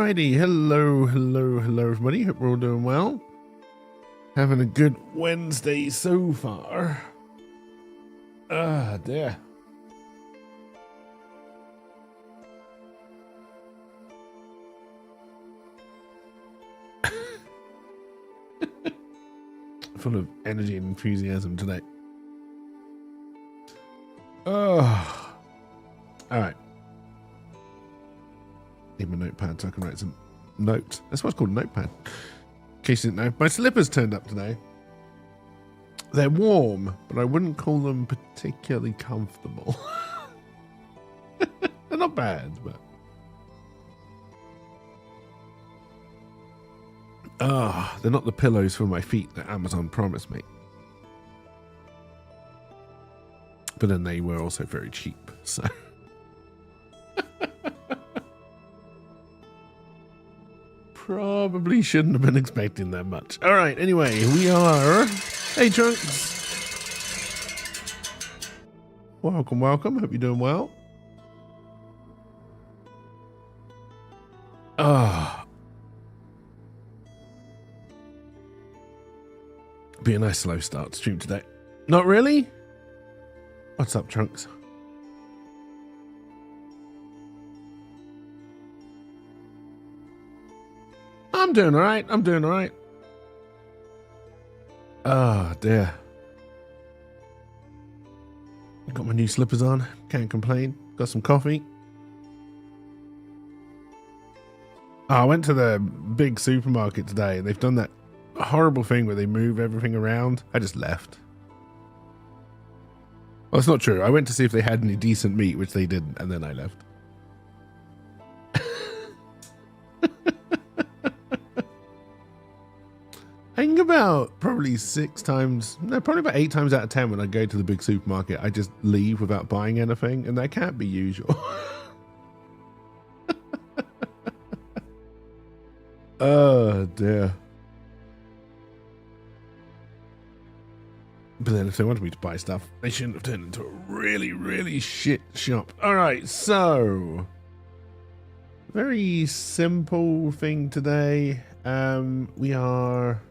Alrighty, hello, everybody. Hope we're all doing well. Having a good Wednesday so far. Ah, dear. Full of energy and enthusiasm today. Oh, all right. Need my notepad so I can write some notes. That's what's called a notepad. In case you didn't know, my slippers turned up today. They're warm, but I wouldn't call them particularly comfortable. They're not bad, but... Ah, they're not the pillows for my feet that Amazon promised me. But then they were also very cheap, so... Probably shouldn't have been expecting that much. All right, anyway, we are... Hey, Trunks. Welcome, welcome. Hope you're doing well. Ah. Be a nice slow start to stream today. Not really? What's up, Trunks? I'm doing all right. I'm doing all right. Oh, dear. Got my new slippers on. Can't complain. Got some coffee. Oh, I went to the big supermarket today. They've done that horrible thing where they move everything around. I just left. Well, it's not true. I went to see if they had any decent meat, which they didn't, and then I left. I think about probably 8 times out of 10 when I go to the big supermarket, I just leave without buying anything, and that can't be usual. Oh, dear. But then if they wanted me to buy stuff, they shouldn't have turned into a really, really shit shop. All right, so... very simple thing today. We are...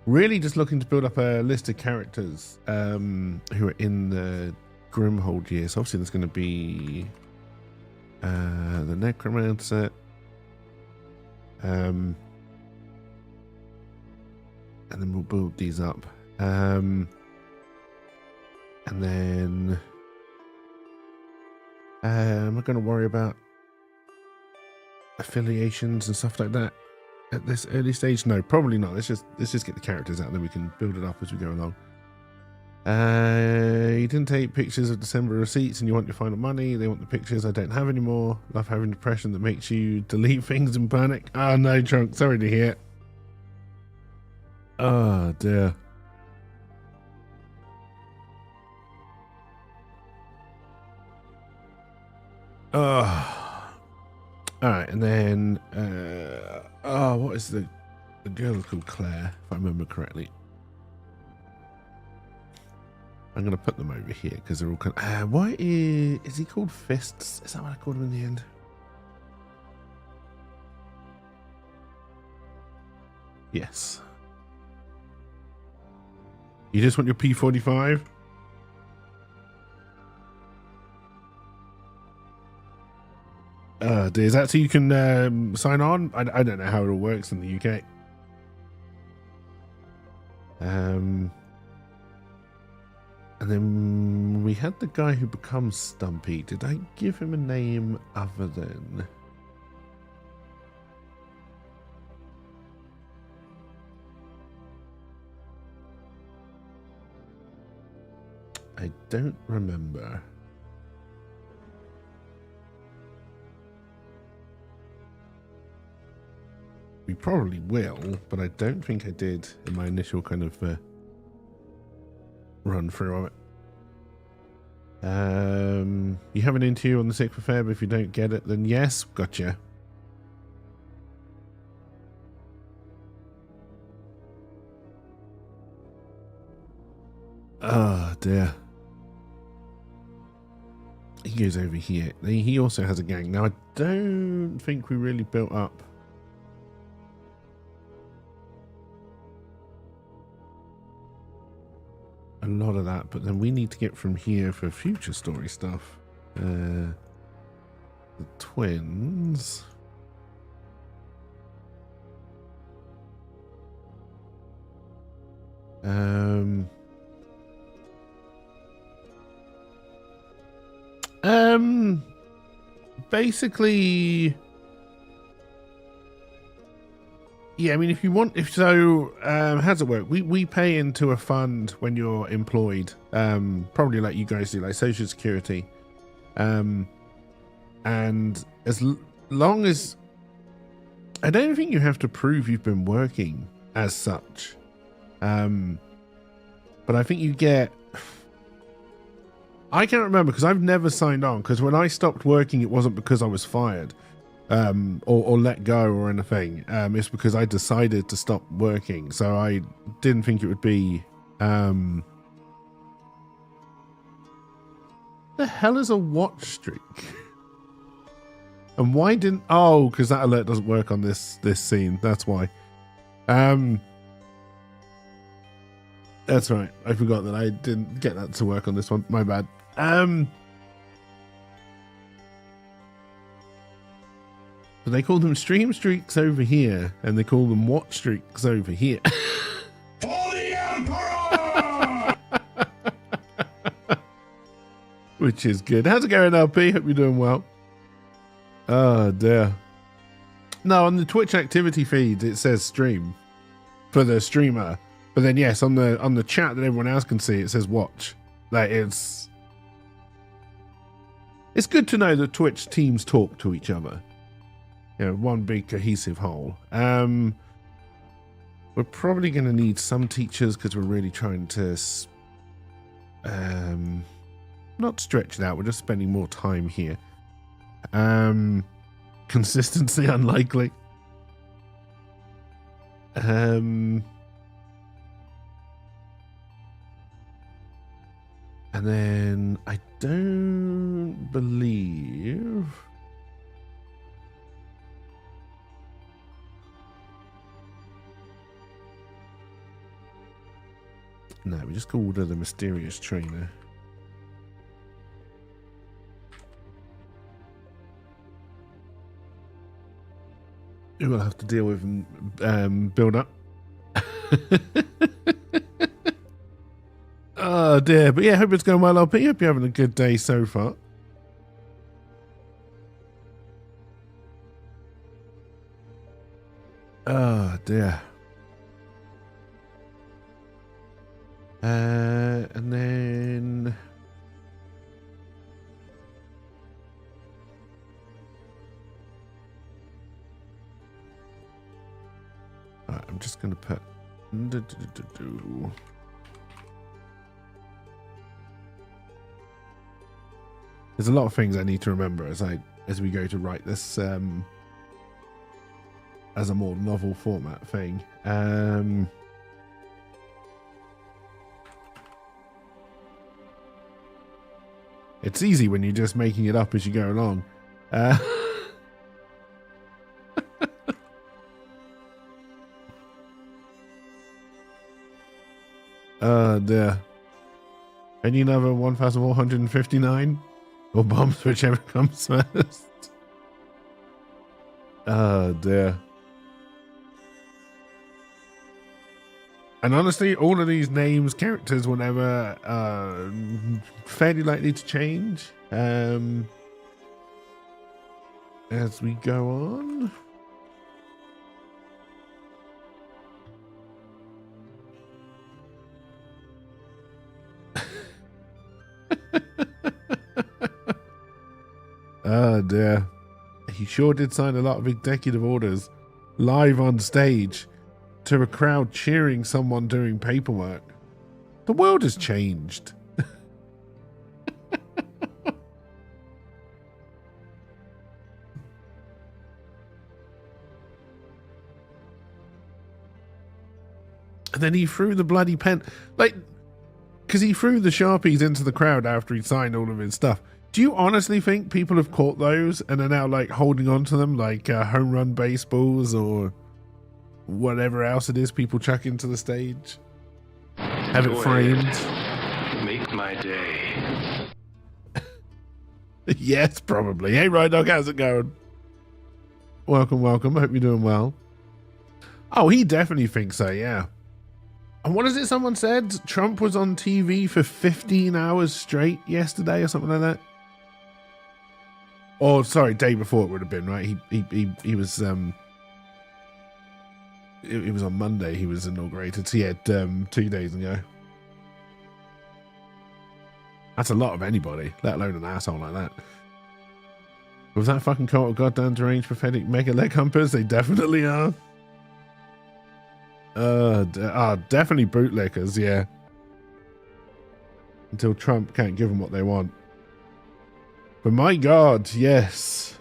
really just looking to build up a list of characters who are in the Grimhold year. So obviously there's going to be the Necromancer, and then we'll build these up. And then I'm not going to worry about affiliations and stuff like that. At this early stage, no, probably not. Let's just get the characters out, and then we can build it up as we go along. You didn't take pictures of December receipts, and you want your final money. They want the pictures I don't have anymore. Love having depression that makes you delete things and panic. Oh no, Trunk. Sorry to hear. Oh dear. Oh. All right, and then what is the girl called Claire, if I remember correctly. I'm gonna put them over here because they're all kind of, why is he called Fists? Is that what I called him in the end? Yes. You just want your P45? Is that so you can sign on? I don't know how it all works in the UK. And then we had the guy who becomes Stumpy. Did I give him a name other than... I don't remember. We probably will, but I don't think I did in my initial kind of run through of it. You have an interview on the 6th of Feb. If you don't get it, then yes, gotcha. Oh dear. He goes over here. He also has a gang. Now, I don't think we really built up a lot of that, but then we need to get from here for future story stuff. The twins. Basically, yeah, I mean, if you want, how does it work? We pay into a fund when you're employed, probably like you guys do, like Social Security. And as long as, I don't think you have to prove you've been working as such. But I think you get, I can't remember because I've never signed on, because when I stopped working, it wasn't because I was fired or let go or anything. It's because I decided to stop working. So I didn't think it would be, the hell is a watch streak? And why didn't, oh, because that alert doesn't work on this scene. That's why. That's right. I forgot that I didn't get that to work on this one. My bad. But they call them stream streaks over here, and they call them watch streaks over here. For the Emperor! Which is good. How's it going, LP? Hope you're doing well. Oh dear. No, on the Twitch activity feed it says stream for the streamer, but then yes, on the chat that everyone else can see, it says watch. Like it's good to know that Twitch teams talk to each other. You know, one big cohesive whole. We're probably going to need some teachers because we're really trying to not stretch it out. We're just spending more time here. Consistency unlikely. And then I don't believe. No, we just called her the mysterious trainer. We'll have to deal with and build up. Oh dear, but yeah, hope it's going well, LP. Hope you're having a good day so far. Oh dear. And then right, I'm just going to put there's a lot of things I need to remember as we go to write this as a more novel format thing. It's easy when you're just making it up as you go along. Oh dear. Any another 1,459? Or bombs, whichever comes first. Oh dear. And honestly, all of these names, characters, whatever, are fairly likely to change as we go on. Oh dear. He sure did sign a lot of executive orders live on stage to a crowd cheering someone doing paperwork. The world has changed. And then he threw the bloody pen. Like, because he threw the Sharpies into the crowd after he signed all of his stuff. Do you honestly think people have caught those and are now like holding on to them like home run baseballs or whatever else it is people chuck into the stage? Have it framed? Make my day. Yes, probably. Hey, Ride Dog, how's it going? Welcome, welcome. I hope you're doing well. Oh, he definitely thinks so, yeah. And what is it someone said? Trump was on TV for 15 hours straight yesterday or something like that? Or, sorry, day before it would have been, right? He was, it was on Monday he was inaugurated. So, yeah, 2 days ago. That's a lot of anybody, let alone an asshole like that. Was that fucking cult of goddamn deranged pathetic mega leg humpers? They definitely are. Definitely bootlickers, yeah. Until Trump can't give them what they want. But my God, yes.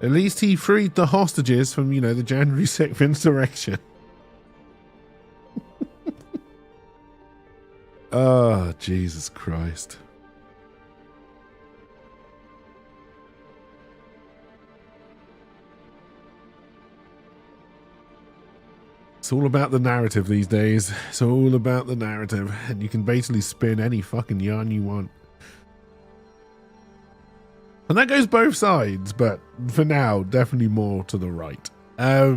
At least he freed the hostages from, you know, the January 6th insurrection. Oh, Jesus Christ. It's all about the narrative these days. It's all about the narrative. And you can basically spin any fucking yarn you want. And that goes both sides, but for now, definitely more to the right. I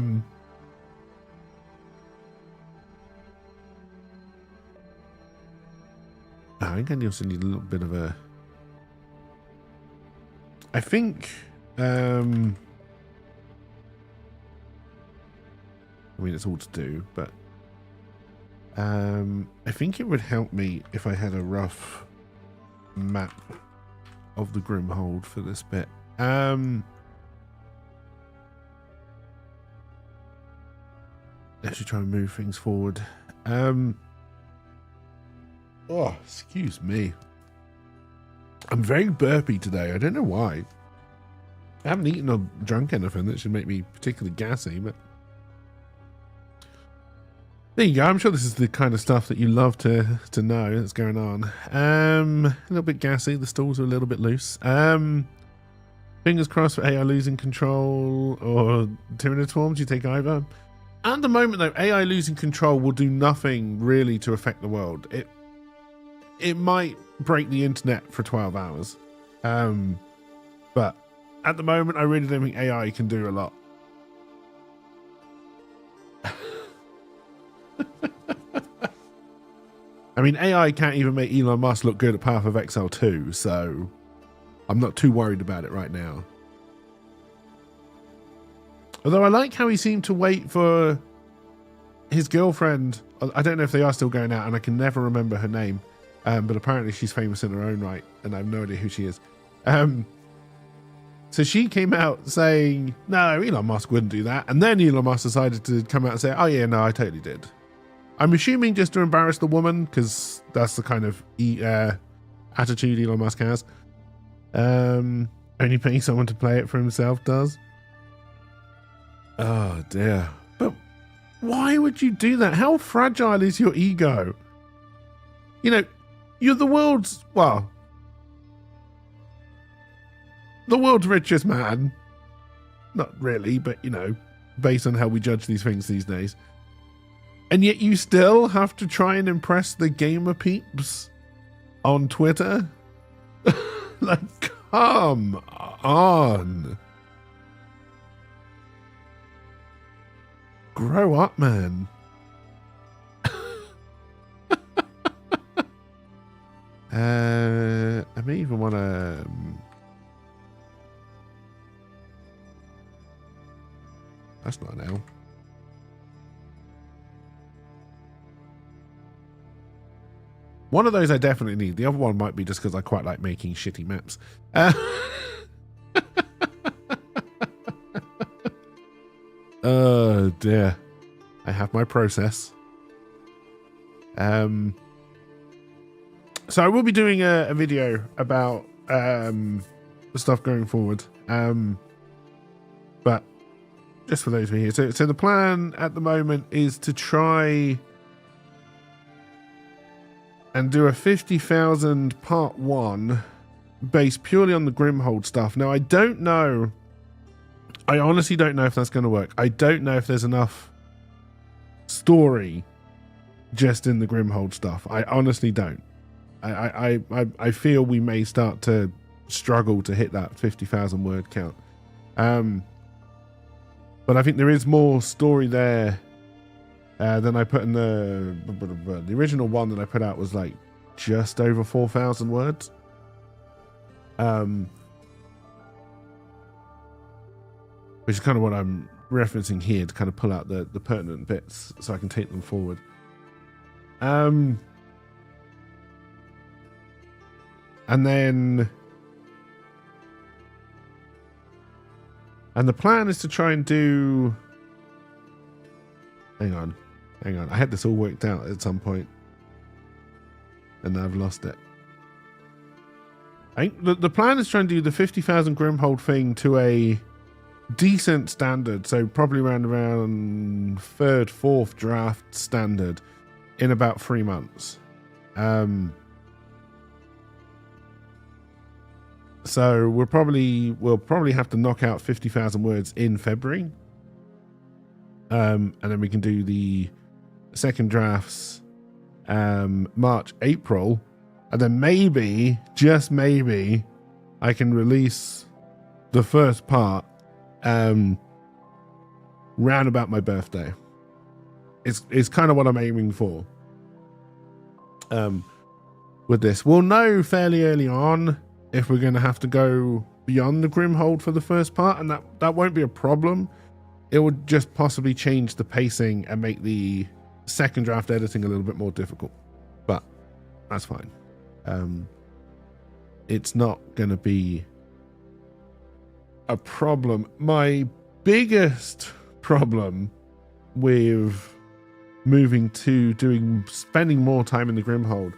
think I also need a little bit of a... I think... I mean, it's all to do, but... I think it would help me if I had a rough map of the Grimhold for this bit. Let's just try and move things forward. Oh, excuse me. I'm very burpy today. I don't know why. I haven't eaten or drunk anything that should make me particularly gassy, but there you go. I'm sure this is the kind of stuff that you love to know that's going on. A little bit gassy. The stools are a little bit loose. Fingers crossed for AI losing control or Tyranid swarms. You take either. At the moment, though, AI losing control will do nothing really to affect the world. It might break the internet for 12 hours. But at the moment, I really don't think AI can do a lot. I mean, AI can't even make Elon Musk look good at Path of Exile 2, so I'm not too worried about it right now. Although I like how he seemed to wait for his girlfriend. I don't know if they are still going out, and I can never remember her name. But apparently she's famous in her own right, and I have no idea who she is. So she came out saying, no, Elon Musk wouldn't do that. And then Elon Musk decided to come out and say, oh yeah, no, I totally did. I'm assuming just to embarrass the woman, because that's the kind of attitude Elon Musk has. Only paying someone to play it for himself does. Oh dear. But why would you do that? How fragile is your ego? You know, you're the world's, well, the world's richest man. Not really, but you know, based on how we judge these things these days. And yet you still have to try and impress the gamer peeps on Twitter? Like, come on. Grow up, man. I may even want to... That's not an L. One of those I definitely need. The other one might be just because I quite like making shitty maps. Oh dear. I have my process. So I will be doing a video about the stuff going forward. But just for those of you here. So the plan at the moment is to try and do a 50,000 part 1 based purely on the Grimhold stuff. Now, I don't know. I honestly don't know if that's going to work. I don't know if there's enough story just in the Grimhold stuff. I honestly don't. I feel we may start to struggle to hit that 50,000 word count. But I think there is more story there than I put in the original one that I put out was like just over 4,000 words. Which is kind of what I'm referencing here to kind of pull out the pertinent bits so I can take them forward. And the plan is to try and do... Hang on. I had this all worked out at some point, and I've lost it. I think the plan is trying to do the 50,000 Grimhold thing to a decent standard, so probably around third, fourth draft standard in about 3 months. So we'll probably have to knock out 50,000 words in February, and then we can do the second drafts March, April, and then maybe, just maybe, I can release the first part round about my birthday. It's kind of what I'm aiming for. With this, we'll know fairly early on if we're going to have to go beyond the Grimhold for the first part, and that won't be a problem. It would just possibly change the pacing and make the second draft editing a little bit more difficult, but that's fine. It's not going to be a problem. My biggest problem with moving to spending more time in the Grimhold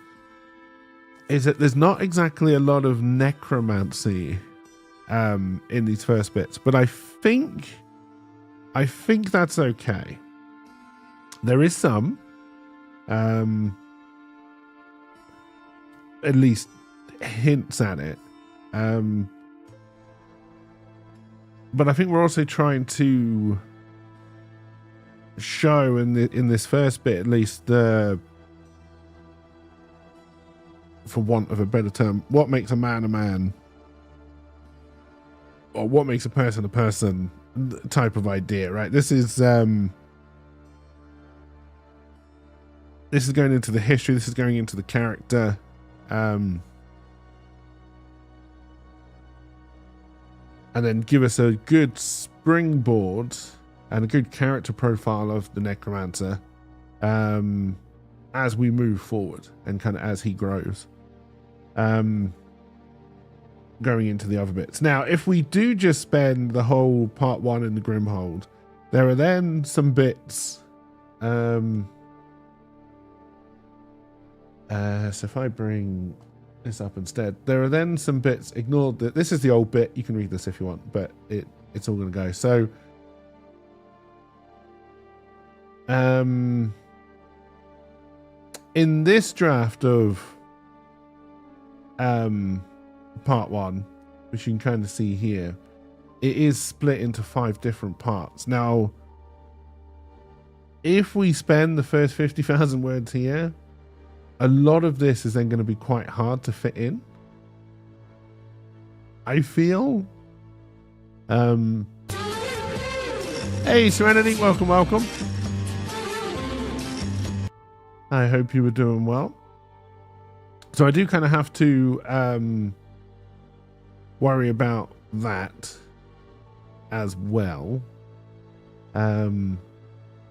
is that there's not exactly a lot of necromancy in these first bits, but I think that's okay. There is some, at least hints at it, but I think we're also trying to show in this first bit, at least, for want of a better term, what makes a man, or what makes a person type of idea, right? This is going into the history. This is going into the character. And then give us a good springboard and a good character profile of the necromancer as we move forward and kind of as he grows. Going into the other bits. Now, if we do just spend the whole part 1 in the Grimhold, there are then some bits. So if I bring this up instead, there are then some bits. Ignore that. This is the old bit. You can read this if you want, but it's all going to go. So, in this draft of part 1, which you can kind of see here, it is split into 5 different parts. Now, if we spend the first 50,000 words here, a lot of this is then going to be quite hard to fit in, I feel. Hey Serenity, welcome. I hope you were doing well. So I do kind of have to worry about that as well,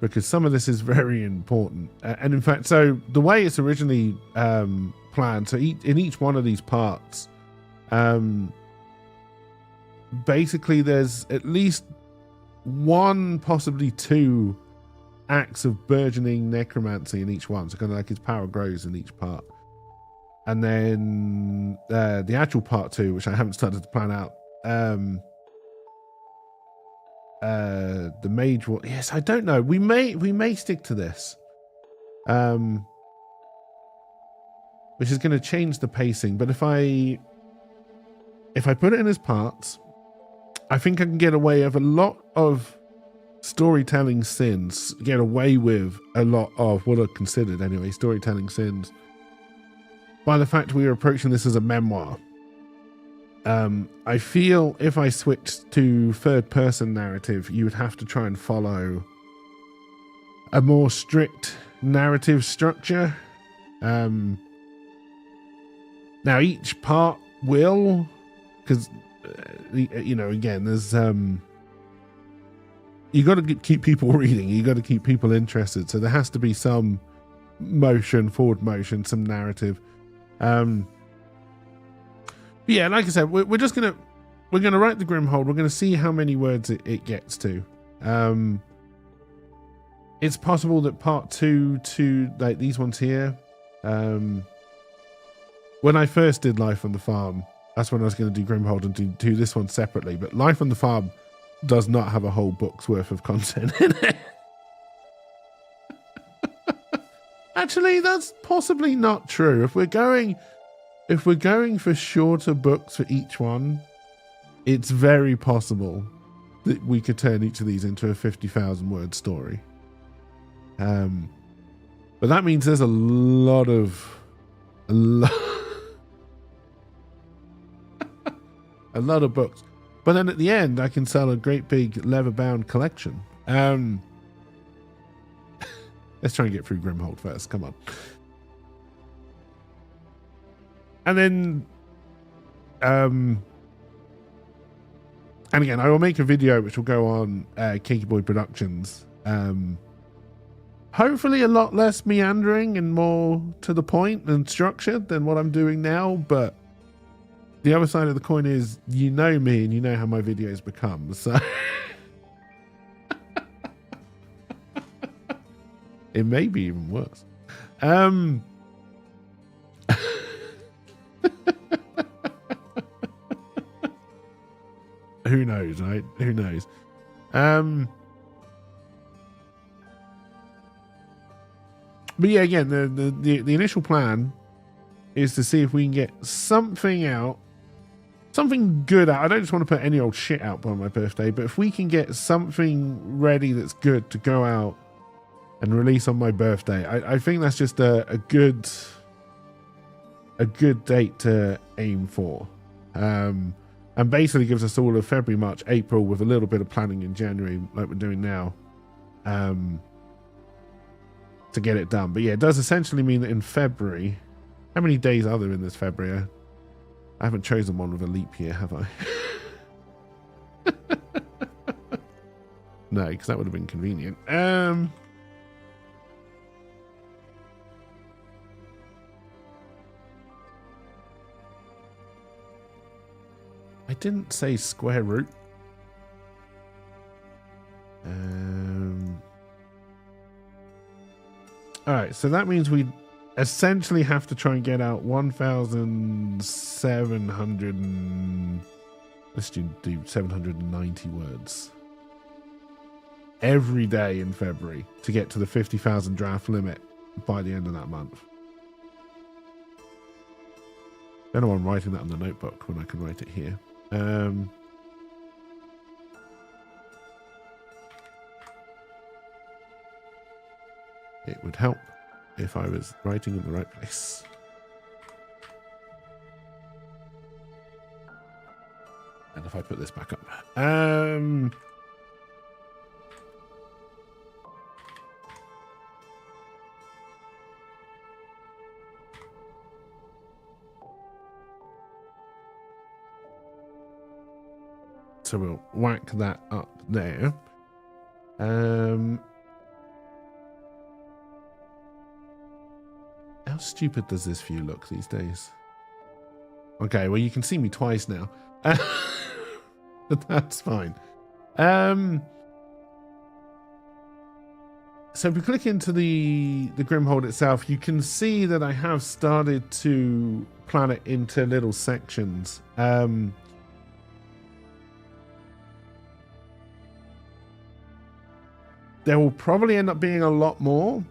because some of this is very important. And in fact, so the way it's originally planned, so in each one of these parts, basically there's at least 1, possibly 2 acts of burgeoning necromancy in each one. So kind of like his power grows in each part. And then the actual part 2, which I haven't started to plan out, the mage one. Yes, I don't know. We may stick to this. which is going to change the pacing. But if I put it in as parts, I think I can get away with a lot of storytelling sins, get away with a lot of what are considered anyway storytelling sins, by the fact we are approaching this as a memoir. I feel if I switched to third person narrative, you would have to try and follow a more strict narrative structure. Now each part will, because you know, again, there's you got to keep people reading, you got to keep people interested, so there has to be some motion, forward motion, some narrative. Yeah, like I said, we're just gonna write the Grimhold. We're gonna see how many words it gets to. It's possible that part two to like these ones here, when I first did Life on the Farm, that's when I was going to do Grimhold and do this one separately. But Life on the Farm does not have a whole book's worth of content in it. Actually, that's possibly not true. If we're going for shorter books for each one, it's very possible that we could turn each of these into a 50,000 word story. But that means there's a lot of books. But then at the end, I can sell a great big leather-bound collection. Let's try and get through Grimhold first. Come on. And then, and again, I will make a video which will go on Cakey Boy Productions. Hopefully a lot less meandering and more to the point and structured than what I'm doing now. But the other side of the coin is, you know me and you know how my videos become. So it may be even worse. Who knows, right? Who knows? But yeah, again, the initial plan is to see if we can get something out, something good out. I don't just want to put any old shit out by my birthday, but if we can get something ready that's good to go out and release on my birthday, I think that's just a good date to aim for. And basically gives us all of February, March, April with a little bit of planning in January like we're doing now, to get it done. But yeah, it does essentially mean that in February, how many days are there in this February? I haven't chosen one with a leap year, have I? No, because that would have been convenient. I didn't say square root. All right, so that means we essentially have to try and get out 1,700 and let's do 790 words every day in February to get to the 50,000 draft limit by the end of that month. Don't know why I'm writing that on the notebook when I can write it here. It would help if I was writing in the right place. And if I put this back up. So we'll whack that up there. How stupid does this view look these days? Okay, well, you can see me twice now. But that's fine. So if we click into the Grimhold itself, you can see that I have started to plan it into little sections. There will probably end up being a lot more.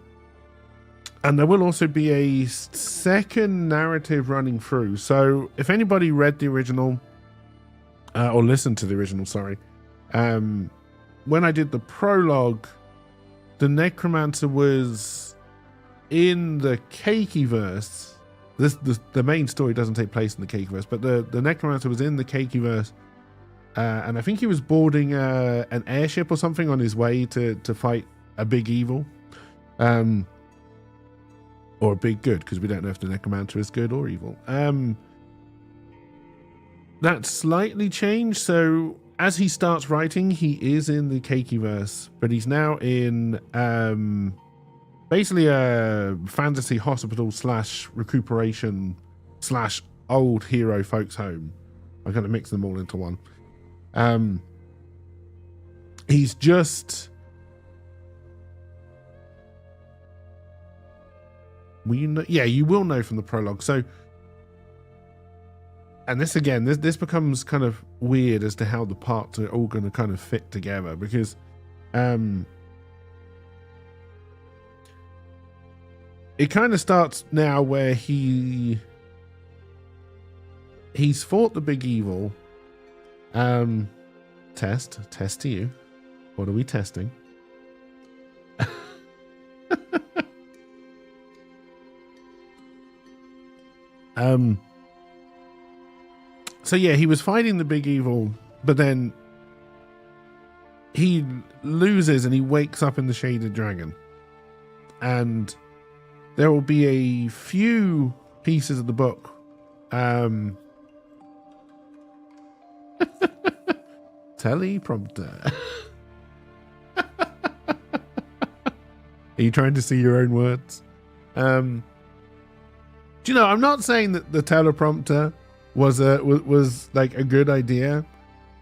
And there will also be a second narrative running through. So if anybody read the original, or listened to the original, sorry, when I did the prologue, the Necromancer was in the Keiki-verse. The main story doesn't take place in the Keiki-verse, but the Necromancer was in the Keiki-verse, and I think he was boarding an airship or something on his way to fight a big evil, or a big good, because we don't know if the Necromancer is good or evil. That's slightly changed, so as he starts writing, he is in the Keiki-verse, but he's now in basically a fantasy hospital / recuperation / old hero folks home. I'm going to mix them all into one. He's just... you will know from the prologue. So, and this again, this becomes kind of weird as to how the parts are all going to kind of fit together, because it kind of starts now where he's fought the big evil. Test to you. What are we testing? So yeah, he was fighting the big evil, but then he loses and he wakes up in the Shaded Dragon. And there will be a few pieces of the book. Teleprompter. Are you trying to see your own words? Do you know, I'm not saying that the teleprompter was like a good idea,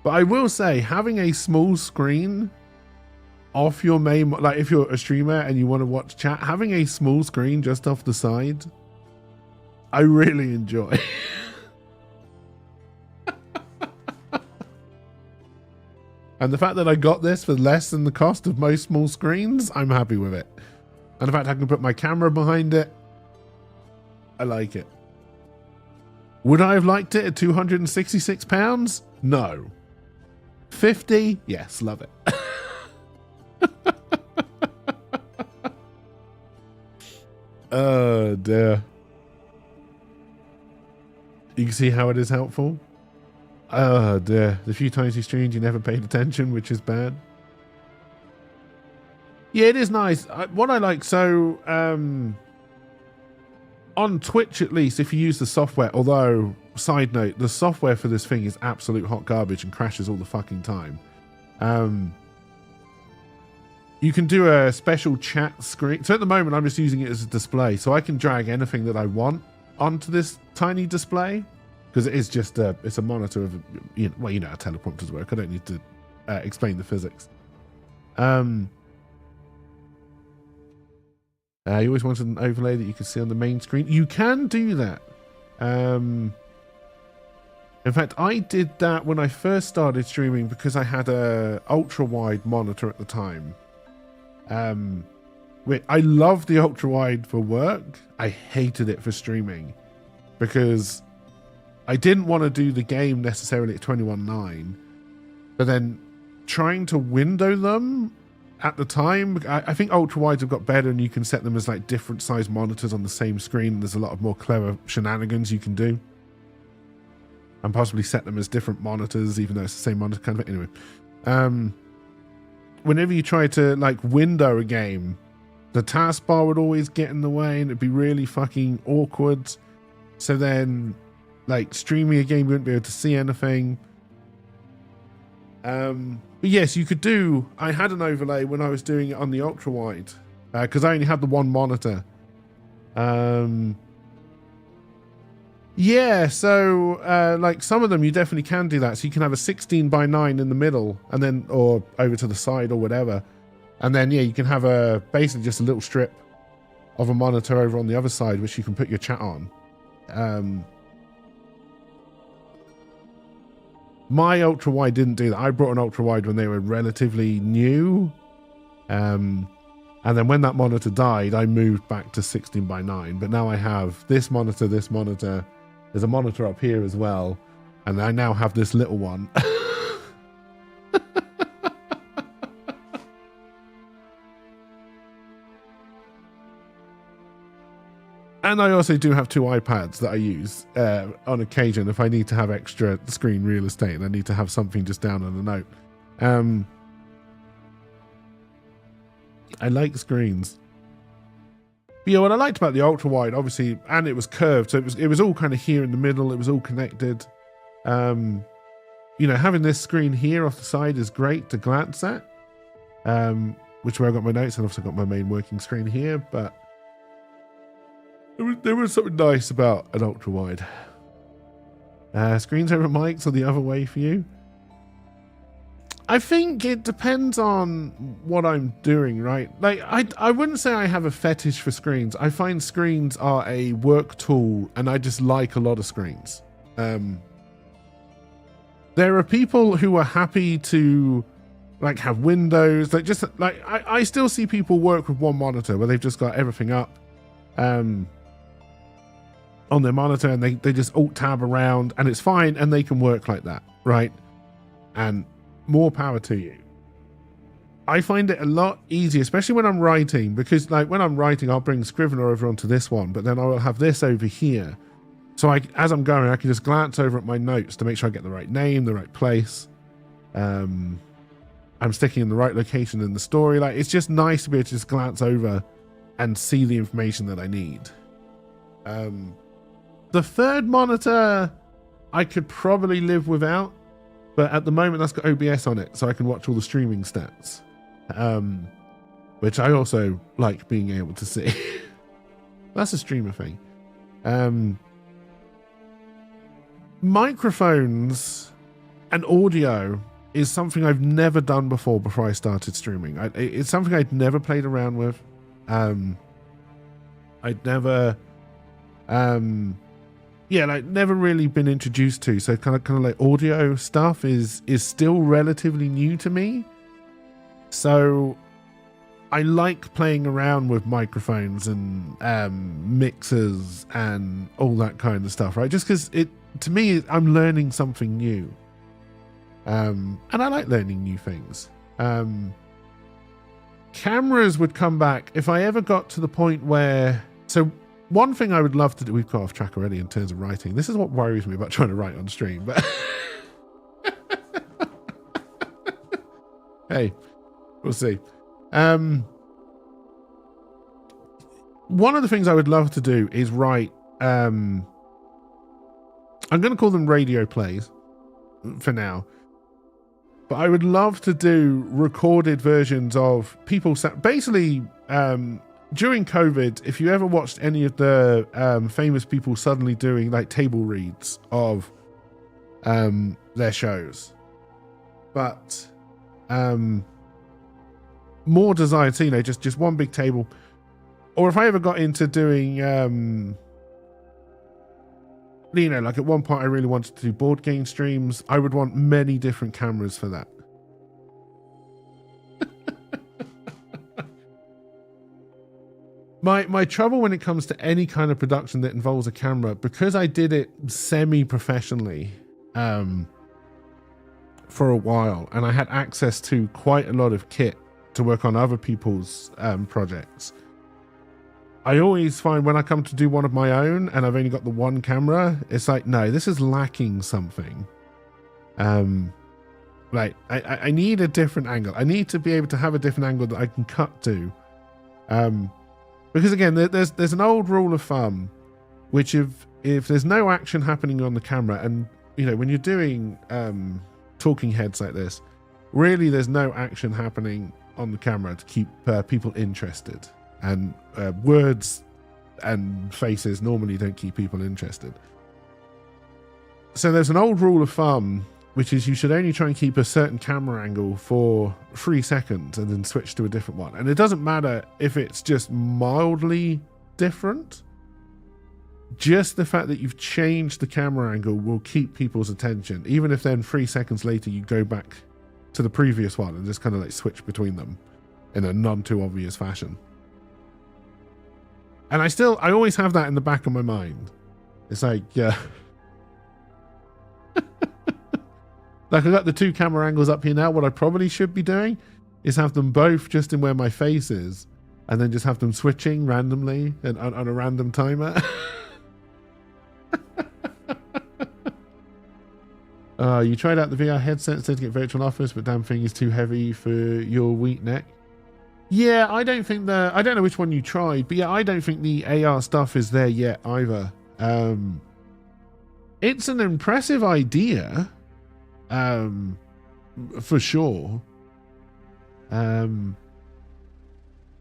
but I will say having a small screen off your main, like if you're a streamer and you want to watch chat, having a small screen just off the side, I really enjoy. And the fact that I got this for less than the cost of most small screens, I'm happy with it. And the fact I can put my camera behind it, I like it. Would I have liked it at £266? No. 50? Yes, love it. Oh dear. You can see how it is helpful. Oh dear. The few times you streamed, you never paid attention, which is bad. Yeah, it is nice. What I like, so on Twitch at least, if you use the software, although, side note, the software for this thing is absolute hot garbage and crashes all the fucking time. You can do a special chat screen. So at the moment, I'm just using it as a display, so I can drag anything that I want onto this tiny display, because it is just it's a monitor of, you know, well, you know how teleprompters work. I don't need to explain the physics. You always wanted an overlay that you could see on the main screen. You can do that. In fact, I did that when I first started streaming because I had a ultra wide monitor at the time. I loved the ultra wide for work. I hated it for streaming because I didn't want to do the game necessarily at 21:9, but then trying to window them at the time, I think ultra wides have got better and you can set them as like different size monitors on the same screen. There's a lot of more clever shenanigans you can do, and possibly set them as different monitors even though it's the same monitor kind of. Anyway, whenever you try to like window a game, the taskbar would always get in the way and it'd be really fucking awkward. So then like streaming a game, you wouldn't be able to see anything. But yes, you could do, I had an overlay when I was doing it on the ultra wide, because I only had the one monitor. Yeah, so like some of them you definitely can do that. So you can have a 16:9 in the middle and then, or over to the side or whatever. And then, yeah, you can have basically just a little strip of a monitor over on the other side, which you can put your chat on. My ultra wide didn't do that. I brought an ultra wide when they were relatively new. And then when that monitor died, I moved back to 16:9. But now I have this monitor. There's a monitor up here as well. And I now have this little one. And I also do have 2 iPads that I use on occasion if I need to have extra screen real estate and I need to have something just down on a note. I like screens. But yeah, what I liked about the ultra wide, obviously, and it was curved, so it was all kind of here in the middle. It was all connected. You know, having this screen here off the side is great to glance at. Which is where I got my notes, and also got my main working screen here. But there was something nice about an ultra wide. Screens over mics or the other way for you? I think it depends on what I'm doing, right? Like, I wouldn't say I have a fetish for screens. I find screens are a work tool, and I just like a lot of screens. There are people who are happy to, like, have windows. Like, just like I still see people work with one monitor where they've just got everything up on their monitor, and they just alt tab around, and it's fine, and they can work like that, right? And more power to you. I find it a lot easier, especially when I'm writing, because like when I'm writing, I'll bring Scrivener over onto this one, but then I will have this over here. So as I'm going, I can just glance over at my notes to make sure I get the right name, the right place. I'm sticking in the right location in the story. Like, it's just nice to be able to just glance over and see the information that I need. The third monitor I could probably live without, but at the moment that's got OBS on it, so I can watch all the streaming stats, which I also like being able to see. That's a streamer thing. Microphones and audio is something I've never done before I started streaming. It's something I'd never played around with. I'd never never really been introduced to, so kind of like audio stuff is still relatively new to me. So I like playing around with microphones and mixers and all that kind of stuff, right? Just because to me, I'm learning something new, and I like learning new things. Cameras would come back if I ever got to the point where, so one thing I would love to do, we've got off track already in terms of writing. This is what worries me about trying to write on stream, but hey, we'll see. One of the things I would love to do is write, I'm going to call them radio plays for now, but I would love to do recorded versions of people, basically, during COVID, if you ever watched any of the famous people suddenly doing like table reads of their shows, but more designed, so, you know, just one big table. Or if I ever got into doing, you know, like at one point I really wanted to do board game streams, I would want many different cameras for that. My trouble when it comes to any kind of production that involves a camera, because I did it semi-professionally for a while, and I had access to quite a lot of kit to work on other people's projects, I always find when I come to do one of my own and I've only got the one camera, it's like, no, this is lacking something. Like I need a different angle. I need to be able to have a different angle that I can cut to. Because again, there's an old rule of thumb, which if there's no action happening on the camera, and you know, when you're doing talking heads like this, really there's no action happening on the camera to keep people interested, and words and faces normally don't keep people interested. So there's an old rule of thumb, which is you should only try and keep a certain camera angle for 3 seconds and then switch to a different one. And it doesn't matter if it's just mildly different. Just the fact that you've changed the camera angle will keep people's attention, even if then 3 seconds later you go back to the previous one and just kind of like switch between them. in a non too obvious fashion. And I always have that in the back of my mind. It's like, like I got the 2 camera angles up here now. What I probably should be doing is have them both just in where my face is, and then just have them switching randomly and on a random timer. You tried out the VR headset instead to get Virtual Office, but damn thing is too heavy for your weak neck. Yeah, I don't know which one you tried, but yeah, I don't think the AR stuff is there yet either. It's an impressive idea, for sure.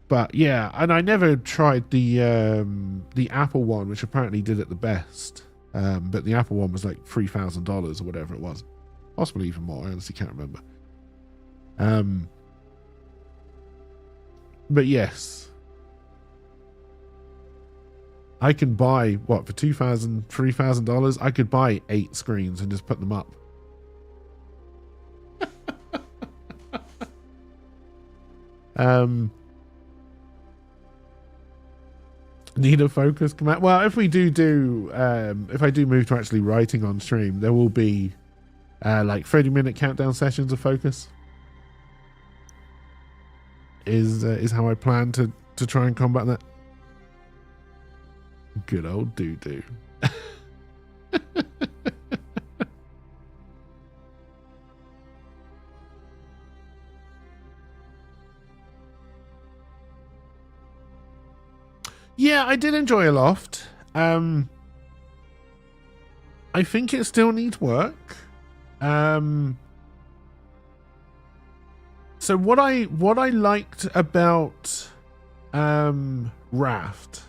But yeah, and I never tried the Apple one, which apparently did it the best. But the Apple one was like $3,000 or whatever it was, possibly even more. I honestly can't remember. But yes, I can buy what for $2,000, $3,000. I could buy 8 screens and just put them up. Need a focus command. Well, if we if I do move to actually writing on stream, there will be like 30-minute countdown sessions of focus. Is how I plan to try and combat that. Good old doo-doo. Yeah, I did enjoy Aloft. I think it still needs work. So what I liked about Raft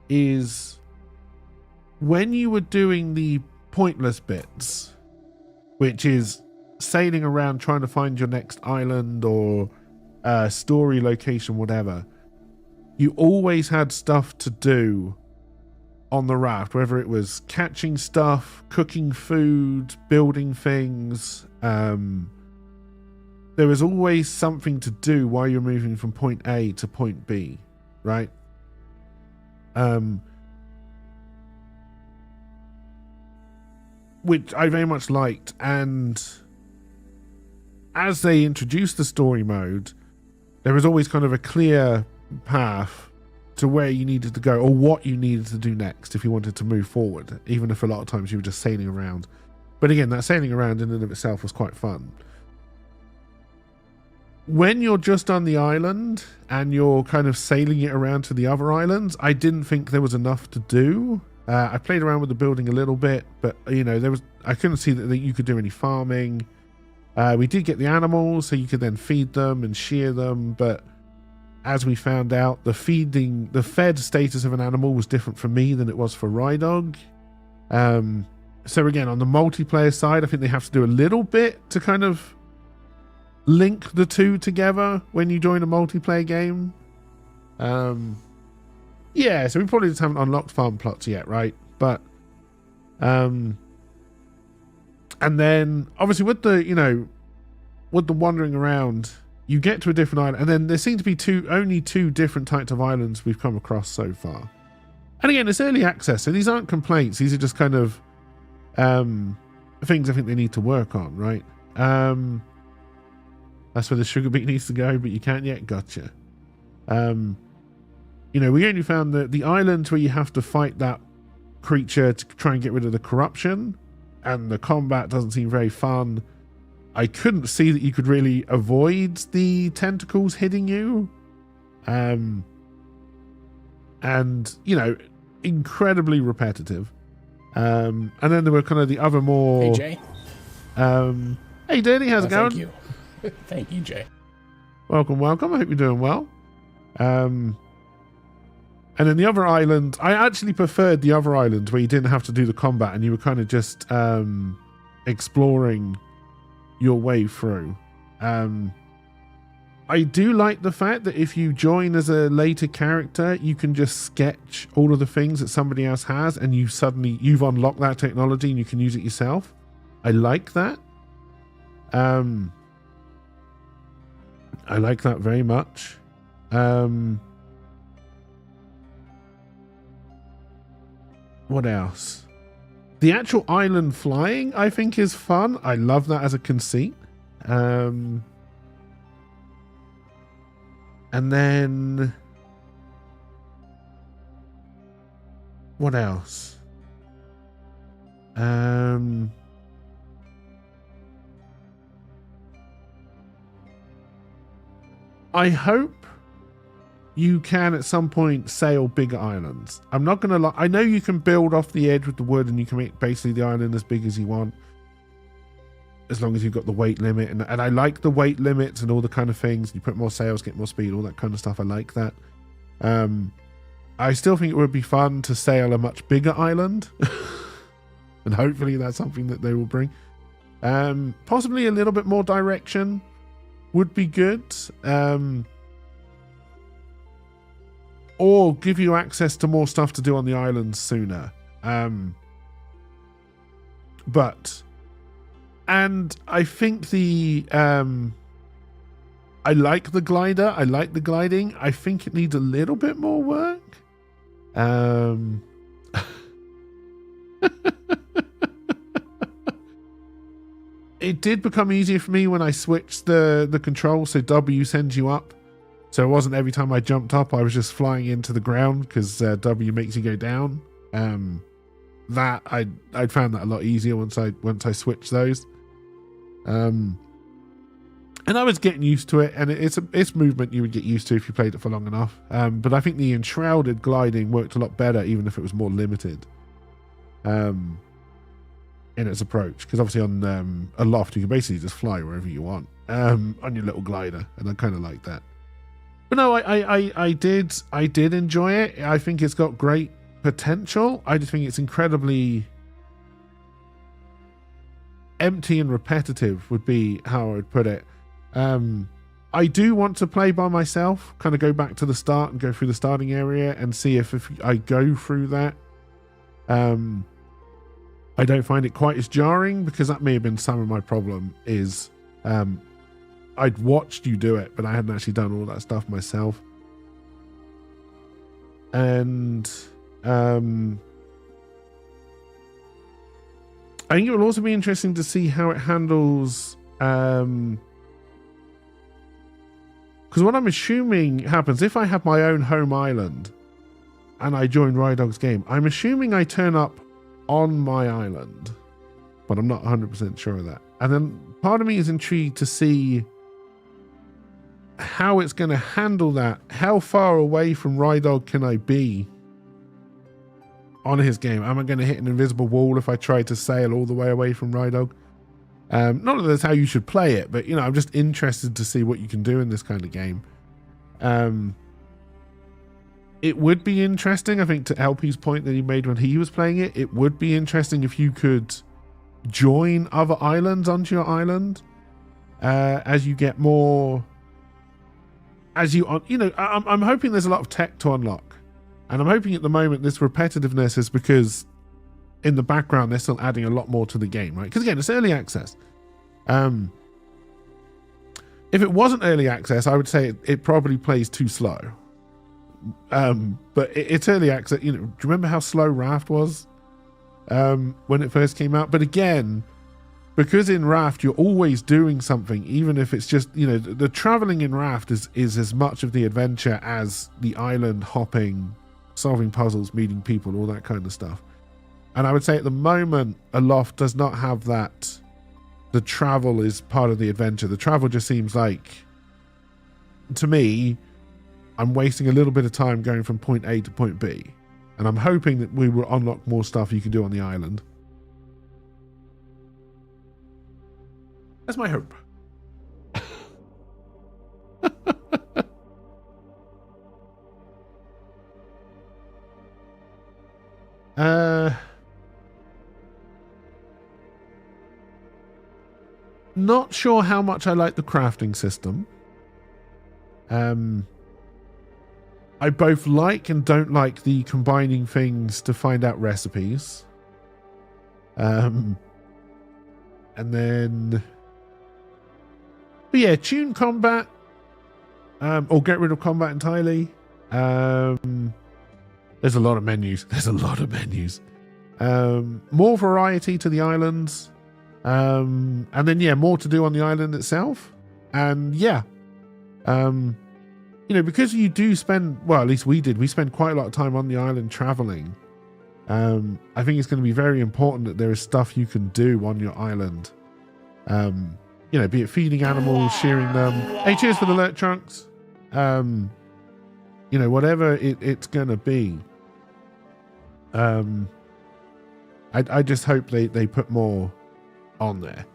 is when you were doing the pointless bits, which is sailing around trying to find your next island or story location, whatever, you always had stuff to do on the raft, whether it was catching stuff, cooking food, building things. There was always something to do while you're moving from point A to point B, right? Which I very much liked. And as they introduced the story mode, there was always kind of a clear path to where you needed to go or what you needed to do next if you wanted to move forward, even if a lot of times you were just sailing around. But again, that sailing around in and of itself was quite fun. When you're just on the island and you're kind of sailing it around to the other islands, I didn't think there was enough to do. I played around with the building a little bit, but you know, I couldn't see that you could do any farming. We did get the animals, so you could then feed them and shear them, but as we found out, the fed status of an animal was different for me than it was for Rydog. So again, on the multiplayer side, I think they have to do a little bit to kind of link the two together when you join a multiplayer game. Yeah, so we probably just haven't unlocked farm plots yet, right? But and then obviously with the wandering around, you get to a different island, and then there seem to be only two different types of islands we've come across so far. And again, it's early access, so these aren't complaints. These are just kind of things I think they need to work on, right? That's where the sugar beet needs to go, but you can't yet. Gotcha. We only found the islands where you have to fight that creature to try and get rid of the corruption, and the combat doesn't seem very fun. I couldn't see that you could really avoid the tentacles hitting you. And, incredibly repetitive. And then there were kind of the other more... Hey, Jay. Hey, Danny, how's it going? Thank you. Thank you, Jay. Welcome. I hope you're doing well. And then the other island, I actually preferred the other island where you didn't have to do the combat and you were kind of just exploring your way through. I do like the fact that if you join as a later character, you can just sketch all of the things that somebody else has, and you've unlocked that technology and you can use it yourself. I like that. I like that very much. What else? The actual island flying, I think, is fun. I love that as a conceit. And then what else? I hope you can at some point sail bigger islands. I'm not gonna lie. I know you can build off the edge with the wood and you can make basically the island as big as you want, as long as you've got the weight limit. And I like the weight limits and all the kind of things. You put more sails, get more speed, all that kind of stuff. I like that. I still think it would be fun to sail a much bigger island. And hopefully that's something that they will bring. Possibly a little bit more direction would be good. Or give you access to more stuff to do on the island sooner. And I think I like the glider. I like the gliding. I think it needs a little bit more work. It did become easier for me when I switched the control, so W sends you up. So it wasn't every time I jumped up, I was just flying into the ground, because W makes you go down. That I'd found that a lot easier once I switched those. And I was getting used to it, and it's movement you would get used to if you played it for long enough. But I think the enshrouded gliding worked a lot better, even if it was more limited in its approach. Because obviously on Aloft, you can basically just fly wherever you want on your little glider, and I kind of like that. But no, I did enjoy it. I think it's got great potential. I just think it's incredibly empty and repetitive would be how I would put it. I do want to play by myself, kind of go back to the start and go through the starting area and see if I go through that. I don't find it quite as jarring, because that may have been some of my problem is I'd watched you do it, but I hadn't actually done all that stuff myself. And I think it will also be interesting to see how it handles, because what I'm assuming happens if I have my own home island and I join Rydog's game, I'm assuming I turn up on my island, but I'm not 100% sure of that. And then part of me is intrigued to see how it's going to handle that. How far away from Rydog can I be on his game? Am I going to hit an invisible wall if I try to sail all the way away from Rydog? Not that that's how you should play it, but I'm just interested to see what you can do in this kind of game. It would be interesting, I think, to LP's point that he made when he was playing it. It would be interesting if you could join other islands onto your island as you get more. I'm hoping there's a lot of tech to unlock, and I'm hoping at the moment this repetitiveness is because in the background they're still adding a lot more to the game, right? Because again, it's early access. If it wasn't early access, I would say it probably plays too slow. But it's early access. Do you remember how slow Raft was when it first came out? But again, because in Raft you're always doing something, even if it's just the traveling in Raft is as much of the adventure as the island hopping, solving puzzles, meeting people, all that kind of stuff. And I would say at the moment Aloft does not have that. The travel is part of the adventure. The travel just seems like, to me, I'm wasting a little bit of time going from point A to point B, and I'm hoping that we will unlock more stuff you can do on the island. That's my hope. Not sure how much I like the crafting system. I both like and don't like the combining things to find out recipes. And then... But yeah, tune combat or get rid of combat entirely. There's a lot of menus. More variety to the islands. And then, yeah, more to do on the island itself. And yeah, because you do spend, well, at least we spend quite a lot of time on the island traveling. I think it's going to be very important that there is stuff you can do on your island. Be it feeding animals, shearing them. Hey, cheers for the alert, Trunks. Whatever it's going to be. I just hope they put more on there.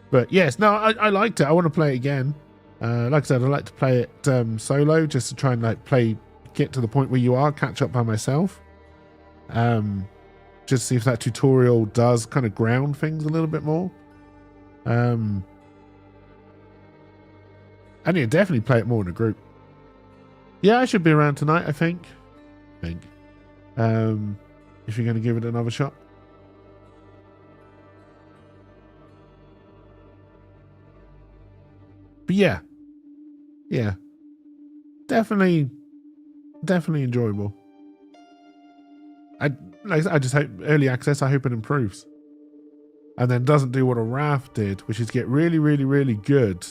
But yes, no, I liked it. I want to play it again. Like I said, I like to play it solo, just to try and get to the point where you are, catch up by myself. Just see if that tutorial does kind of ground things a little bit more. And yeah, definitely play it more in a group. Yeah, I should be around tonight, I think. If you're going to give it another shot. But yeah, definitely enjoyable. I just hope early access. I hope it improves, and then doesn't do what a Raft did, which is get really, really, really good,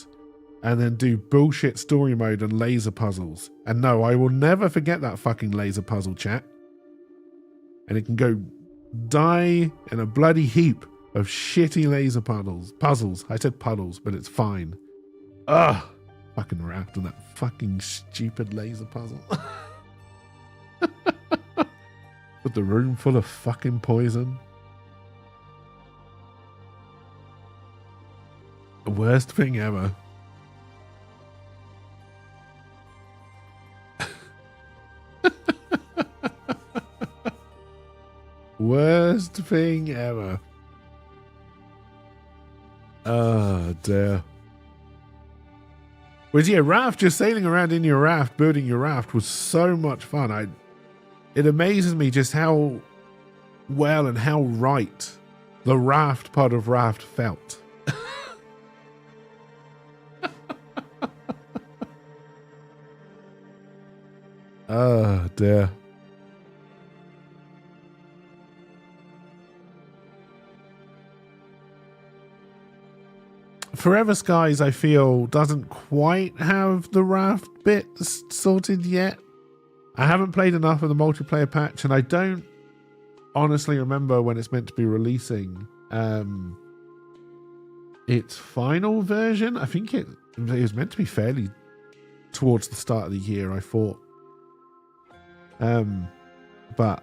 and then do bullshit story mode and laser puzzles. And no, I will never forget that fucking laser puzzle, chat. And it can go die in a bloody heap of shitty laser puzzles. I said puddles, but it's fine. Ugh, fucking Raft and that fucking stupid laser puzzle. With the room full of fucking poison. The worst thing ever. Worst thing ever. Oh dear. Whereas yeah, Raft, just sailing around in your Raft, building your Raft was so much fun. It amazes me just how well and how right the Raft part of Raft felt. Oh dear. Forever Skies, I feel, doesn't quite have the Raft bit sorted yet. I haven't played enough of the multiplayer patch, and I don't honestly remember when it's meant to be releasing its final version. I think it was meant to be fairly towards the start of the year, I thought. But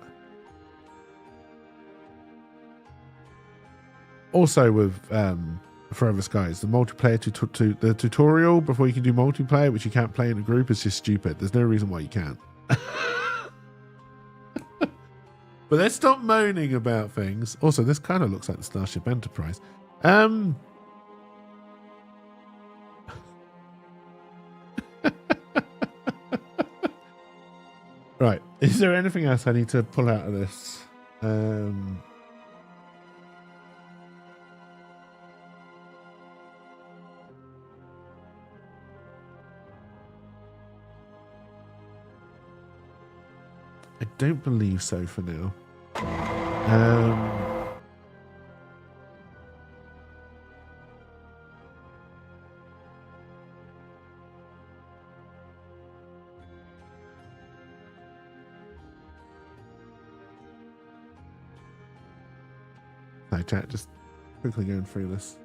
also with Forever Skies, the multiplayer the tutorial before you can do multiplayer, which you can't play in a group, is just stupid. There's no reason why you can't. But let's stop moaning about things. Also, this kind of looks like the Starship Enterprise. Right. Is there anything else I need to pull out of this? I don't believe so for now. Hi chat, just quickly going through this.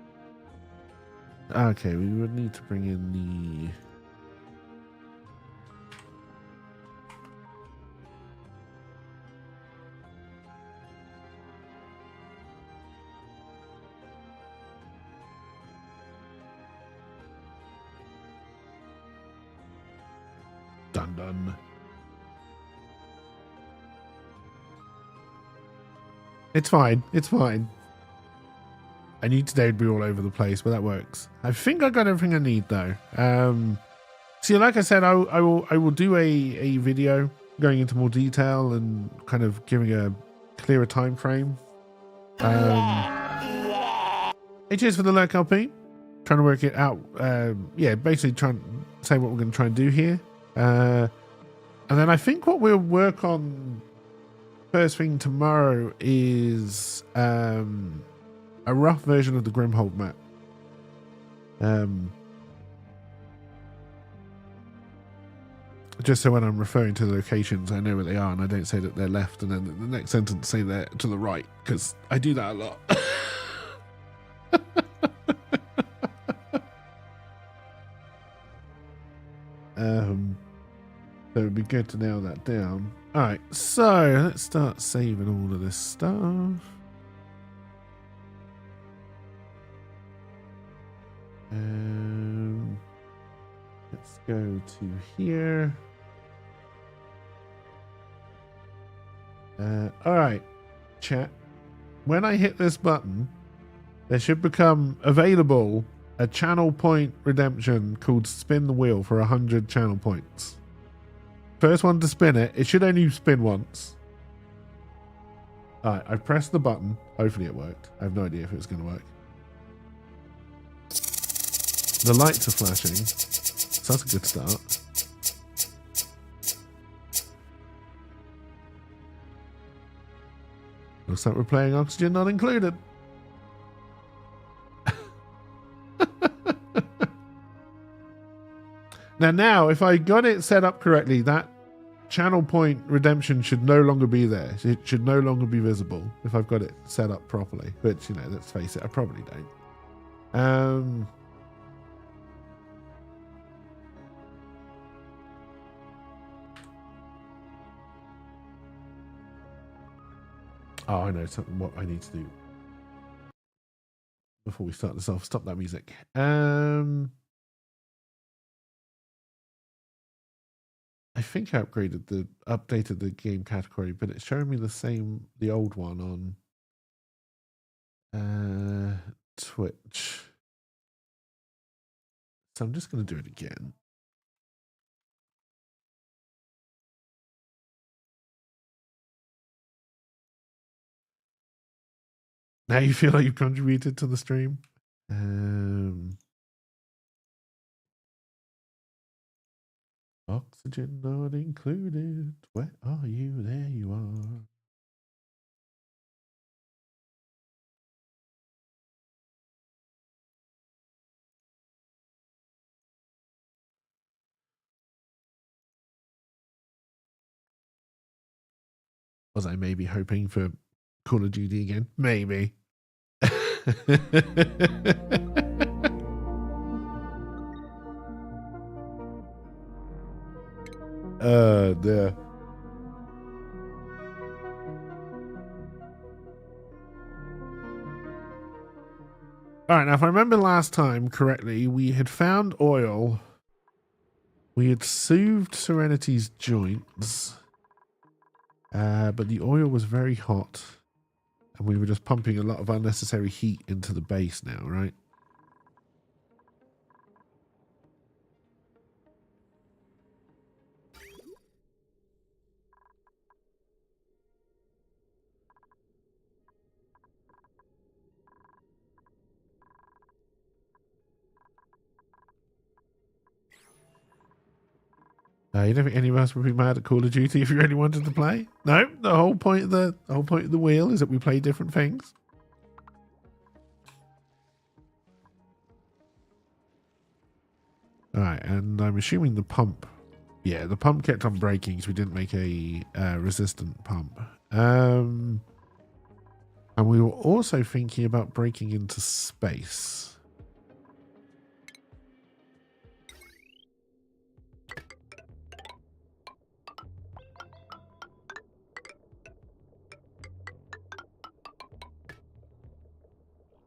Okay, we would need to bring in the done. It's fine. It's fine. I knew today would be all over the place, but that works. I think I got everything I need though. See, like I said, I will do a video going into more detail and kind of giving a clearer time frame. Hey, cheers for the lurk, LP. Trying to work it out. Yeah, basically trying to say what we're going to try and do here. And then I think what we'll work on first thing tomorrow is a rough version of the Grimhold map. Just so when I'm referring to the locations, I know where they are and I don't say that they're left and then the next sentence say they're to the right, because I do that a lot. So it would be good to nail that down. All right, so let's start saving all of this stuff. Let's go to here. All right, chat. When I hit this button, there should become available a channel point redemption called Spin the Wheel for 100 channel points. First one to spin it. It should only spin once. All right, I pressed the button. Hopefully it worked. I have no idea if it was going to work. The lights are flashing. So that's a good start. Looks like we're playing Oxygen Not Included. Now, if I got it set up correctly, that channel point redemption should no longer be there. It should no longer be visible if I've got it set up properly. But, you know, let's face it, I probably don't. Oh, I know something what I need to do before we start this off. Stop that music. I think I updated the game category, but it's showing me the old one on Twitch. So I'm just going to do it again. Now you feel like you've contributed to the stream? Oxygen not included. Where are you? There you are. Was I maybe hoping for Call of Duty again? Maybe. There. All right, now if I remember last time correctly, we had found oil. We had soothed Serenity's joints. But the oil was very hot. And we were just pumping a lot of unnecessary heat into the base now, right? You don't think any of us would be mad at Call of Duty if you really wanted to play? No, the whole point of the wheel is that we play different things. All right, and I'm assuming the pump. Yeah, the pump kept on breaking, so we didn't make a resistant pump. And we were also thinking about breaking into space.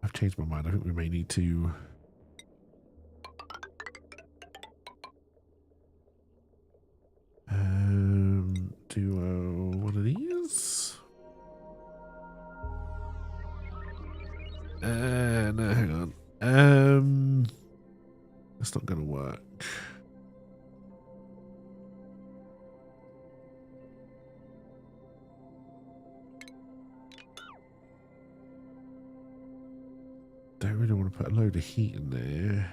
I've changed my mind. I think we may need to do one of these. No, hang on. That's not going to work. Don't really want want to put a load of heat in there.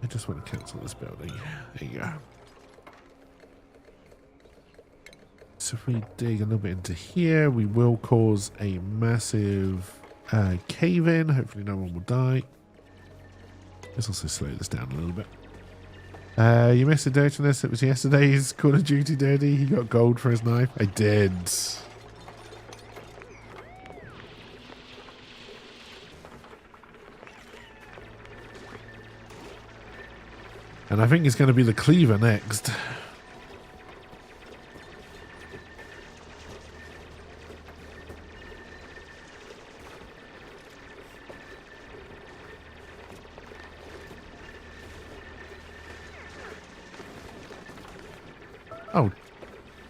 I just want to cancel this building. There you go. So if we dig a little bit into here, we will cause a massive cave-in. Hopefully no one will die. Let's also slow this down a little bit. You missed the dirtiness. It was yesterday's Call of Duty dirty. He got gold for his knife. I did. And I think it's going to be the cleaver next. Oh,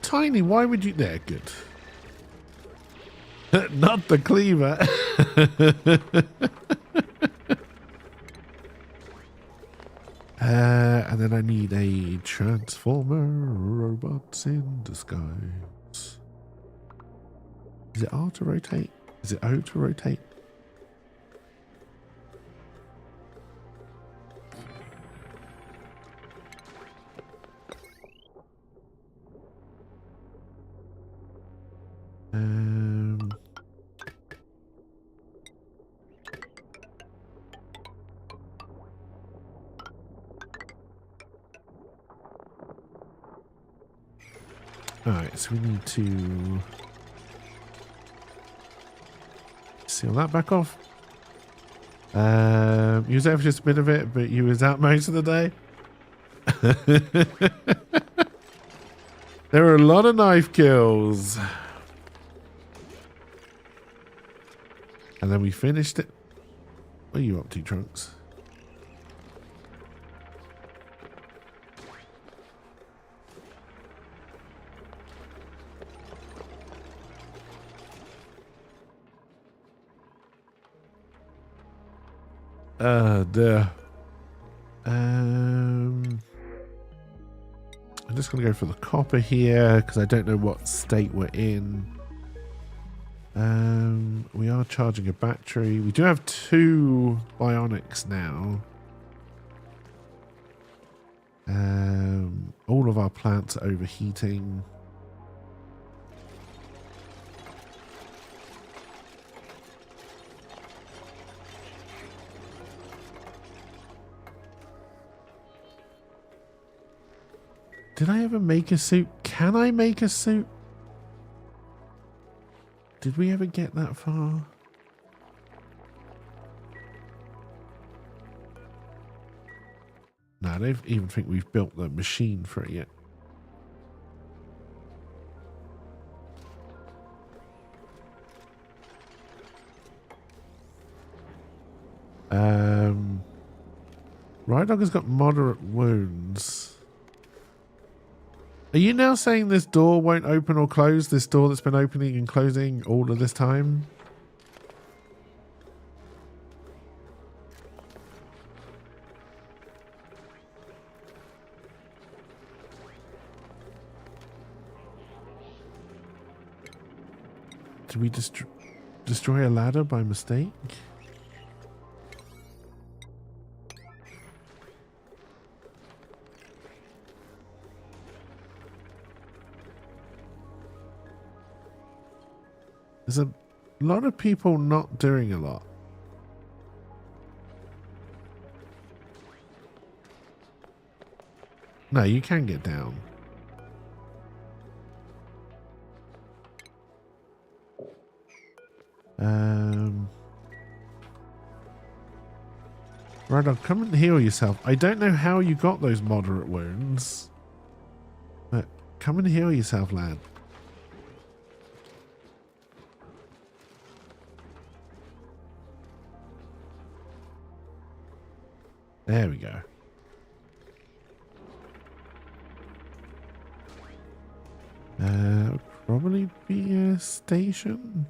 Tiny, why would you... There, good. Not the cleaver. And then I need a transformer robots in disguise. Is it R to rotate? Is it O to rotate? Alright, so we need to seal that back off. You was there for just a bit of it, but you was out most of the day. There were a lot of knife kills. And then we finished it. What are you up to, Trunks? I'm just going to go for the copper here because I don't know what state we're in. We are charging a battery. We do have 2 bionics now. All of our plants are overheating. Did I ever make a suit? Can I make a suit? Did we ever get that far? No, I don't even think we've built the machine for it yet. Right Dog has got moderate wounds. Are you now saying this door won't open or close? This door that's been opening and closing all of this time? Did we destroy a ladder by mistake? There's a lot of people not doing a lot. No, you can get down. Right on, come and heal yourself. I don't know how you got those moderate wounds, but come and heal yourself, lad. There we go. Would probably be a station.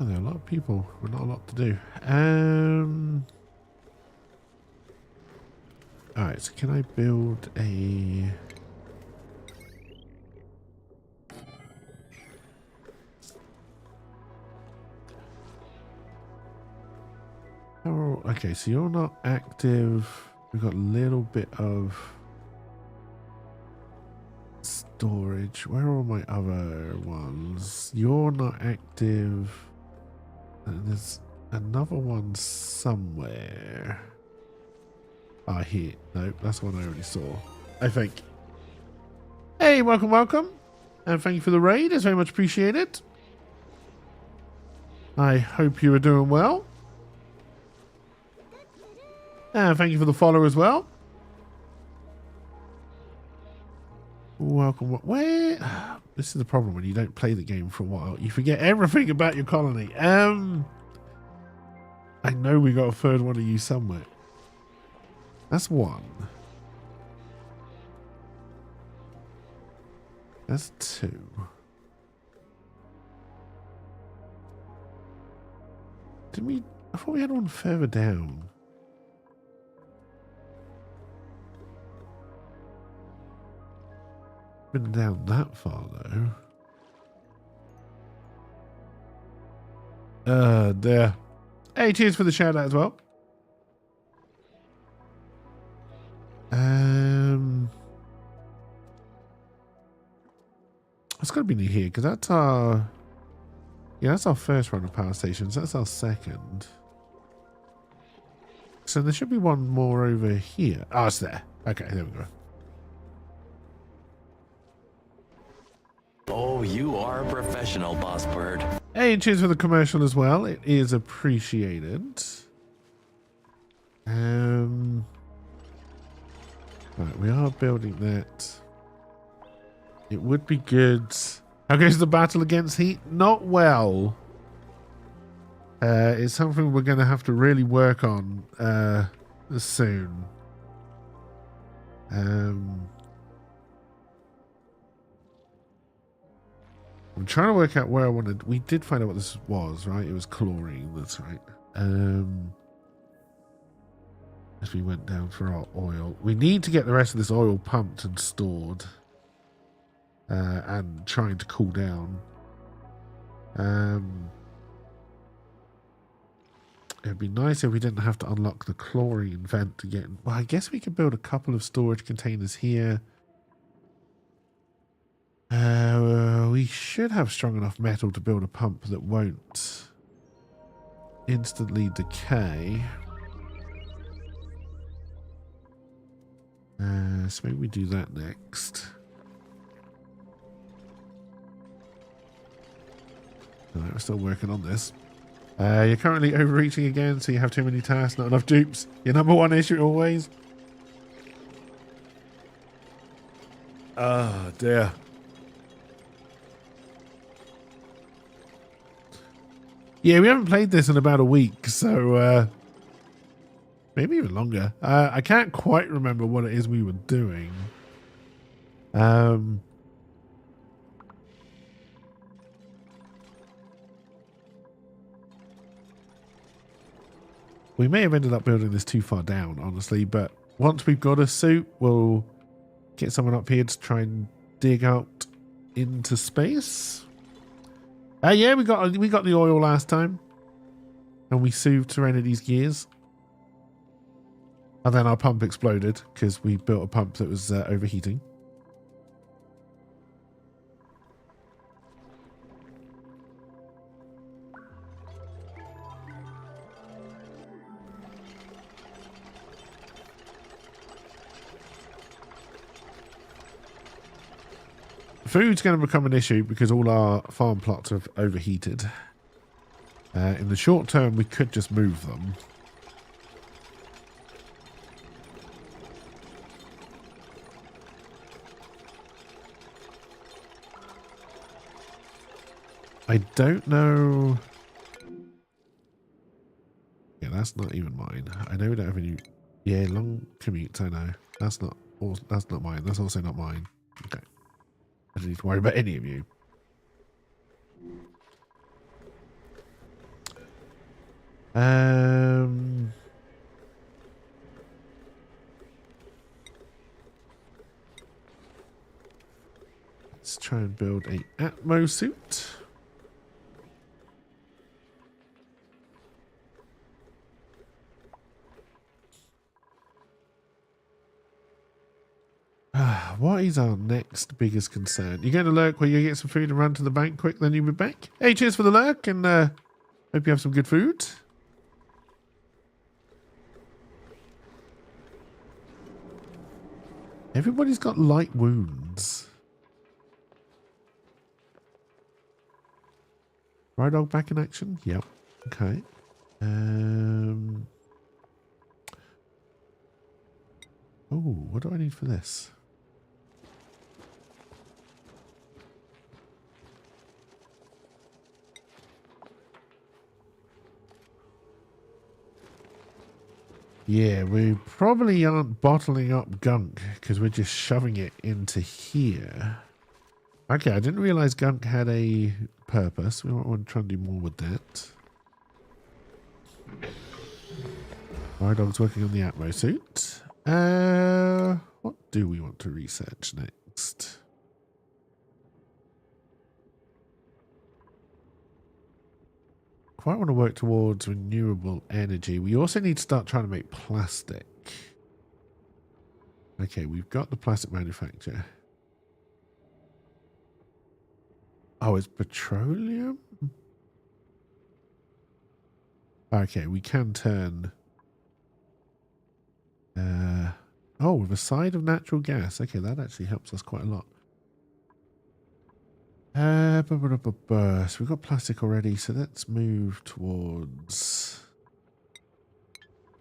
God, there are a lot of people with not a lot to do. Alright, so can I build a... Oh, okay, so you're not active. We've got a little bit of storage. Where are all my other ones? You're not active. And there's another one somewhere. Ah, here. Nope, that's the one I already saw, I think. Hey, welcome, welcome. And thank you for the raid. It's very much appreciated. I hope you are doing well. And thank you for the follow as well. Welcome. Where? This is the problem when you don't play the game for a while. You forget everything about your colony. I know we got a third one of you somewhere. That's one. That's two. Did we? I thought we had one further down. Been down that far though. There. Hey, cheers for the shout out as well. It's got to be near here because that's our. Yeah, that's our first run of power stations. That's our second. So there should be one more over here. Oh, it's there. Okay, there we go. Oh, you are a professional, Boss Bird. Hey, and cheers for the commercial as well. It is appreciated. Right, we are building that. It would be good. How goes the battle against heat? Not well. It's something we're going to have to really work on soon. I'm trying to work out where I wanted. We did find out what this was, right? It was chlorine. That's right. As we went down for our oil, we need to get the rest of this oil pumped and stored, and trying to cool down. It'd be nice if we didn't have to unlock the chlorine vent to get in. Well, I guess we could build a couple of storage containers here. We should have strong enough metal to build a pump that won't instantly decay. So maybe we do that next. Alright, we're still working on this. You're currently overreaching again, so you have too many tasks, not enough dupes. Your number one issue always. Oh dear. Yeah, we haven't played this in about a week, so maybe even longer. I can't quite remember what it is we were doing. We may have ended up building this too far down, honestly, but once we've got a suit, we'll get someone up here to try and dig out into space. Yeah, we got the oil last time, and we soothed Serenity's gears. And then our pump exploded because we built a pump that was overheating. Food's going to become an issue because all our farm plots have overheated. In the short term, we could just move them. I don't know. Yeah, that's not even mine. I know we don't have any. Yeah, long commutes. I know that's not. That's not mine. That's also not mine. Okay. I don't need to worry about any of you. Um, let's try and build a Atmo suit. What is our next biggest concern? You're going to lurk where you get some food and run to the bank quick, then you'll be back? Hey, cheers for the lurk, and hope you have some good food. Everybody's got light wounds. Ride dog back in action? Yep. Okay. Oh, what do I need for this? Yeah, we probably aren't bottling up gunk because we're just shoving it into here. Okay, I didn't realize gunk had a purpose. We might want to try and do more with that. Our dog's working on the Atmo suit. What do we want to research next? Quite want to work towards renewable energy. We also need to start trying to make plastic. Okay, we've got the plastic manufacturer. Oh, it's petroleum? Okay, we can turn... oh, with a side of natural gas. Okay, that actually helps us quite a lot. So we've got plastic already, so let's move towards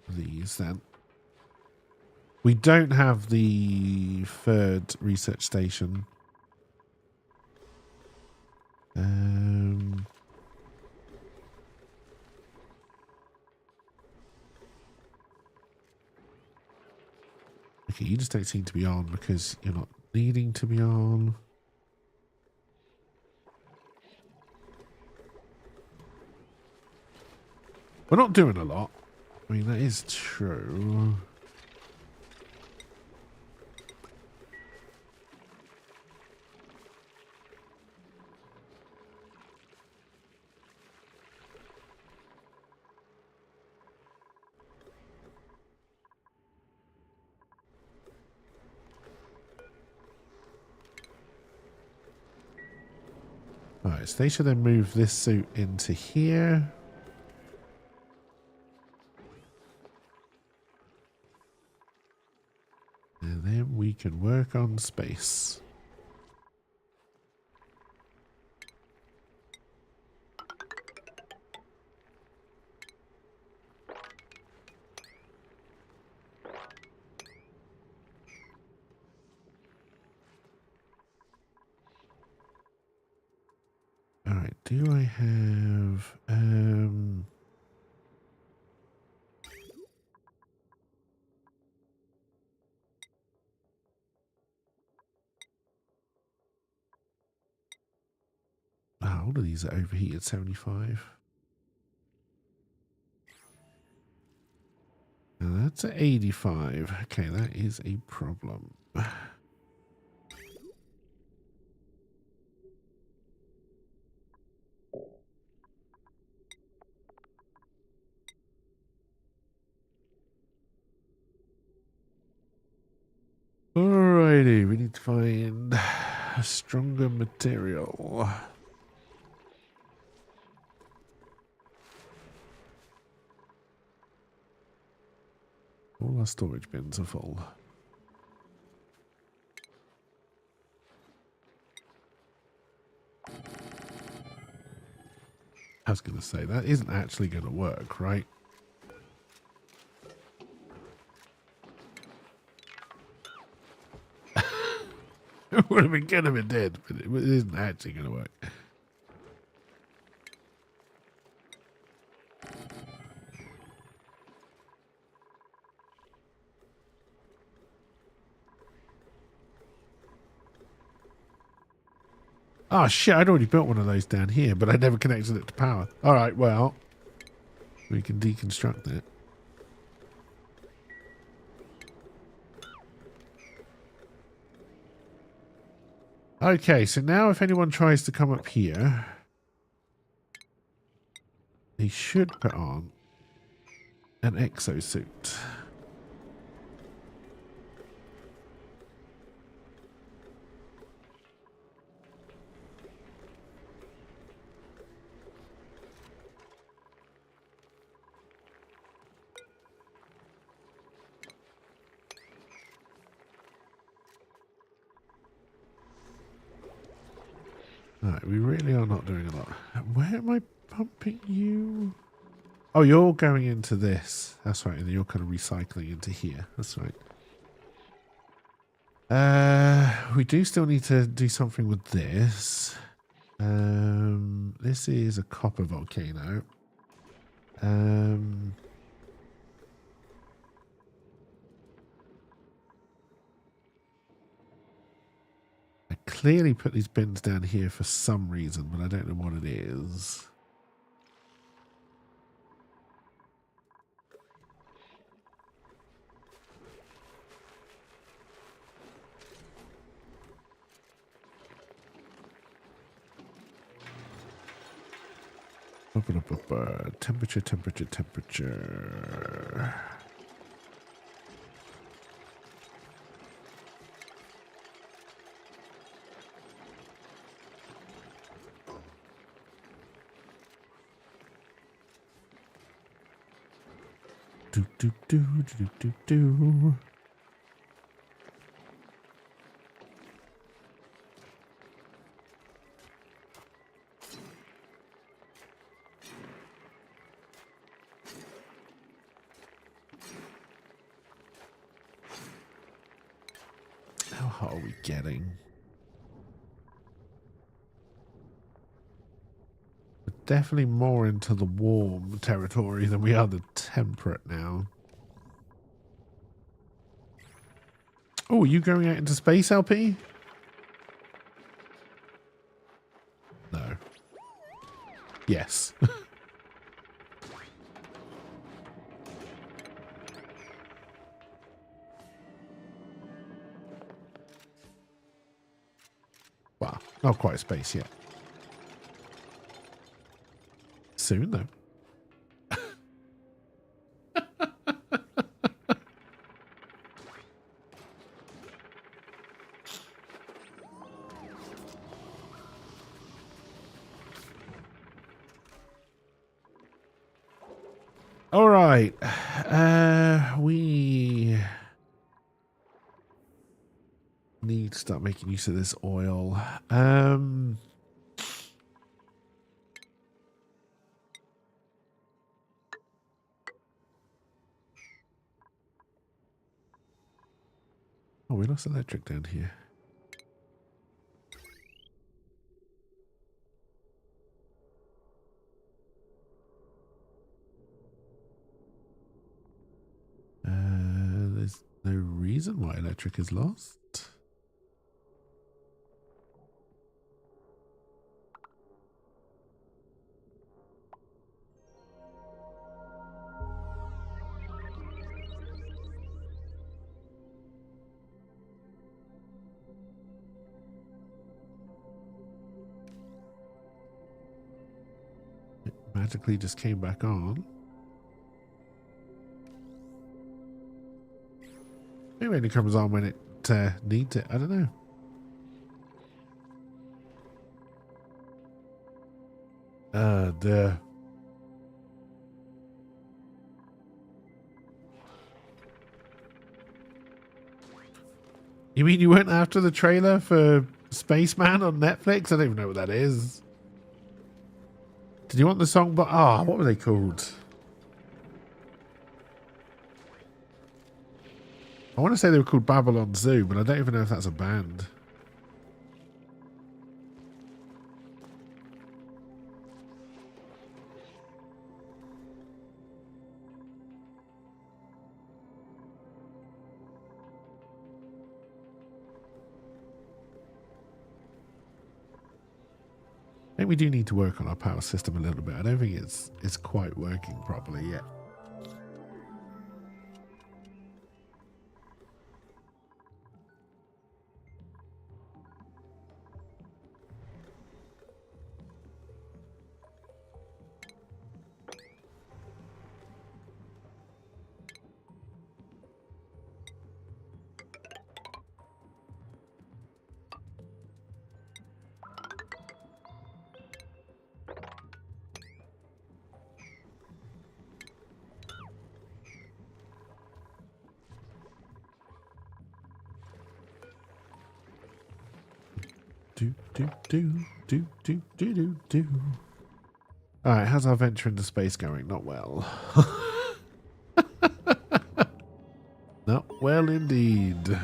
these then. We don't have the third research station. Okay, you just don't seem to be on because you're not needing to be on. We're not doing a lot. I mean, that is true. Alright, so they should then move this suit into here. And then we can work on space. Alright, do I have all of these are overheated 75. Now that's at 85. Okay, that is a problem. Alrighty, we need to find a stronger material. All our storage bins are full. I was going to say, that isn't actually going to work, right? It would have been good if it did, but it isn't actually going to work. Oh shit, I'd already built one of those down here, but I never connected it to power. Alright, well. We can deconstruct it. Okay, so now if anyone tries to come up here, he should put on an exosuit. Alright, we really are not doing a lot. Where am I pumping you? Oh, you're going into this. That's right, and you're kind of recycling into here. That's right. We do still need to do something with this. This is a copper volcano. I clearly put these bins down here for some reason, but I don't know what it is. Temperature, temperature, temperature. Do do do do do do. How hot are we getting? We're definitely more into the warm territory than we are the temperate now. Oh, are you going out into space, LP? No. Yes. Well, not quite space yet. Soon, though. All right. We need to start making use of this oil. Oh, we lost electric down here. There's no reason why electric is lost. It magically just came back on. Maybe it only comes on when it needs it. I don't know. Duh. You mean you went after the trailer for Spaceman on Netflix? I don't even know what that is. Did you want the song? But what were they called? I want to say they were called Babylon Zoo, but I don't even know if that's a band. think we do need to work on our power system a little bit. I don't think it's quite working properly yet. Do. All right, how's our venture into space going? Not well. Not well indeed.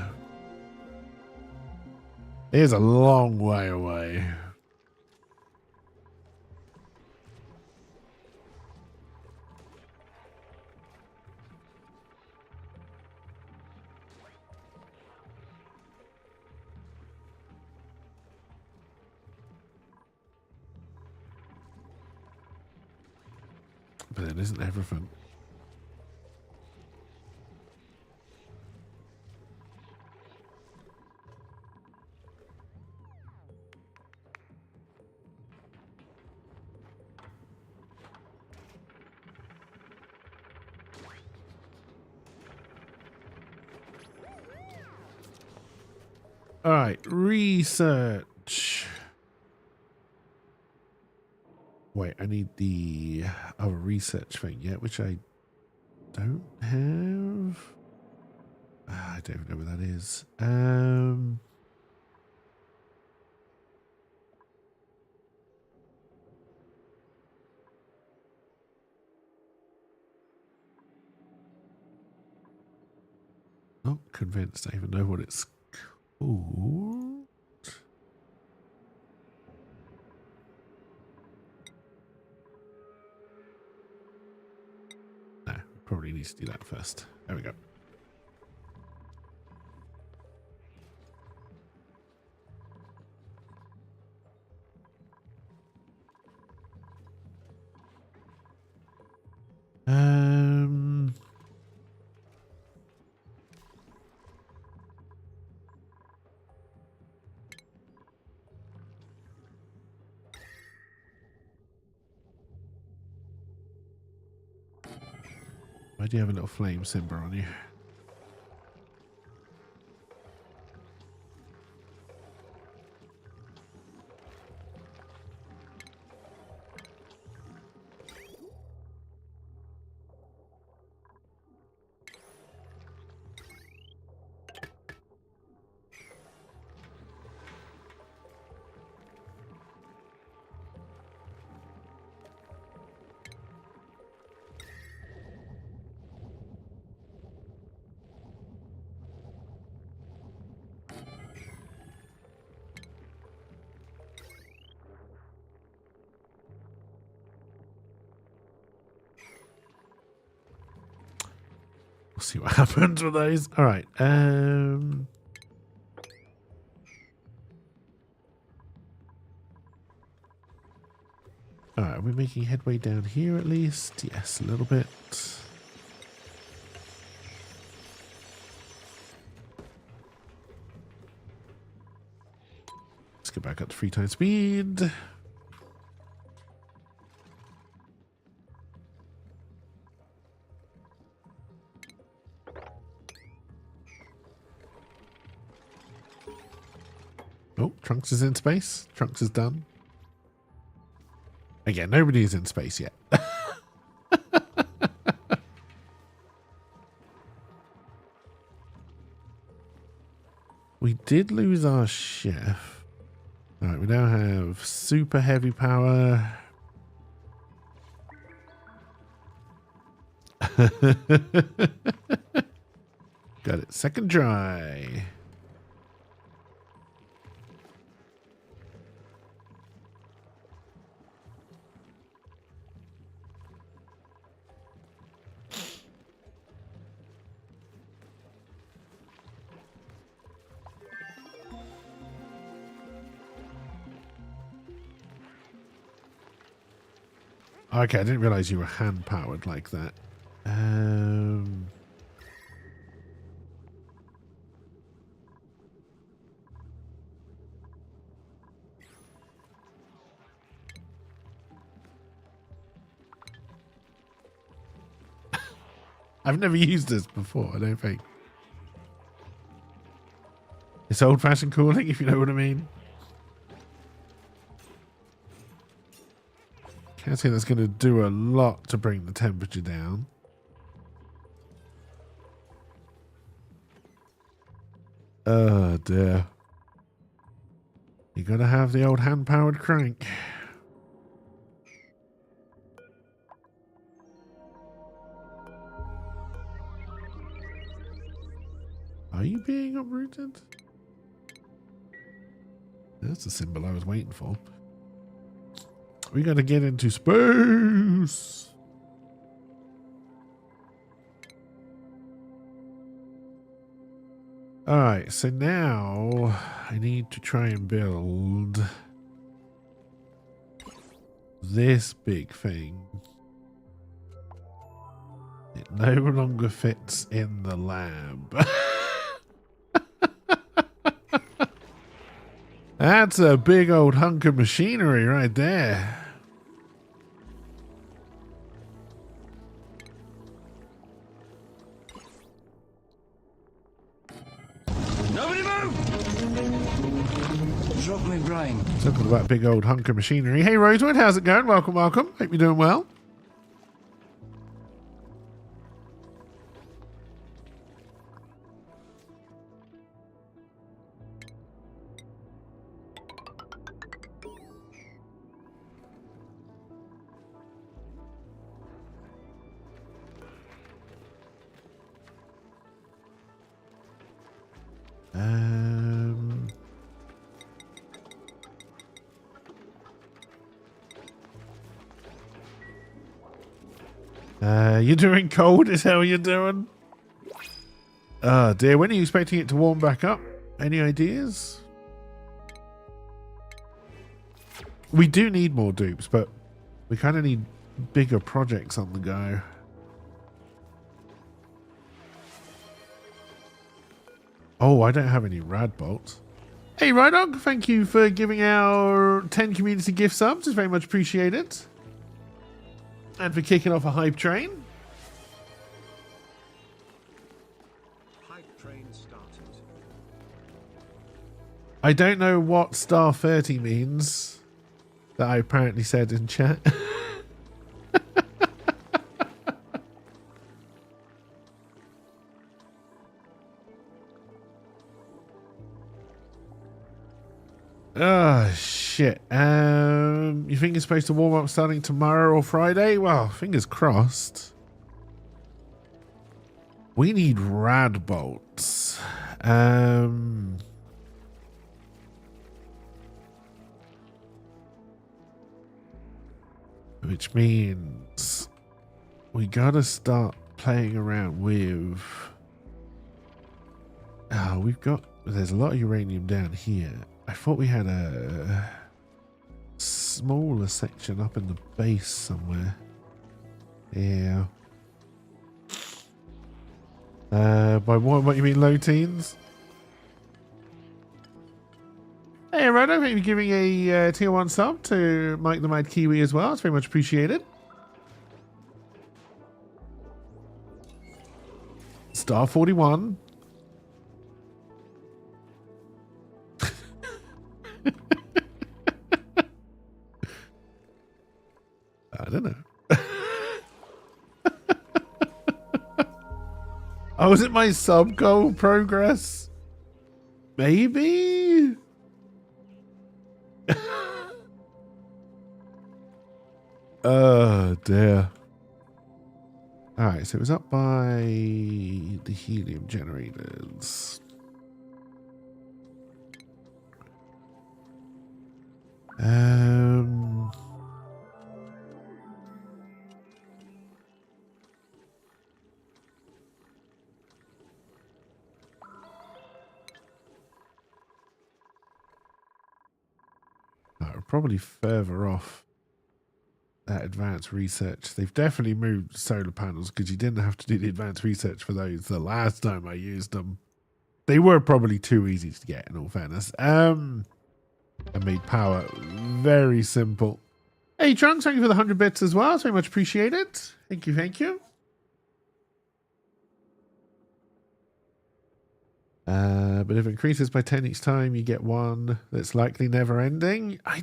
It's a long way away. But it isn't everything. All right, research. Wait, I need the other research thing yet, which I don't have. I don't even know what that is. Not convinced I even know what it's called. No, probably need to do that first. There we go. Why do you have a little flame symbol on you? We'll see what happens with those. All right. All right. Are we making headway down here at least? Yes, a little bit. Let's get back up to 3 times speed. Oh, Trunks is in space. Trunks is done. Again, nobody is in space yet. We did lose our chef. All right, we now have super heavy power. Got it. Second try. Okay, I didn't realize you were hand powered like that. I've never used this before, I don't think. It's old-fashioned cooling, if you know what I mean. Can't say that's going to do a lot to bring the temperature down. Oh dear. You gotta have the old hand-powered crank. Are you being uprooted? That's the symbol I was waiting for. We gotta get into space. Alright, so now I need to try and build this big thing. It no longer fits in the lab. That's a big old hunk of machinery right there. Nobody move! Drop me, Brian. Talking about big old hunk of machinery. Hey Rosewood, how's it going? Welcome, welcome. Hope you're doing well. You're doing cold is how you're doing? Oh dear, when are you expecting it to warm back up? Any ideas? We do need more dupes, but we kind of need bigger projects on the go. Oh, I don't have any rad bolts. Hey Rydog, thank you for giving our 10 community gift subs. It's very much appreciated. And for kicking off a hype train. Hype train started. I don't know what star 30 means that I apparently said in chat. Oh shit. You think it's supposed to warm up starting tomorrow or Friday? Well, fingers crossed. We need rad bolts. Which means we gotta start playing around with. Oh, there's a lot of uranium down here. I thought we had a smaller section up in the base somewhere. Yeah. By what you mean low teens? Hey, Rodo, thank you for giving a tier 1 sub to Mike the Mad Kiwi as well. It's very much appreciated. Star 41. I don't know. Oh, is it my sub goal progress? Maybe? Oh dear. Alright, so it was up by the helium generators. Probably further off that advanced research. They've definitely moved solar panels because you didn't have to do the advanced research for those the last time I used them. They were probably too easy to get, in all fairness. And made power very simple. Hey, Trunks, thank you for the 100 bits as well. It's very much appreciated. Thank you, thank you. But if it increases by 10 each time, you get one that's likely never ending. I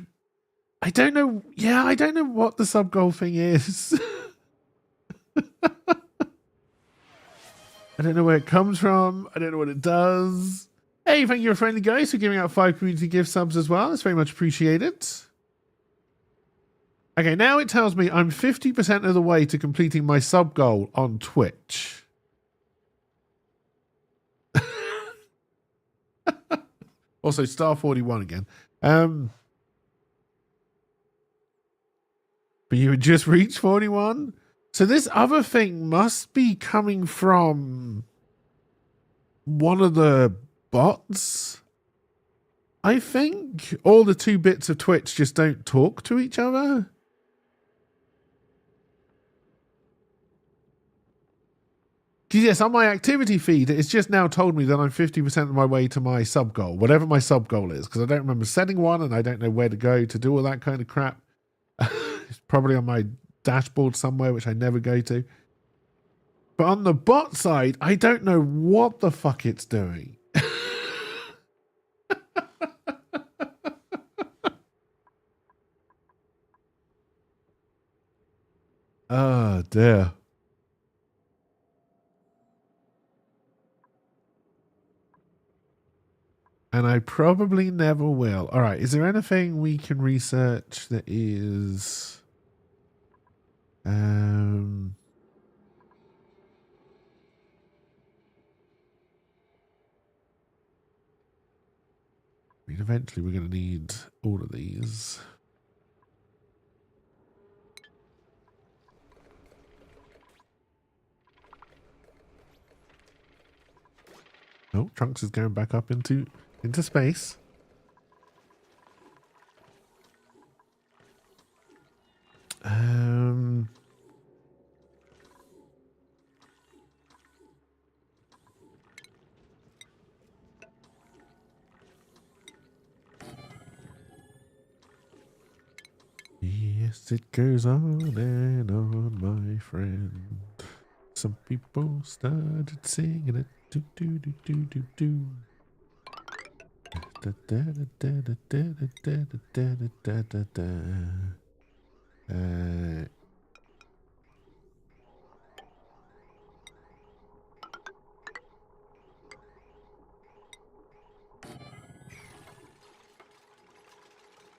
don't know. Yeah, I don't know what the sub goal thing is. I don't know where it comes from. I don't know what it does. Hey, thank you, friendly guys, for giving out 5 community gift subs as well. It's very much appreciated. Okay, now it tells me I'm 50% of the way to completing my sub goal on Twitch. Also, star 41 again. But you had just reached 41? So this other thing must be coming from one of the bots, I think. All the 2 bits of Twitch just don't talk to each other. Yes, on my activity feed, it's just now told me that I'm 50% of my way to my sub goal, whatever my sub goal is, because I don't remember setting one and I don't know where to go to do all that kind of crap. It's probably on my dashboard somewhere, which I never go to. But on the bot side, I don't know what the fuck it's doing. Oh, dear. And I probably never will. All right. Is there anything we can research that is... I mean, eventually we're going to need all of these. Oh, Trunks is going back up into space. Yes, it goes on and on, my friend. Some people started singing it. Do do do do do do. Da da da da da da da da da da.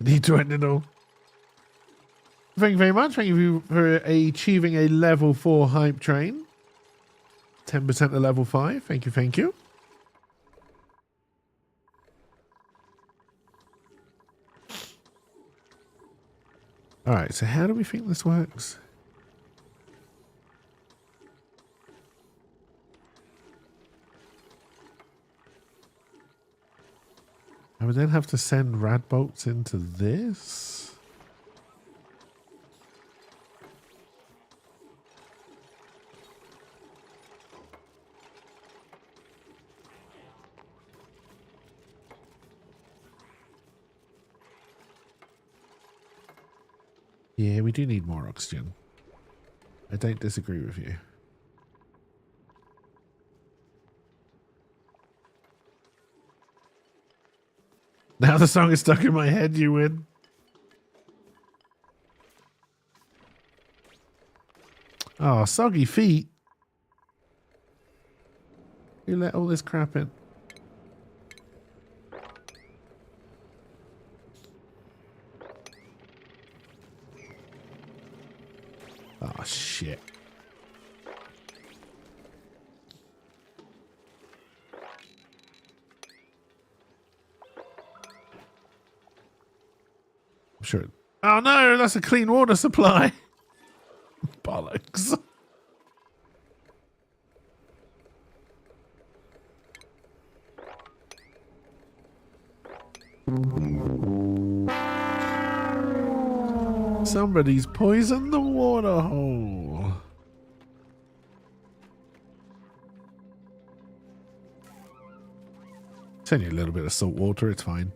Need to end it all. Thank you very much. Thank you for achieving a level 4 hype train. 10% of level 5. Thank you, thank you. Alright, so how do we think this works? I would then have to send rad bolts into this. Yeah, we do need more oxygen. I don't disagree with you. Now the song is stuck in my head, you win. Oh, soggy feet. You let all this crap in. Oh, shit. I'm sure. Oh, no, that's a clean water supply. Bollocks. Somebody's poisoned the water hole. It's only a little bit of salt water, it's fine.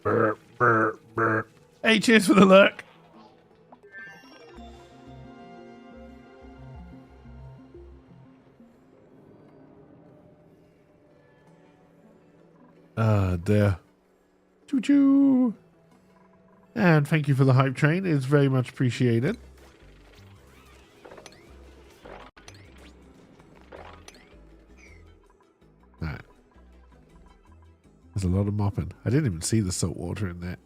Burp, burp, burp. Hey, cheers for the lurk. Ah, dear. Choo choo. And thank you for the hype train. It's very much appreciated. Alright. There's a lot of mopping. I didn't even see the salt water in there.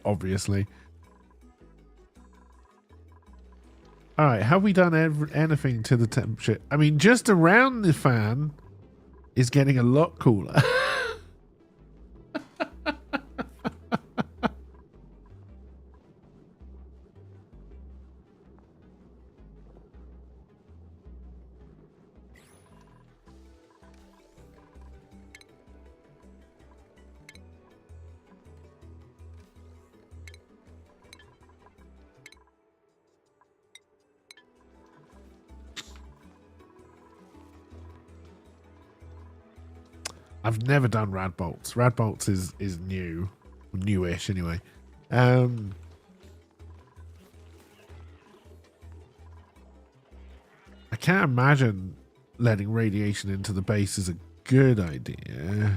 Obviously. Alright, have we done anything to the temperature? I mean, just around the fan is getting a lot cooler. I've never done rad bolts. Rad bolts is new, newish anyway. I can't imagine letting radiation into the base is a good idea.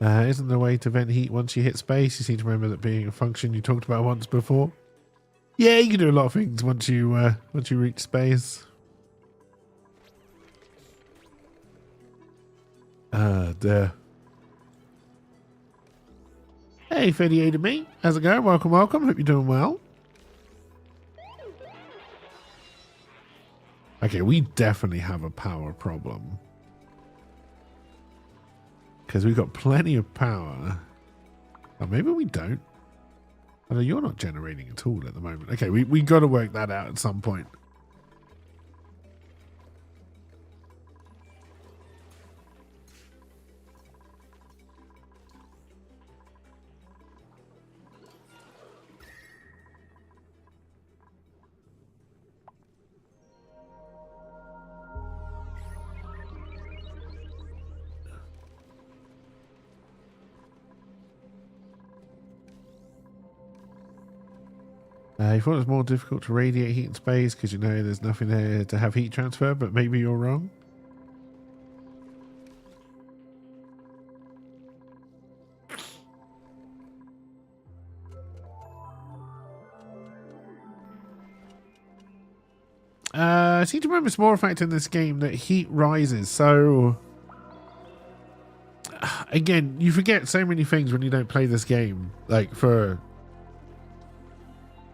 Isn't there a way to vent heat once you hit space? You seem to remember that being a function you talked about once before. Yeah, you can do a lot of things once you reach space. Dear. Hey, 38 of me. How's it going? Welcome, welcome. Hope you're doing well. Okay, we definitely have a power problem. Because we've got plenty of power. Oh, maybe we don't. I know you're not generating at all at the moment. Okay, we got to work that out at some point. You thought it was more difficult to radiate heat in space because you know there's nothing there to have heat transfer, but maybe you're wrong. I seem to remember it's more a fact in this game that heat rises, so again, you forget so many things when you don't play this game, like for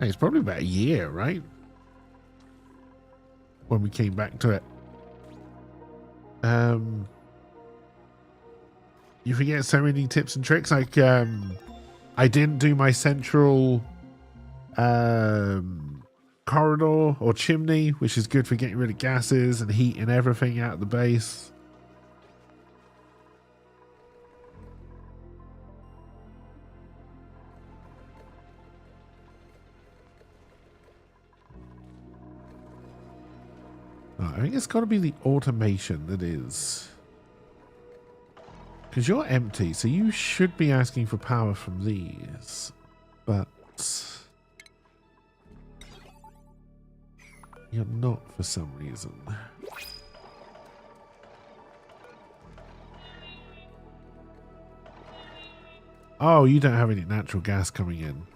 it's probably about a year, right? When we came back to it. You forget so many tips and tricks. Like, I didn't do my central corridor or chimney, which is good for getting rid of gases and heat and everything out of the base. I think it's got to be the automation that is. Because you're empty, so you should be asking for power from these. But you're not for some reason. Oh, you don't have any natural gas coming in.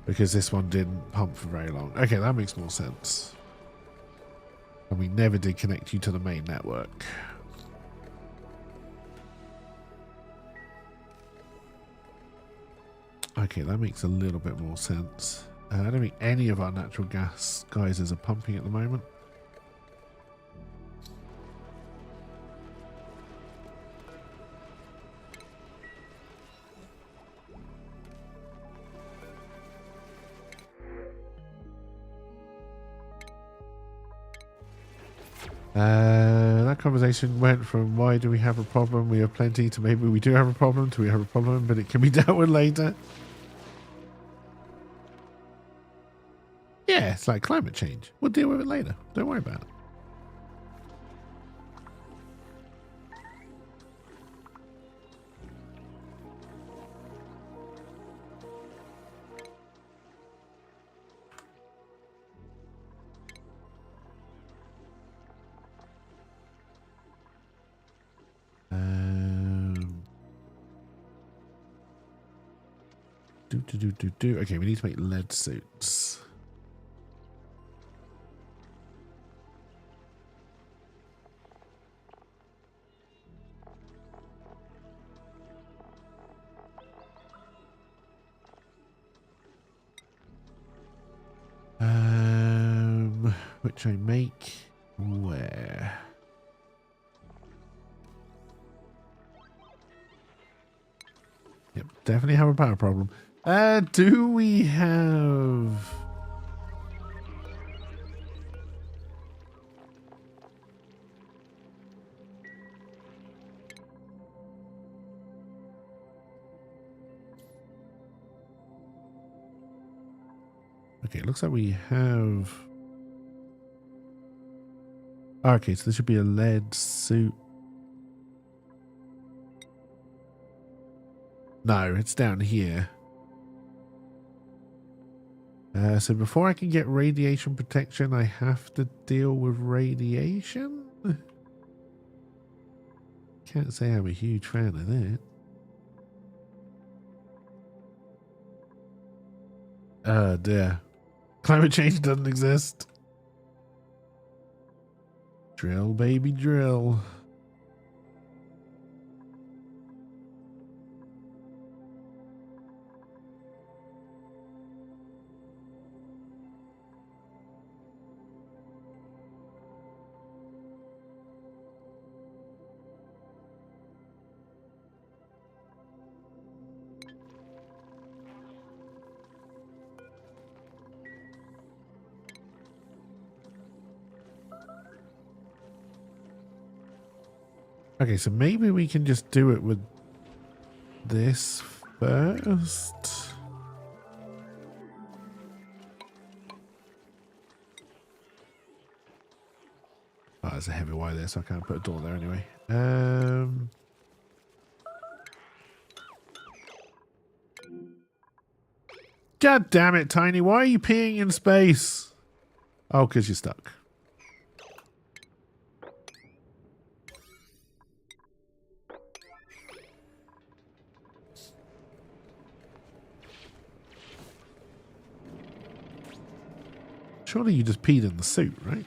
Because this one didn't pump for very long. Okay, that makes more sense. And we never did connect you to the main network. Okay, that makes a little bit more sense. I don't think any of our natural gas geysers are pumping at the moment. That conversation went from why do we have a problem, we have plenty, to maybe we do have a problem, to we have a problem, but it can be dealt with later. Yeah, it's like climate change. We'll deal with it later. Don't worry about it. Okay, we need to make lead suits. Which I make where? Yep, definitely have a power problem. Do we have... Okay, it looks like we have... Okay, so there should be a lead suit. No, it's down here. So before I can get radiation protection, I have to deal with radiation? Can't say I'm a huge fan of that. Oh dear. Climate change doesn't exist. Drill, baby, drill. Okay, so maybe we can just do it with this first. Oh, there's a heavy wire there, so I can't put a door there anyway. God damn it, Tiny. Why are you peeing in space? Oh, because you're stuck. Surely you just peed in the suit, right?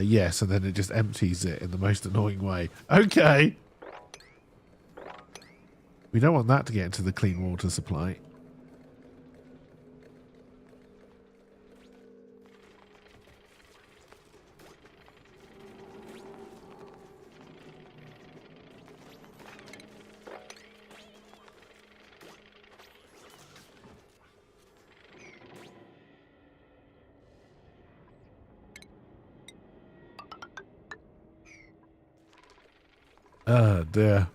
Yes, and then it just empties it in the most annoying way. Okay. We don't want that to get into the clean water supply. Oh dear.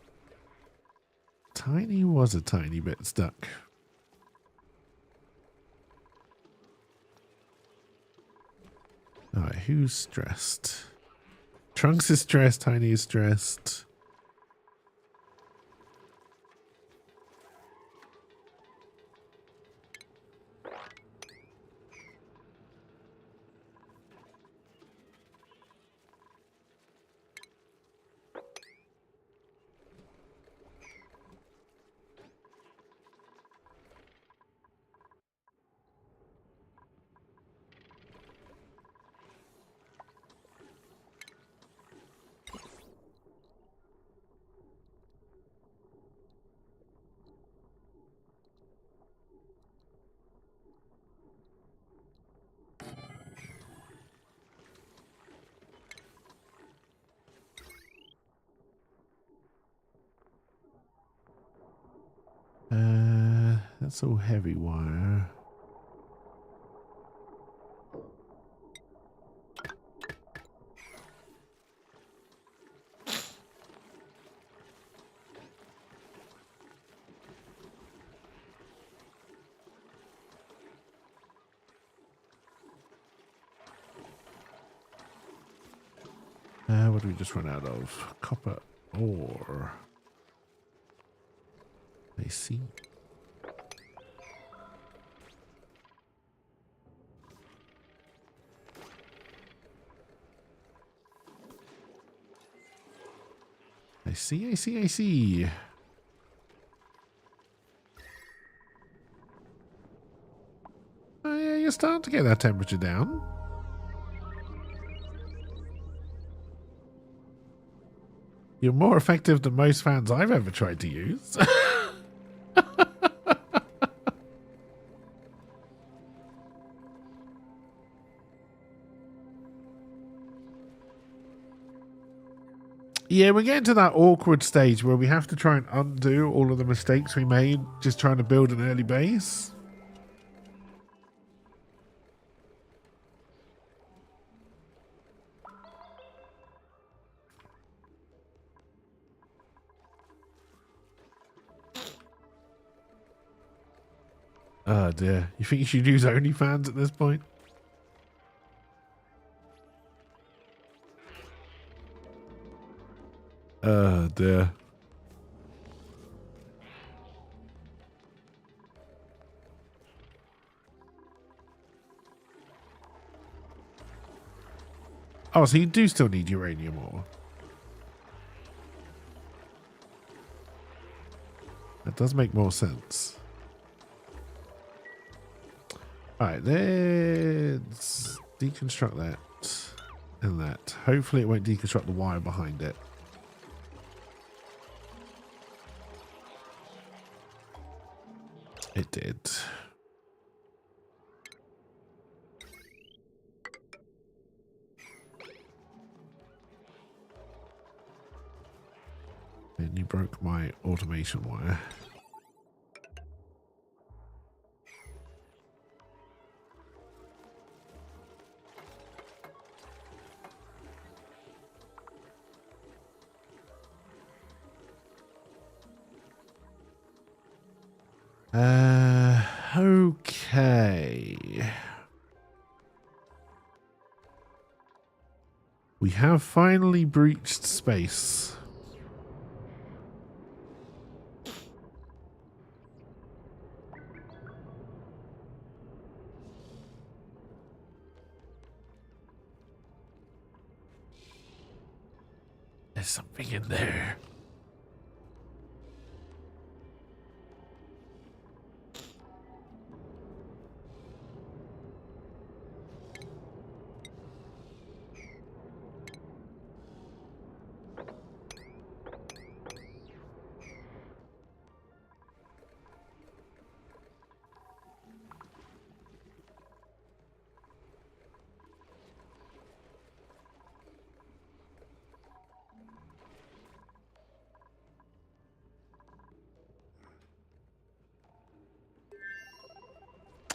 Tiny was a tiny bit stuck. Alright, who's stressed? Trunks is stressed, Tiny is stressed. That's all heavy wire. What do we just run out of? Copper ore. I see. I see. Oh yeah, you're starting to get that temperature down. You're more effective than most fans I've ever tried to use. Yeah, we're getting to that awkward stage where we have to try and undo all of the mistakes we made just trying to build an early base. Oh dear. You think you should use OnlyFans at this point? Oh dear. Oh, so you do still need uranium ore. That does make more sense. Alright, let's deconstruct that and that. Hopefully it won't deconstruct the wire behind it. It did. And you broke my automation wire. Okay. We have finally breached space. There's something in there.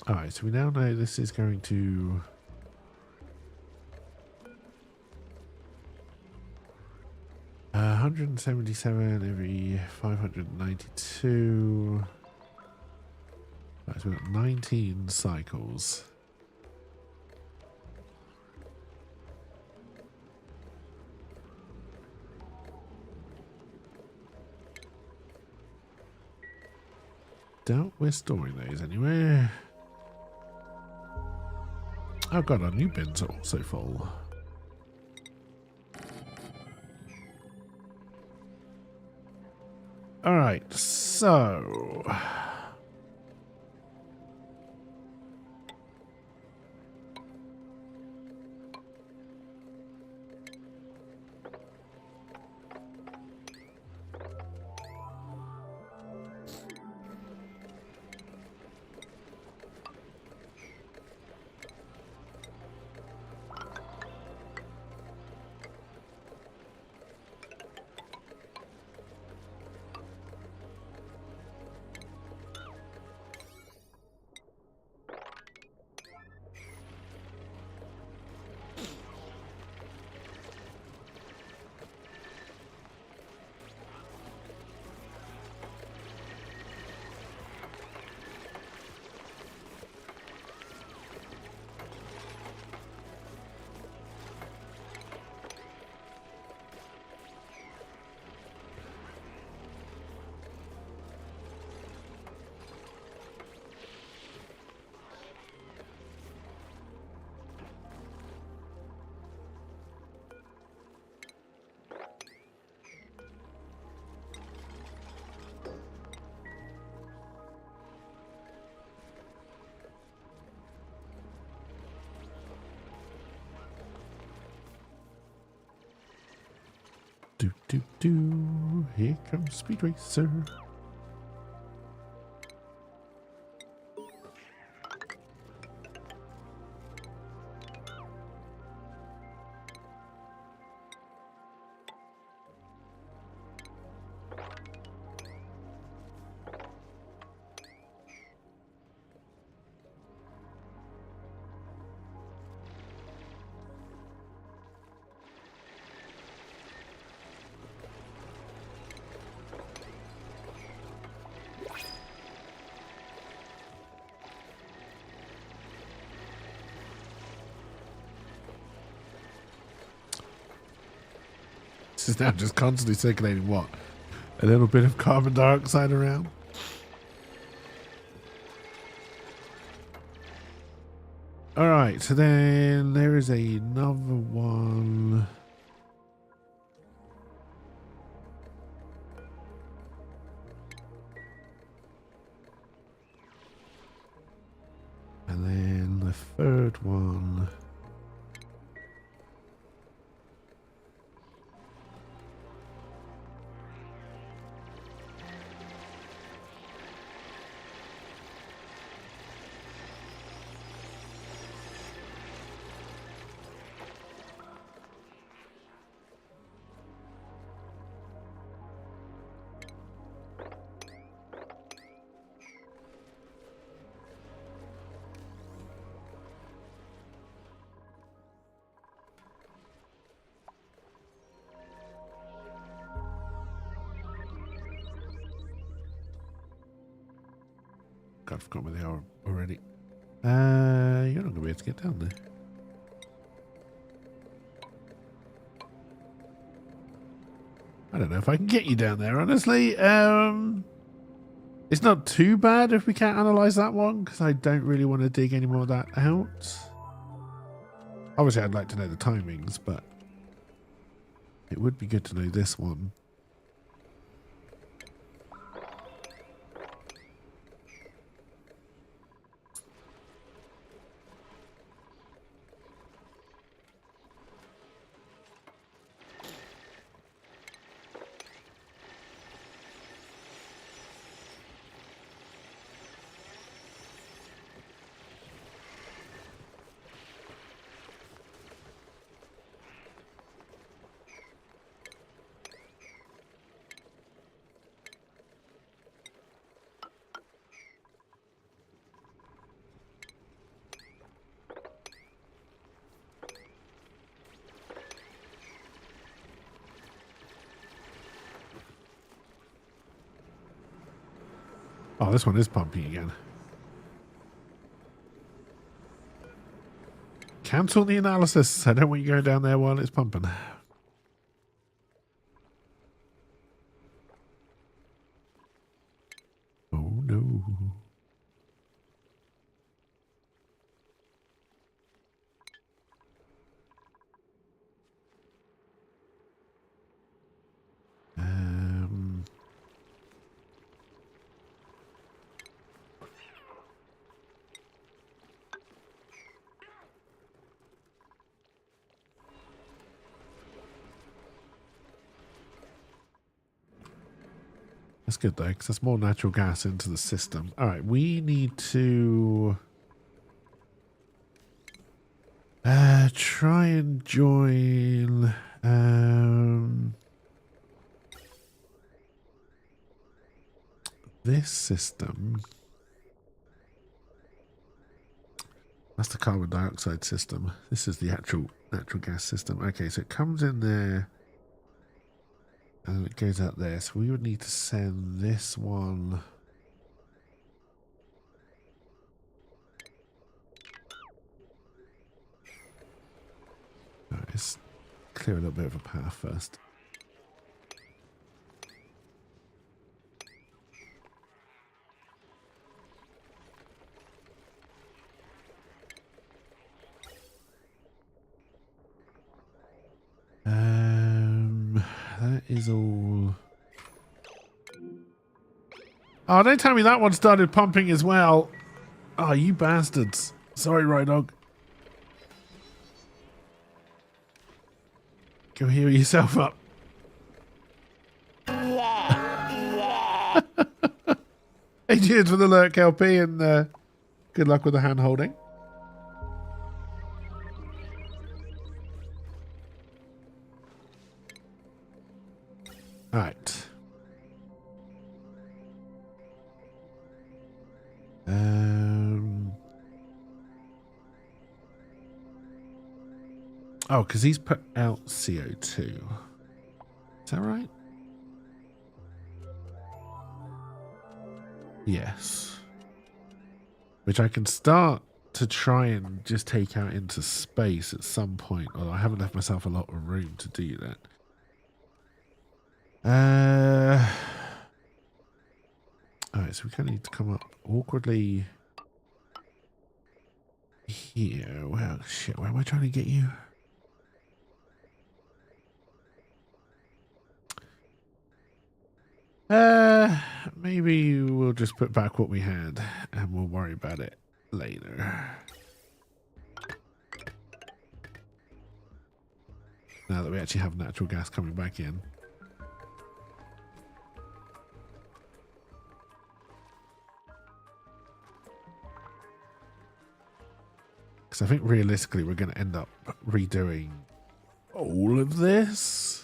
Alright, so we now know this is going to... Uh, 177 every 592. Right, so we've got 19 cycles. Doubt we're storing those anywhere. Oh god, our new bins are also full. Alright, so... Here comes Speed Racer. This is now just constantly circulating what? A little bit of carbon dioxide around? Alright, so then there is another one. And then the third one. God, I forgot where they are already. You're not going to be able to get down there. I don't know if I can get you down there, honestly. It's not too bad if we can't analyze that one, because I don't really want to dig any more of that out. Obviously, I'd like to know the timings, but it would be good to know this one. Oh, this one is pumping again. Cancel the analysis. I don't want you going down there while it's pumping. Oh, no. That's good though, because there's more natural gas into the system. All right, we need to try and join this system. That's the carbon dioxide system. This is the actual natural gas system. Okay, so it comes in there. And it goes out there. So we would need to send this one. Alright, let's clear a little bit of a path first. That is all. Oh, don't tell me that one started pumping as well. Oh, you bastards. Sorry, Rhydog. Go heal yourself up. Hey, cheers for the lurk, LP, and good luck with the hand holding. All right. Oh, because he's put out CO2. Is that right? Yes. Which I can start to try and just take out into space at some point, although I haven't left myself a lot of room to do that. Alright, so we kind of need to come up awkwardly here. Well, shit, where am I trying to get you? Maybe we'll just put back what we had and we'll worry about it later. Now that we actually have natural gas coming back in. Because I think realistically we're going to end up redoing all of this.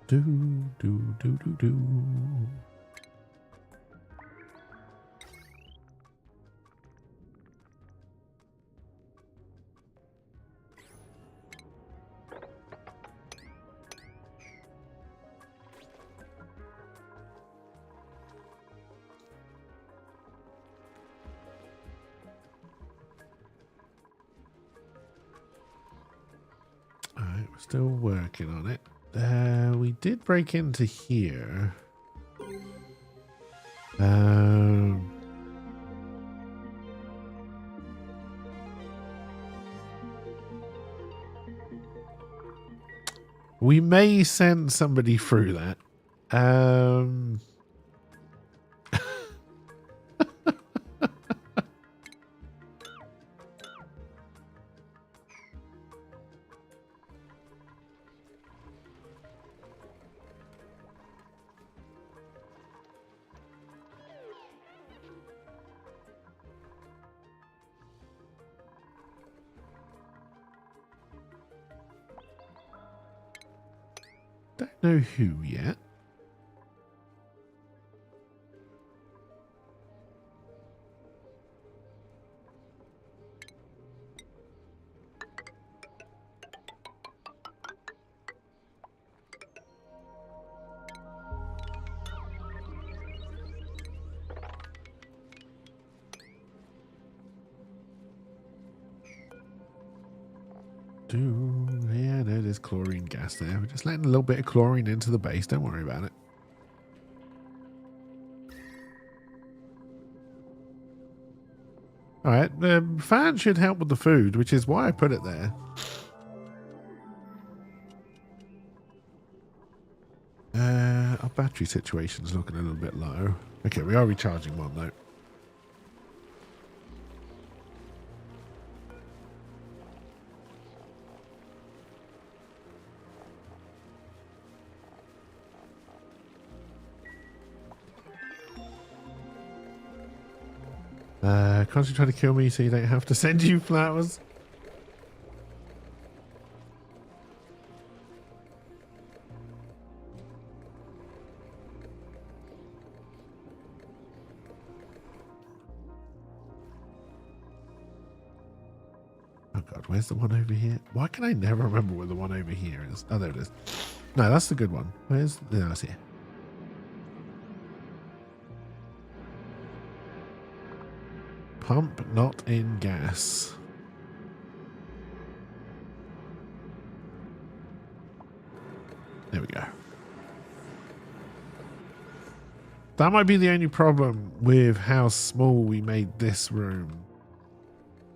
Do, do, do, do, do. All right, we're still working on it. We did break into here. We may send somebody through that. Don't know who yet. Yeah, no, there's chlorine gas there. We're just letting a little bit of chlorine into the base. Don't worry about it. All right, the fan should help with the food, which is why I put it there. Our battery situation's looking a little bit low. Okay, we are recharging one though. Constantly trying to kill me so you don't have to send you flowers. God, where's the one over here? Why can I never remember where the one over here is? Oh, there it is. No, that's the good one. Where's... No, it's here. Pump not in gas. There we go. That might be the only problem with how small we made this room,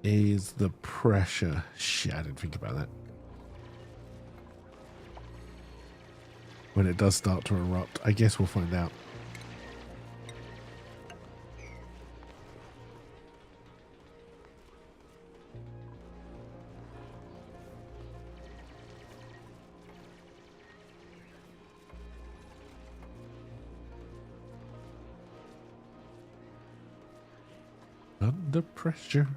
is the pressure. Shit, I didn't think about that. When it does start to erupt, I guess we'll find out. Under pressure.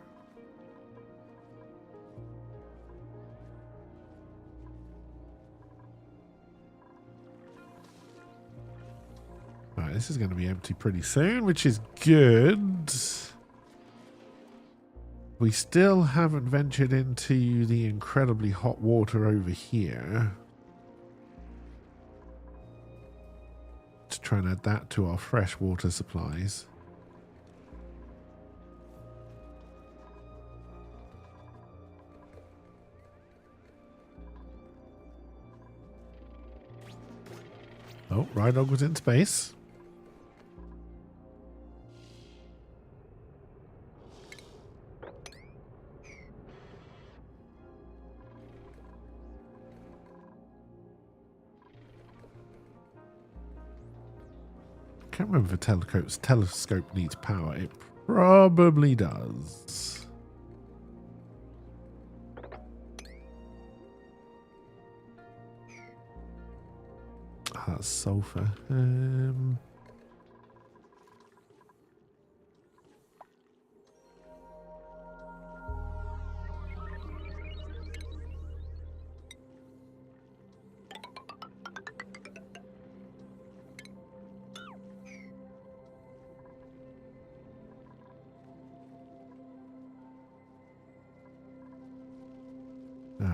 Right, this is going to be empty pretty soon, which is good. We still haven't ventured into the incredibly hot water over here. To try and add that to our fresh water supplies. Oh, Rhydog was in space. Can't remember if a telescope needs power. It probably does. That's sulfur.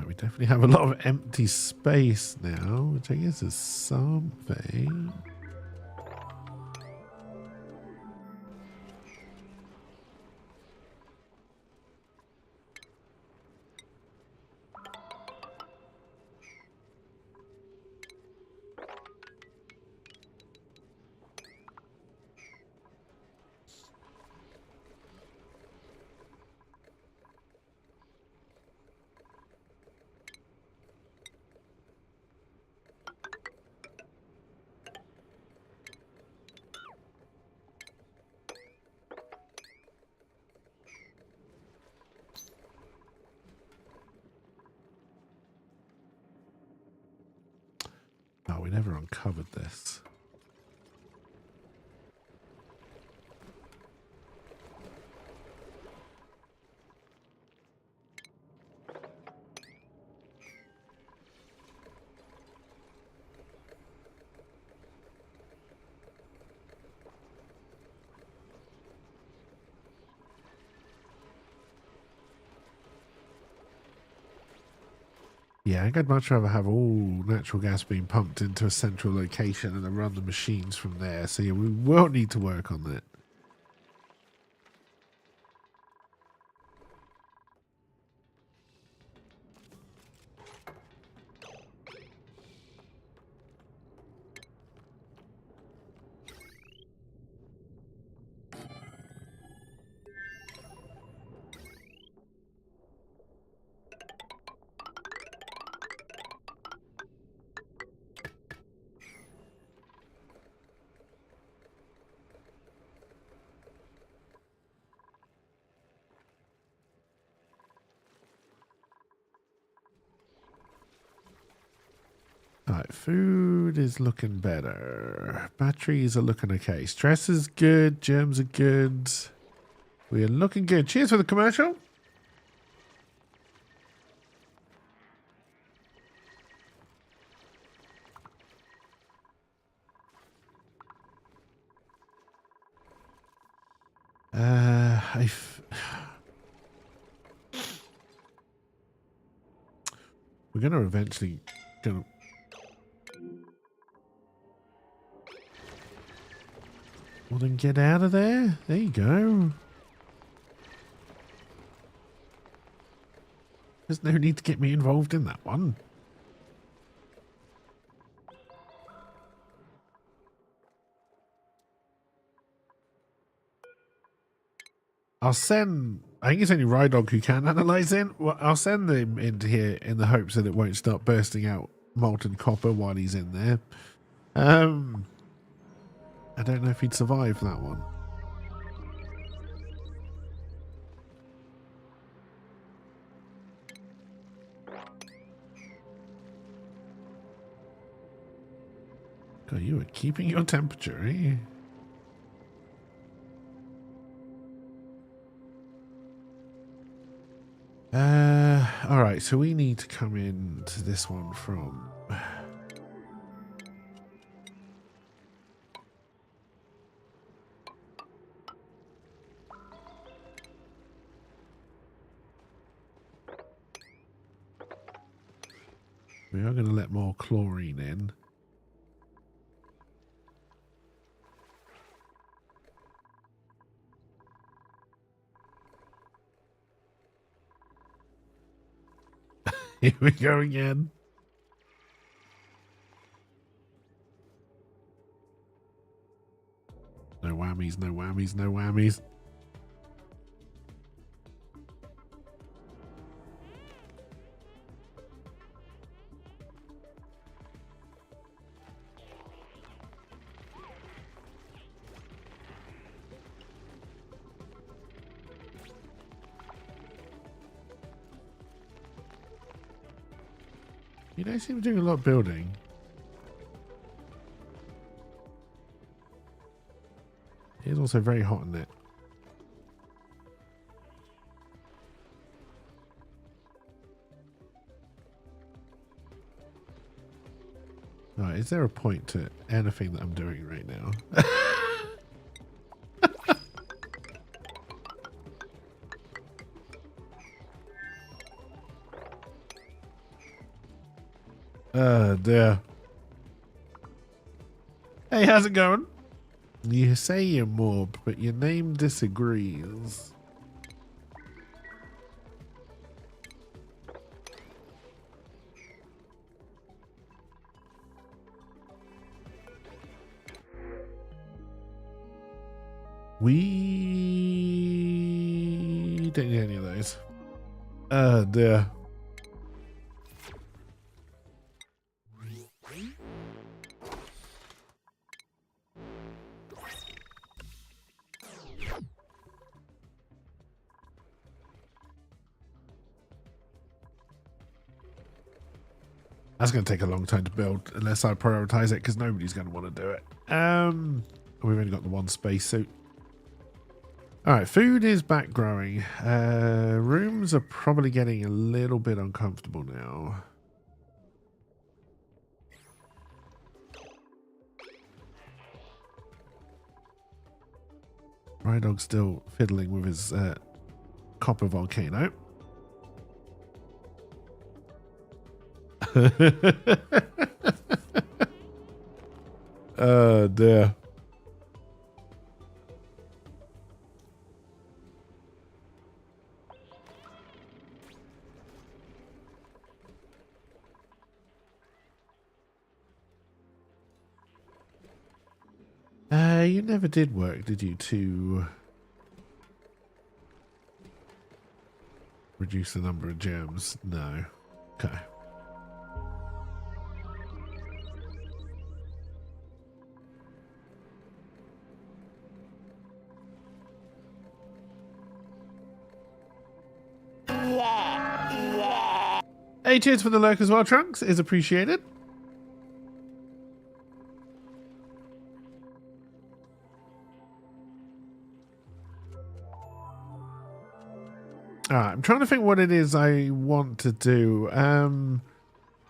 We definitely have a lot of empty space now, which I guess is something. Oh, we never uncovered this. Yeah, I think I'd much rather have all natural gas being pumped into a central location and then run the machines from there. So yeah, we will need to work on that. Alright, food is looking better. Batteries are looking okay. Stress is good. Germs are good. We are looking good. Cheers for the commercial. We're going to eventually... Well, then get out of there. There you go. There's no need to get me involved in that one. I'll send... I think it's only Rydog who can analyze it. Well, I'll send him into here in the hopes that it won't start bursting out molten copper while he's in there. I don't know if he'd survive that one. God, you are keeping your temperature, eh? All right, so we need to come in to this one from... We are going to let more chlorine in. Here we go again. No whammies, no whammies, no whammies. You don't seem to be doing a lot of building. It is also very hot in it. Right, is there a point to anything that I'm doing right now? Dear. Hey, how's it going? You say you're Morb, but your name disagrees. We don't need any of those. Dear. That's going to take a long time to build unless I prioritize it because nobody's going to want to do it. We've only got the one spacesuit. All right, food is back growing. Rooms are probably getting a little bit uncomfortable now. Rydog's still fiddling with his copper volcano. Oh dear. You never did work, did you, to reduce the number of germs? No. Okay. Hey, cheers for the lurk as well, Trunks. Is appreciated. Alright, I'm trying to think what it is I want to do.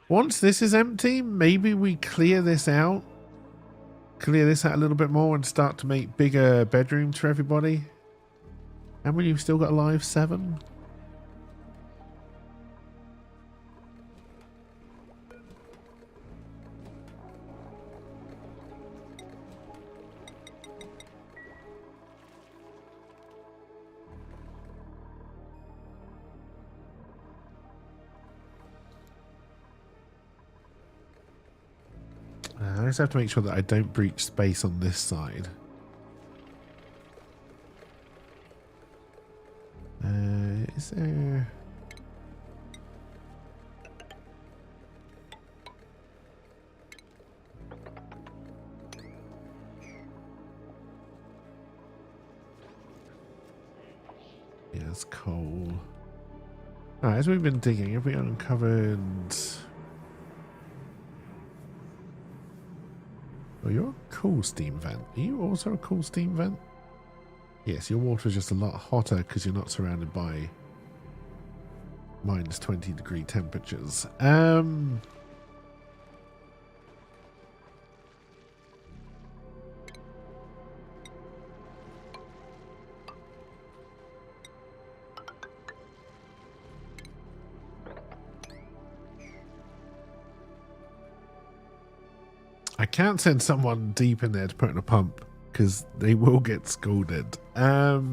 Once this is empty, maybe we clear this out. Clear this out a little bit more and start to make bigger bedrooms for everybody. How many you've still got alive? 7? I just have to make sure that I don't breach space on this side. Is there... Yeah, it's coal. Alright, as we've been digging, have we uncovered... Oh, you're a cool steam vent. Are you also a cool steam vent? Yes, your water is just a lot hotter because you're not surrounded by minus 20-degree temperatures. I can't send someone deep in there to put in a pump because they will get scolded. I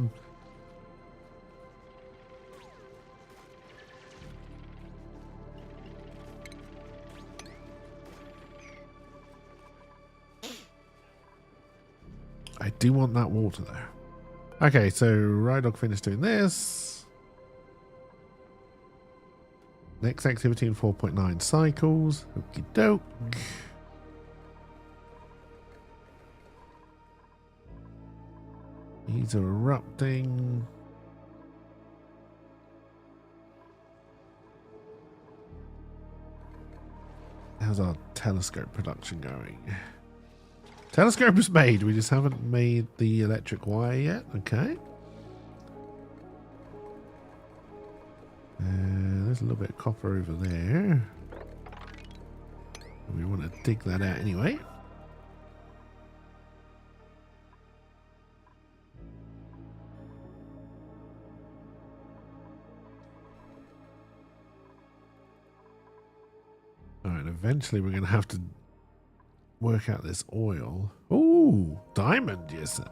do want that water though. Okay, so Rydog finished doing this. Next activity in 4.9 cycles. Okie doke. These are erupting. How's our telescope production going? Telescope is made. We just haven't made the electric wire yet. Okay. There's a little bit of copper over there. We want to dig that out anyway. Alright, eventually we're going to have to work out this oil. Ooh, diamond, you say?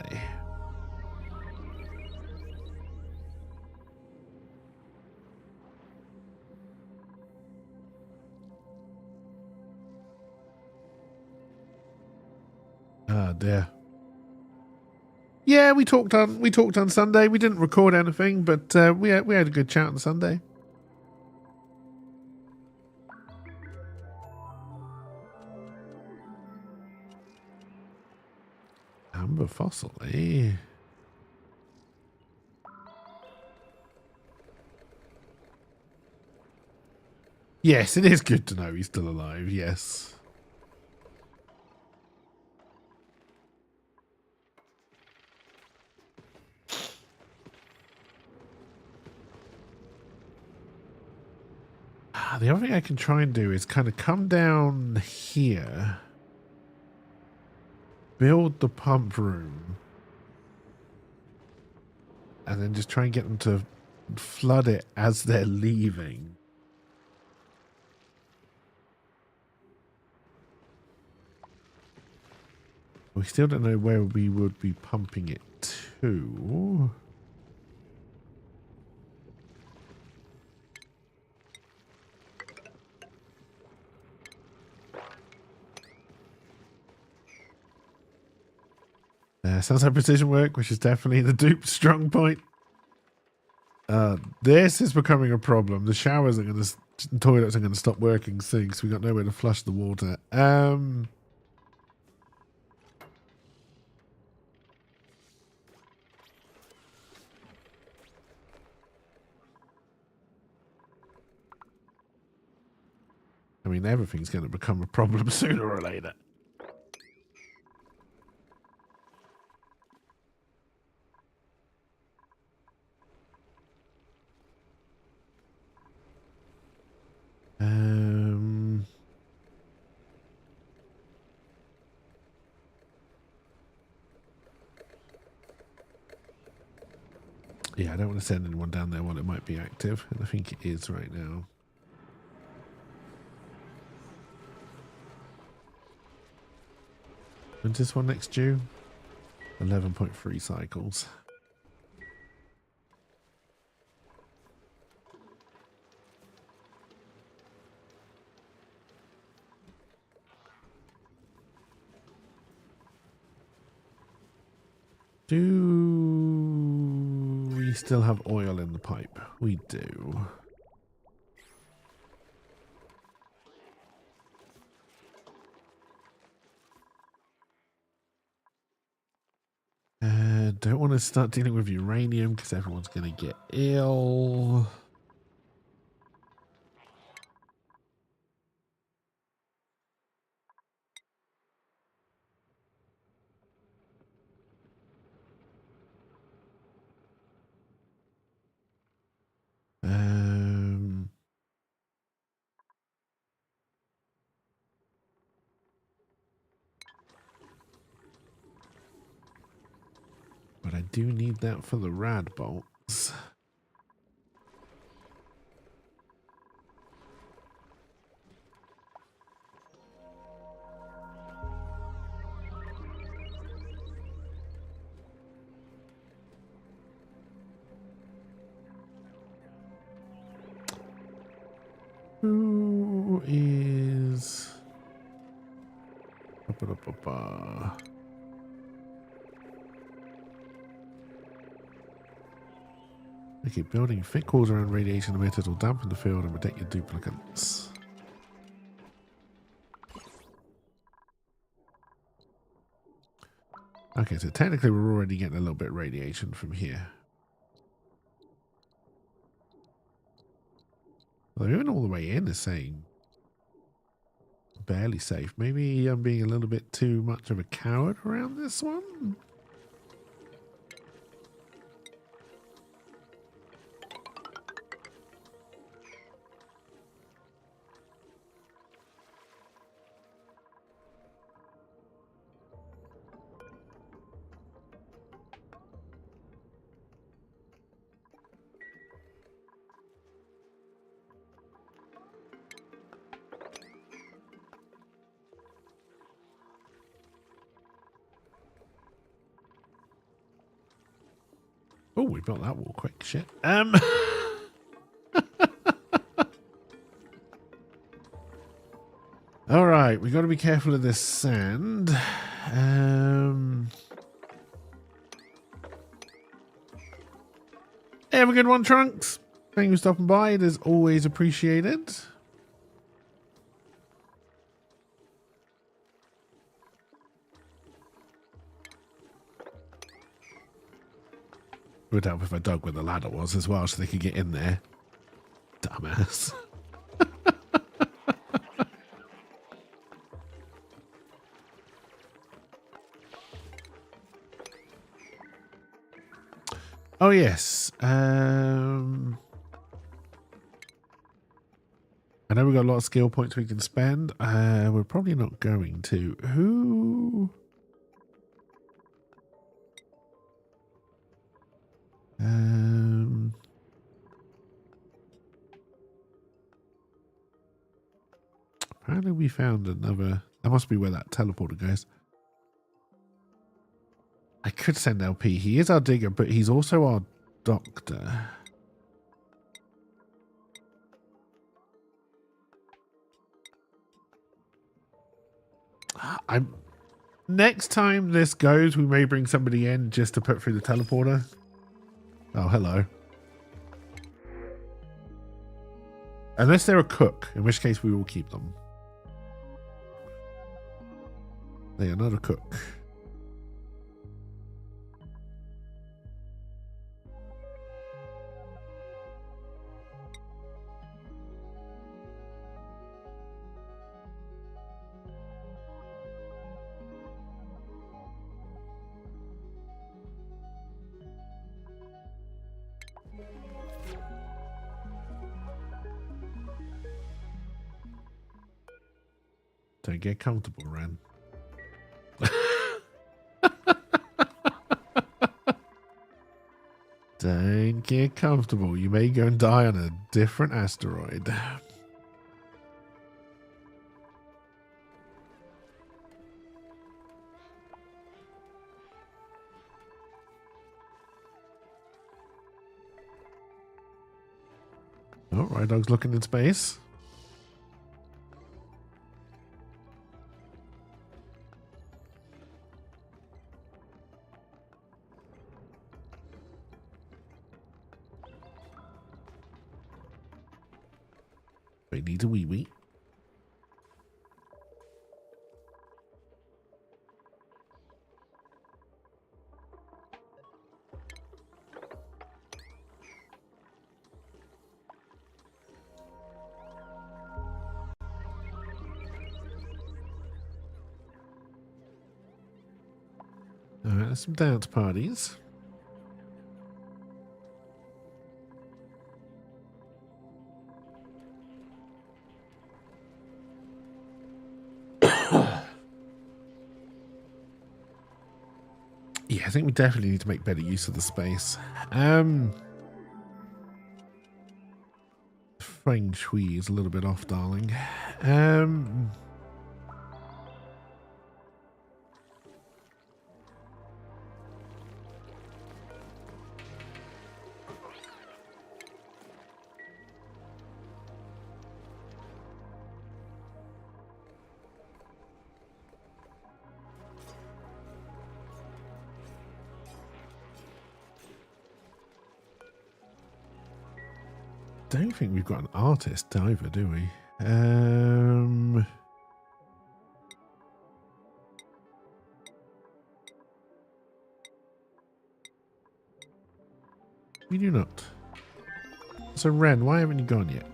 Ah, dear. Yeah, we talked on Sunday. We didn't record anything, but we had a good chat on Sunday. Amber fossil, eh? Yes, it is good to know he's still alive, yes. The other thing I can try and do is kind of come down here, build the pump room, and then just try and get them to flood it as they're leaving. We still don't know where we would be pumping it to. Sounds like precision work, which is definitely the dupe strong point. This is becoming a problem. The showers are going to, toilets are going to stop working soon because we've got nowhere to flush the water. I mean, everything's going to become a problem sooner or later. Yeah, I don't want to send anyone down there while it might be active, and I think it is right now. When's this one next due? 11.3 cycles. Do we still have oil in the pipe? We do. Don't want to start dealing with uranium because everyone's going to get ill. But I do need that for the rad bolts. Who is... Okay, building thick walls around radiation emitters will dampen the field and protect your duplicates. Okay, so technically we're already getting a little bit of radiation from here. Well, even all the way in is saying barely safe. Maybe I'm being a little bit too much of a coward around this one. Oh, we built that wall quick. Shit. All right, we got to be careful of this sand. Hey, have a good one, Trunks. Thank you for stopping by. It is always appreciated. It would help if I dug where the ladder was as well so they could get in there. Dumbass. Oh, yes. I know we've got a lot of skill points we can spend. We're probably not going to. Who... apparently we found another... That must be where that teleporter goes. I could send LP. He is our digger, but he's also our doctor. Next time this goes, we may bring somebody in just to put through the teleporter. Oh, hello. Unless they're a cook, in which case we will keep them. They are not a cook. Don't get comfortable, Ren. Don't get comfortable. You may go and die on a different asteroid. Oh, Rye Dog's looking in space. But it needs a wee wee. Alright, there's some dance parties. Yeah, I think we definitely need to make better use of the space. Feng Shui is a little bit off, darling. Don't think we've got an artist either, do we? We do not. So Ren, why haven't you gone yet?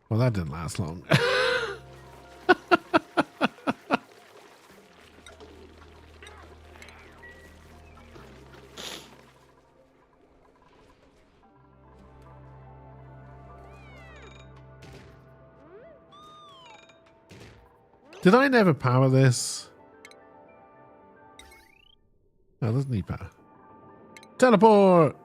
Well, that didn't last long. Did I never power this? Oh, doesn't need power. Teleport!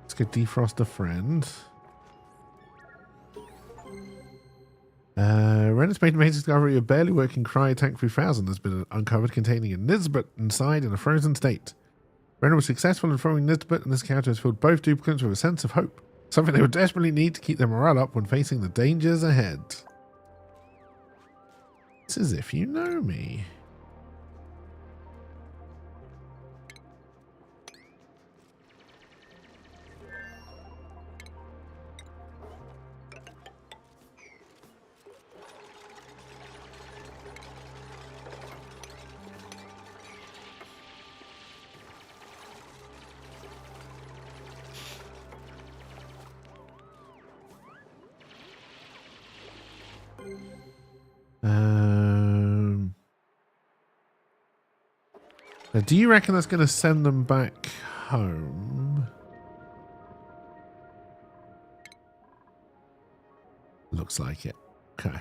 Let's get defrost a friend. Ren has made an amazing discovery. A barely working cryo tank 3000 has been uncovered containing a Nisbet inside in a frozen state. Ren was successful in throwing Nisbet, and this encounter has filled both duplicants with a sense of hope. Something they would desperately need to keep their morale up when facing the dangers ahead. It's as if you know me. Now, do you reckon that's going to send them back home? Looks like it. Okay.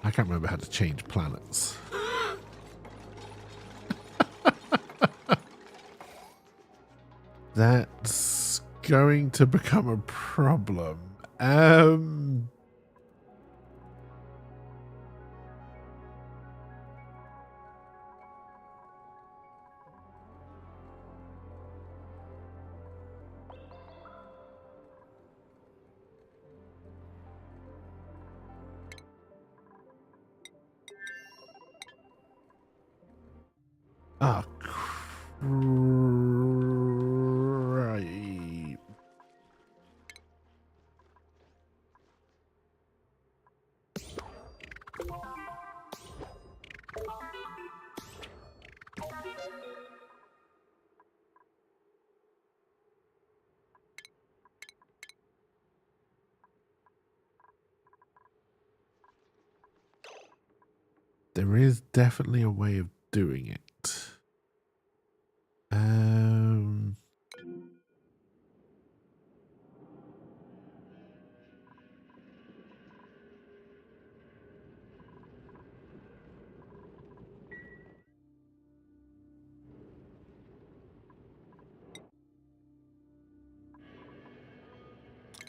I can't remember how to change planets. That's going to become a problem. Oh, right. there is definitely a way of doing it.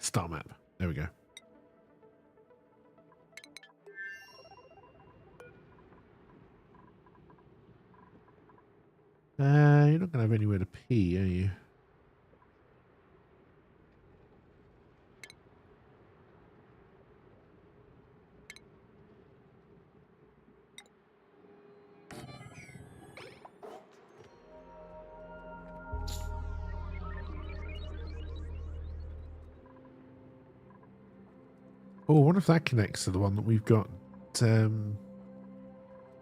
Star map. There we go. You're not going to have anywhere to pee, are you? Oh, what if that connects to the one that we've got down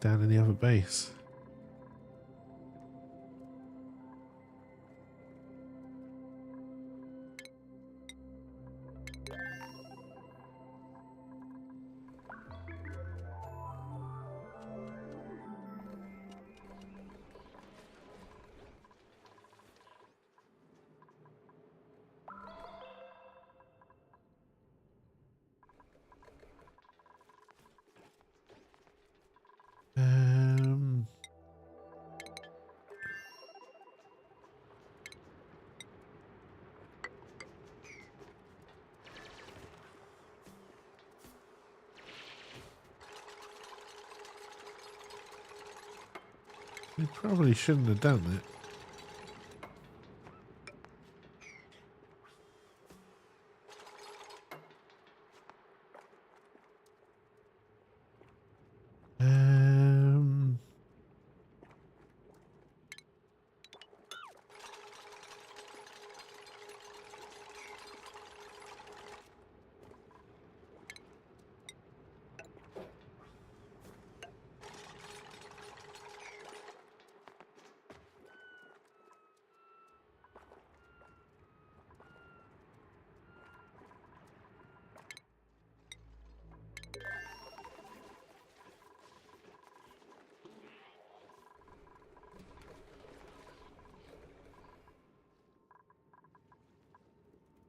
in the other base? We probably shouldn't have done it.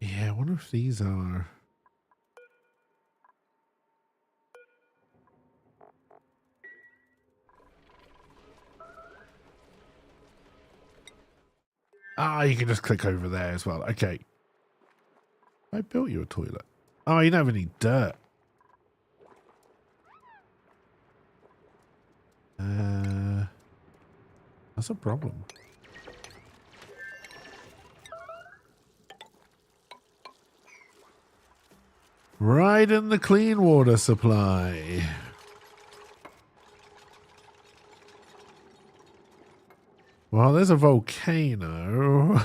Yeah, I wonder if these are... Ah, you can just click over there as well. Okay. I built you a toilet. Oh, you don't have any dirt. That's a problem. Right in the clean water supply. Well, there's a volcano.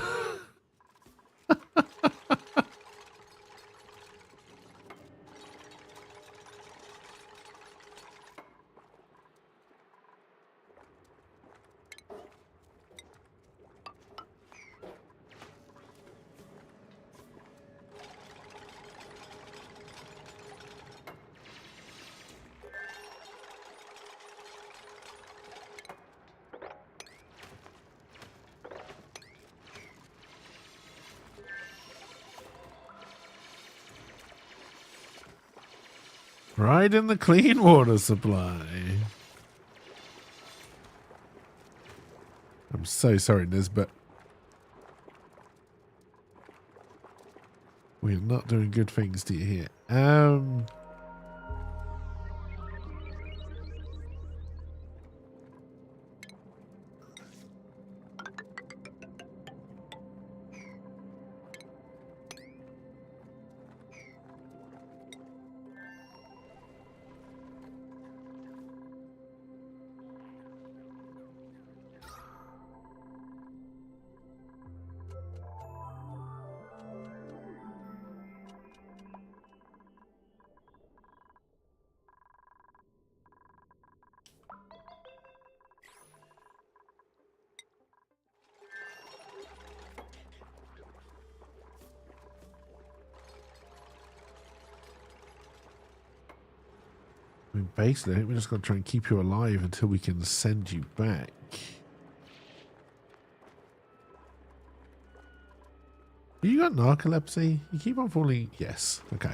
Right in the clean water supply. I'm so sorry, Nisbet. We're not doing good things to you here. mean, basically, I think we're just going to try and keep you alive until we can send you back. You got narcolepsy? You keep on falling. Yes. Okay.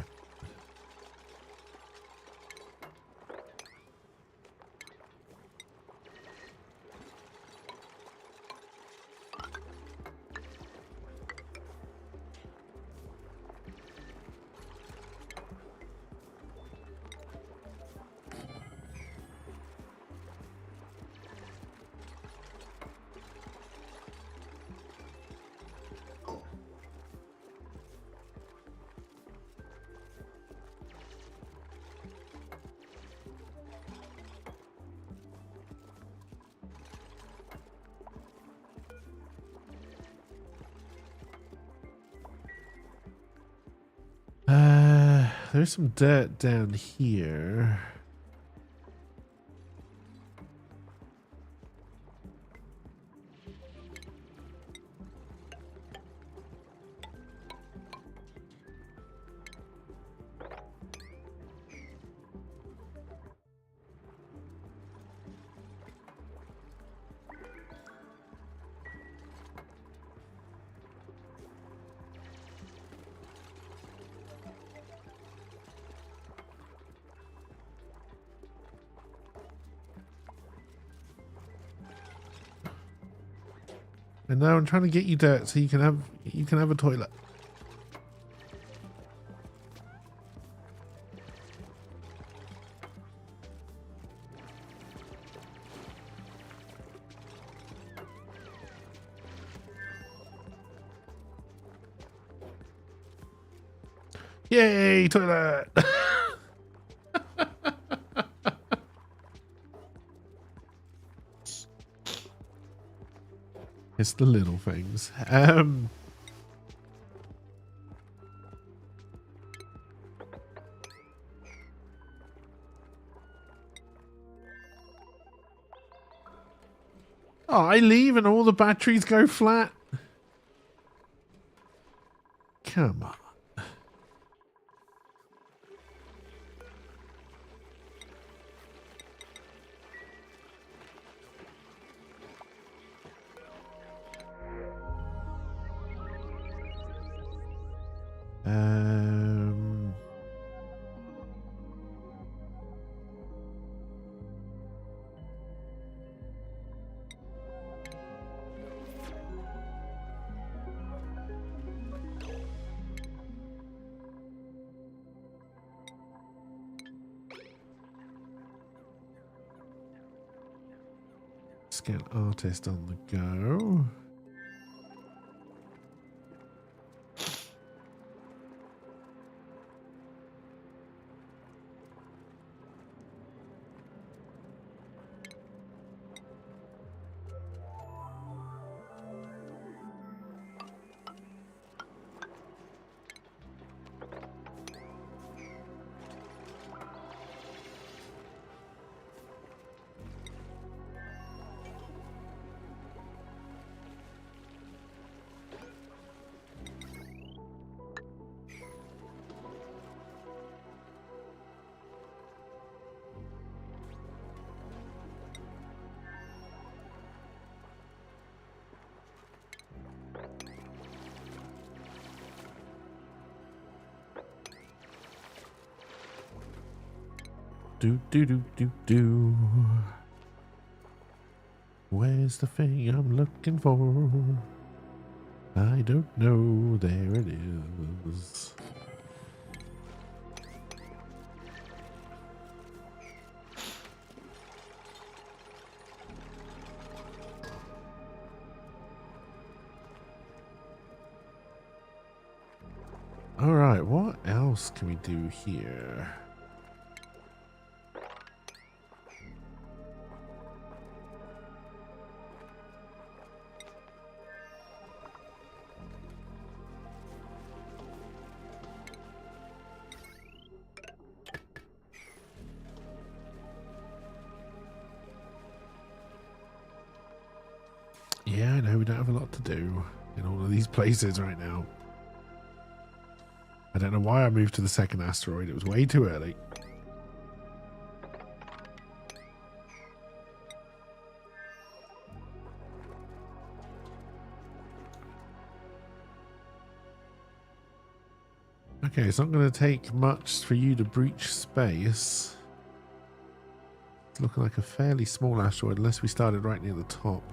There's some dirt down here. And now I'm trying to get you dirt so you can have a toilet. Yay, toilet! It's the little things. Oh, I leave and all the batteries go flat? Come on. Scan artist on the go. Do. Where's the thing I'm looking for? I don't know. There it is. All right, what else can we do here? Yeah, I know we don't have a lot to do in all of these places right now. I don't know why I moved to the second asteroid. It was way too early. Okay, it's not going to take much for you to breach space. It's looking like a fairly small asteroid, unless we started right near the top.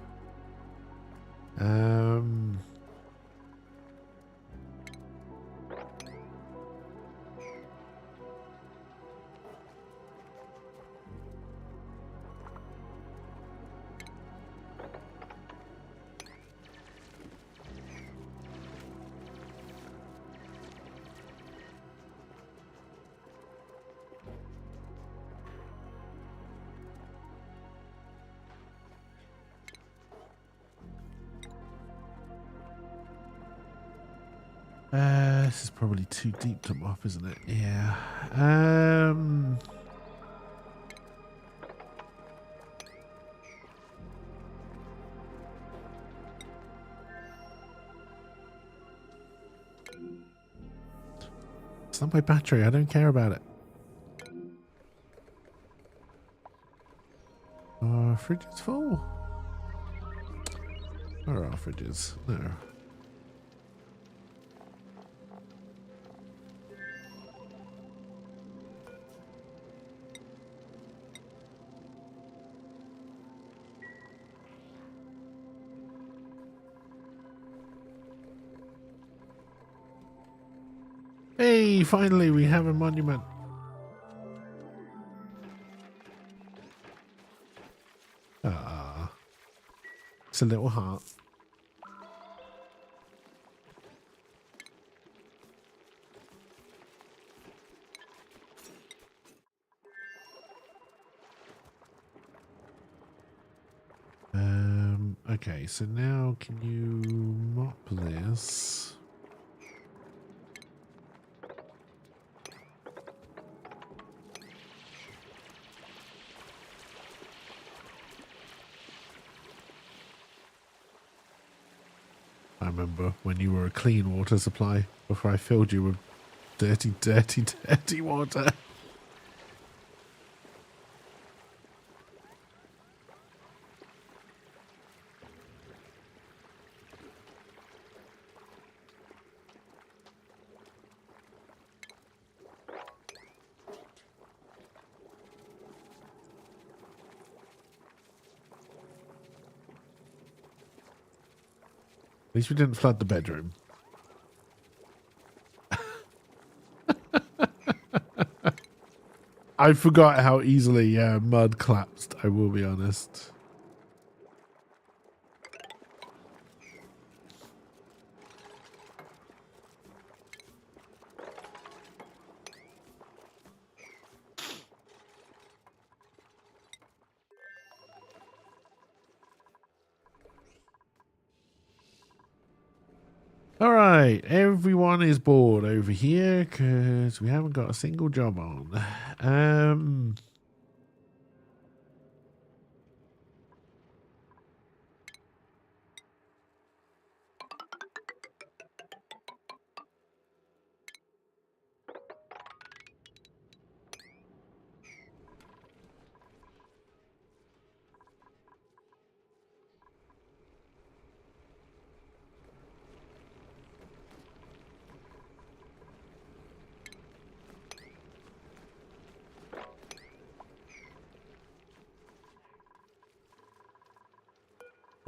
This is probably too deep to mop, isn't it? Yeah. It's not my battery. I don't care about it. Our fridge is full. Where are our fridges? No. Hey, finally we have a monument. Ah, it's a little heart. Okay, so now can you mop this? I remember when you were a clean water supply before I filled you with dirty, dirty, dirty water. At least we didn't flood the bedroom. I forgot how easily mud collapsed, I will be honest. All right, everyone is bored over here because we haven't got a single job on.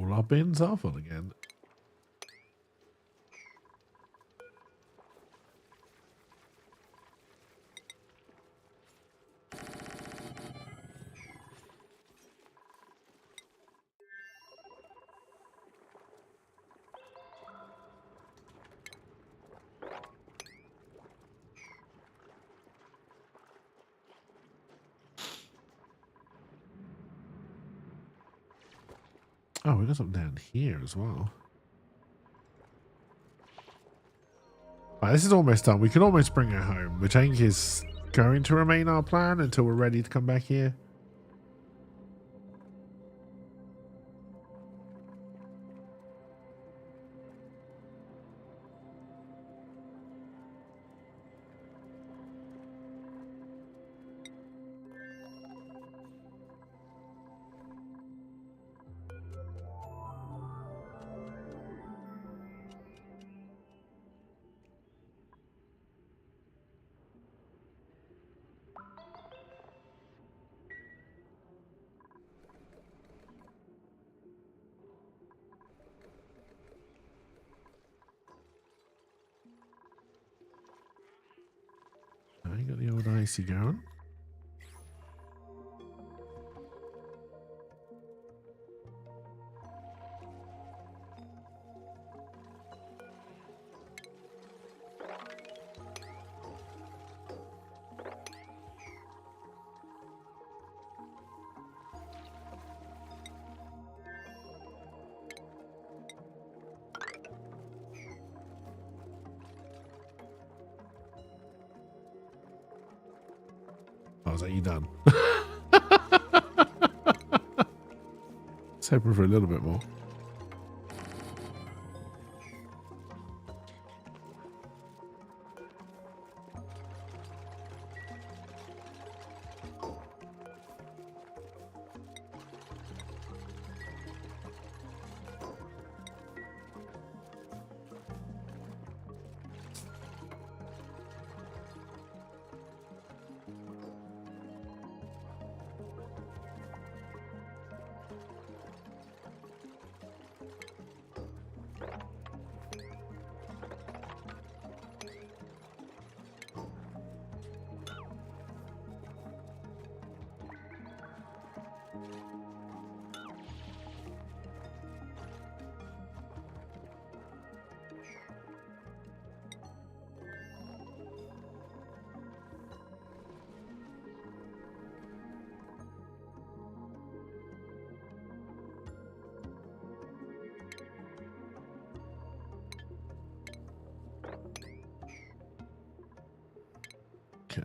All our bins are full again. Oh, we got something down here as well. Right, this is almost done. We can almost bring it home, which I think is going to remain our plan until we're ready to come back here. you got the old icy going. Oh, is that you done? Let's hope for a little bit more. Okay.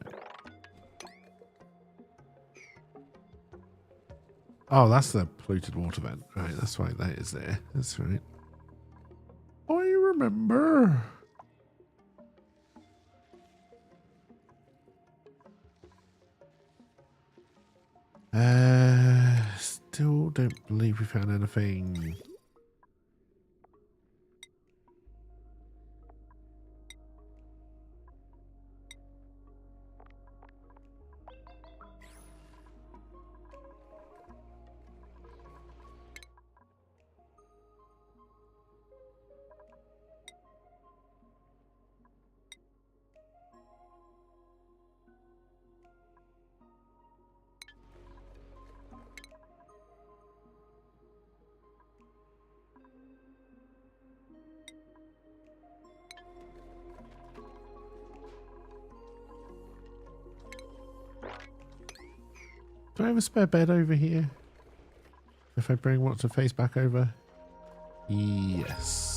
Oh, that's the polluted water vent. Right, that's why that is there. That's right. I remember. Still don't believe we found anything. Do I have a spare bed over here? If I bring what's her face back over? Yes.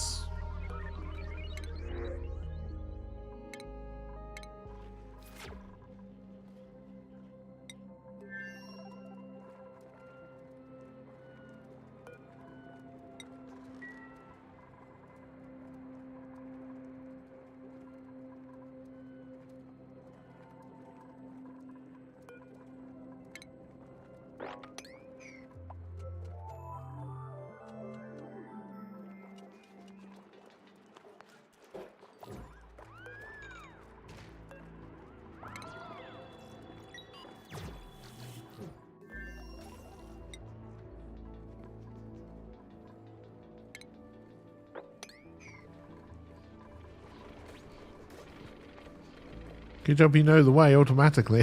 Good job you know the way automatically.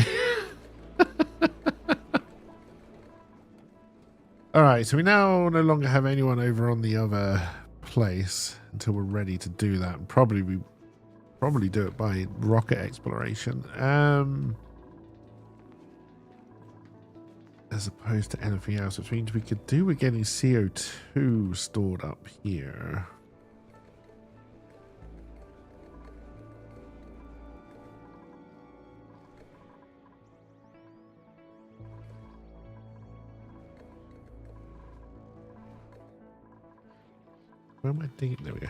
Alright, so we now no longer have anyone over on the other place until we're ready to do that. Probably do it by rocket exploration. As opposed to anything else, which means we could do with getting CO2 stored up here. Where am I digging? There we go.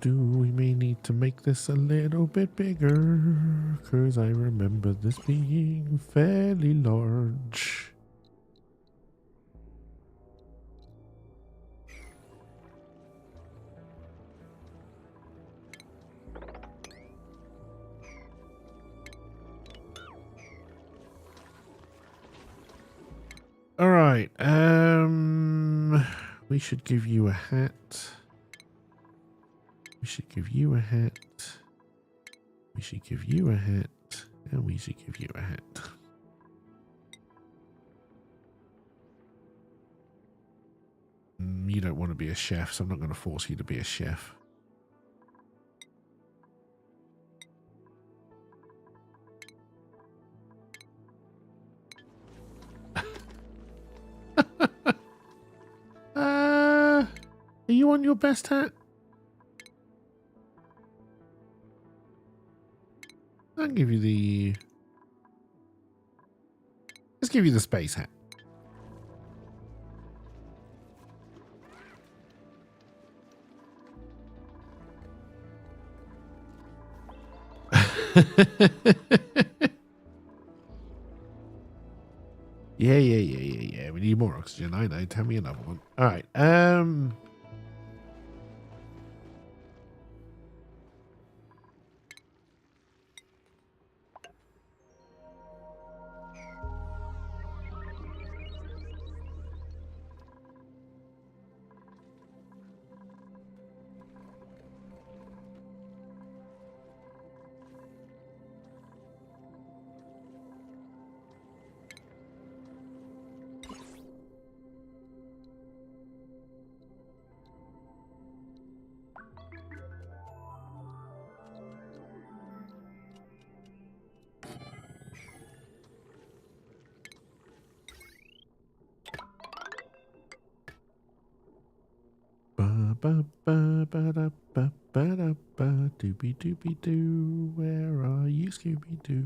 We may need to make this a little bit bigger, cause I remember this being fairly large. All right, we should give you a hat. We should give you a hat. We should give you a hat. And we should give you a hat. You don't want to be a chef, so I'm not going to force you to be a chef. Are you on your best hat? I'll give you the... Let's give you the space hat. Yeah. We need more oxygen. I know. Tell me another one. All right. Doobie doobie doo, where are you, Scooby Doo?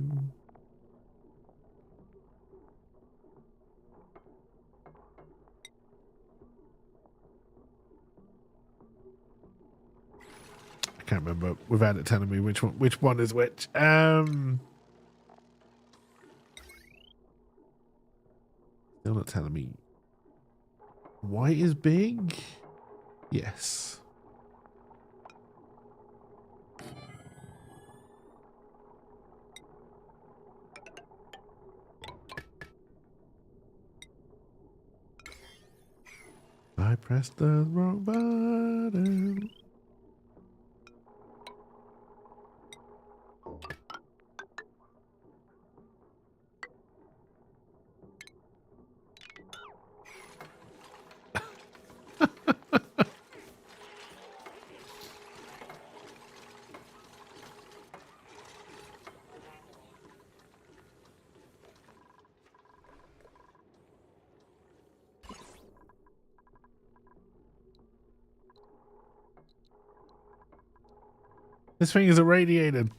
I can't remember without it telling me which one is which. Still not telling me. White is big? Yes. I pressed the wrong button. This thing is irradiated.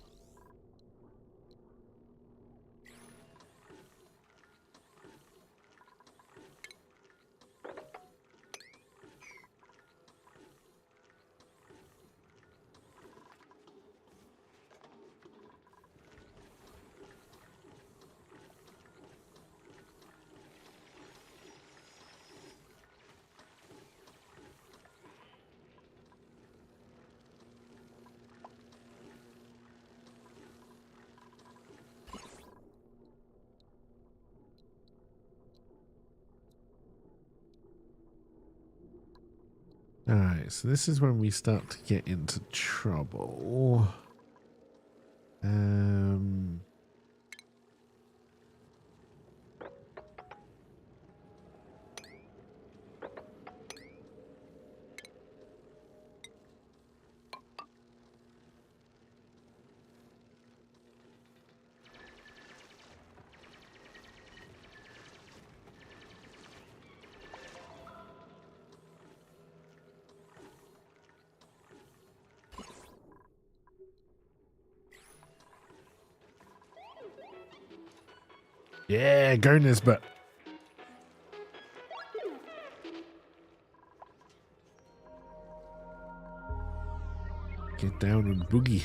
Alright, so this is when we start to get into trouble. Yeah, go Nisbet. Get down and boogie.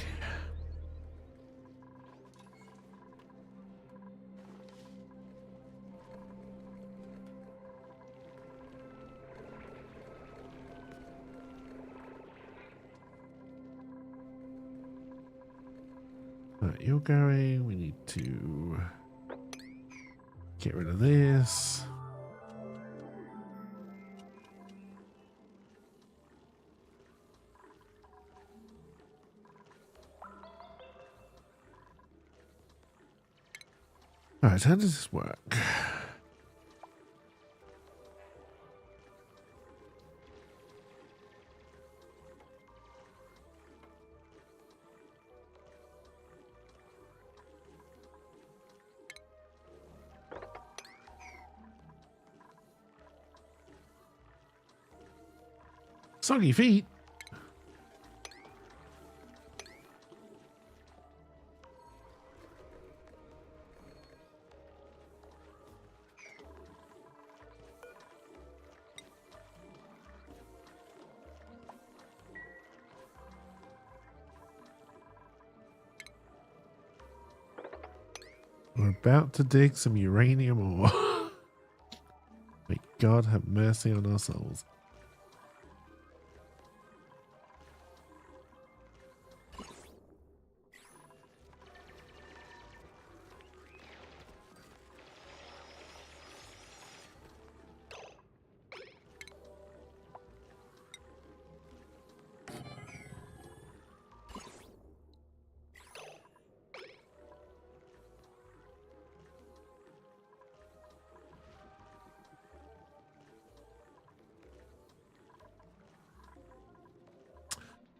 Right, you're going. We need to get rid of this. Alright, how does this work? Soggy feet. We're about to dig some uranium ore. May God have mercy on our souls.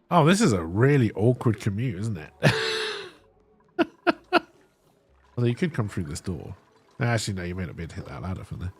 Oh, this is a really awkward commute, isn't it? Although you could come through this door. Actually, no, you may not be able to hit that ladder from there.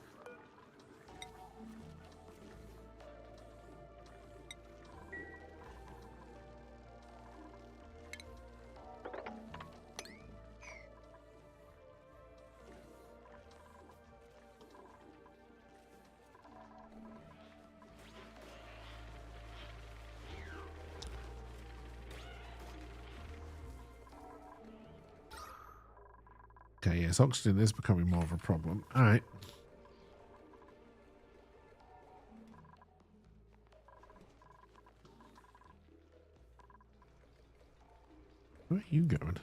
Okay, yes, oxygen is becoming more of a problem. All right. Where are you going?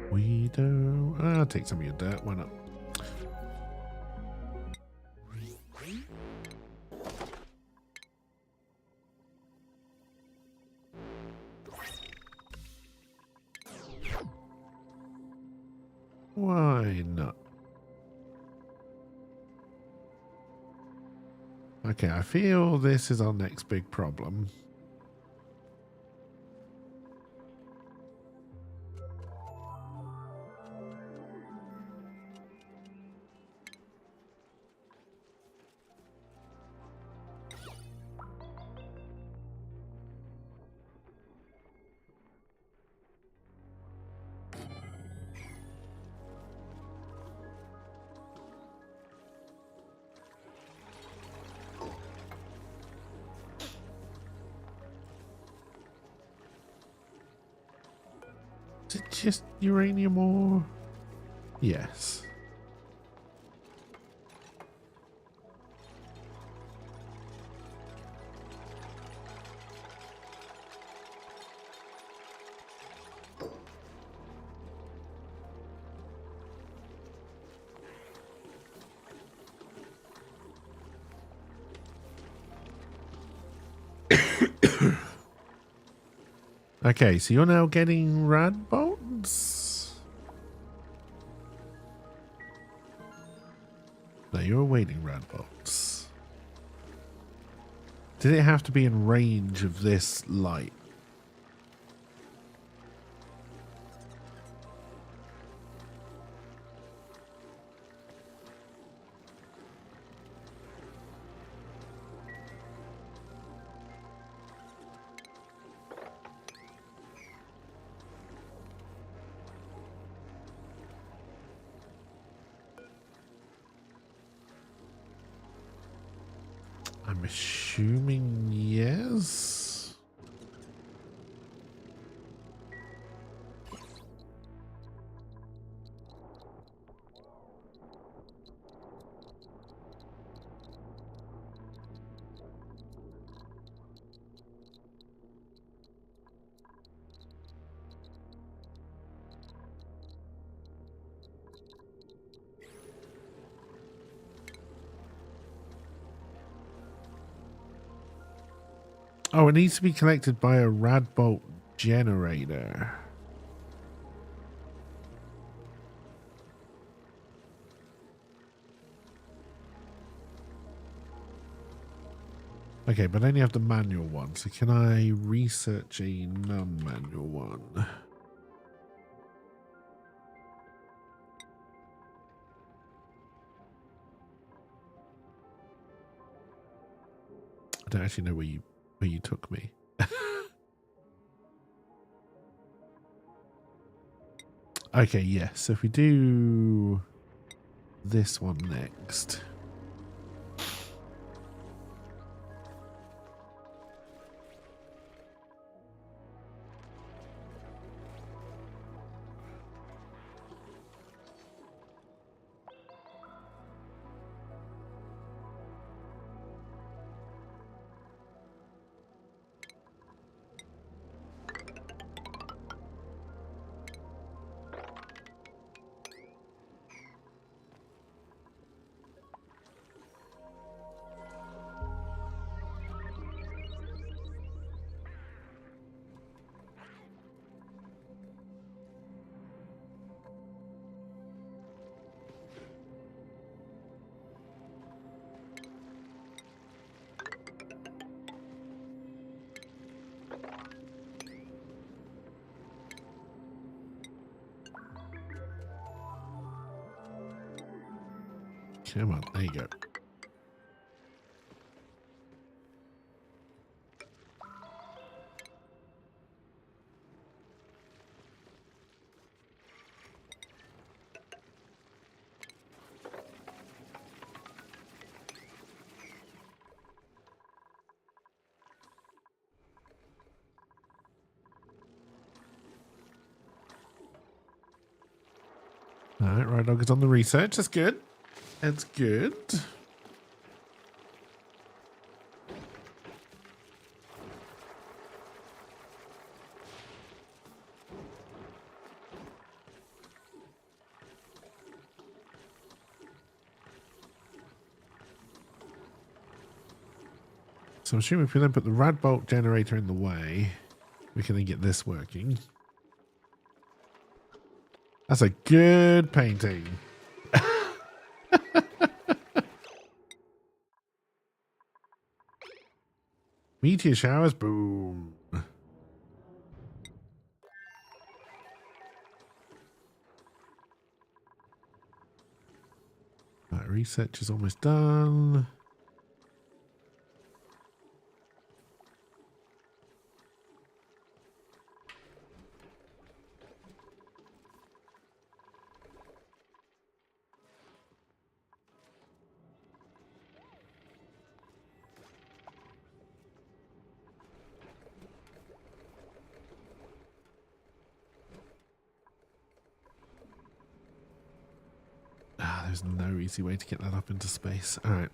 We don't. I'll take some of your dirt. Why not? Why not? Okay, I feel this is our next big problem. Is it just uranium ore? Yes. Okay, so you're now getting rad bolts? you're awaiting Radbolts. Did it have to be in range of this light? I'm assuming yes. Oh, it needs to be connected by a Radbolt generator. Okay, but I only have the manual one, so can I research a non-manual one? I don't actually know where you took me. Okay, yes. So if we do this one next. Come on, there you go. All right, Ride Dog is on the research. That's good. That's good. So I'm assuming if we then put the Radbolt generator in the way, we can then get this working. That's a good painting. Meteor showers, boom. Right, research is almost done. There's no easy way to get that up into space. All right.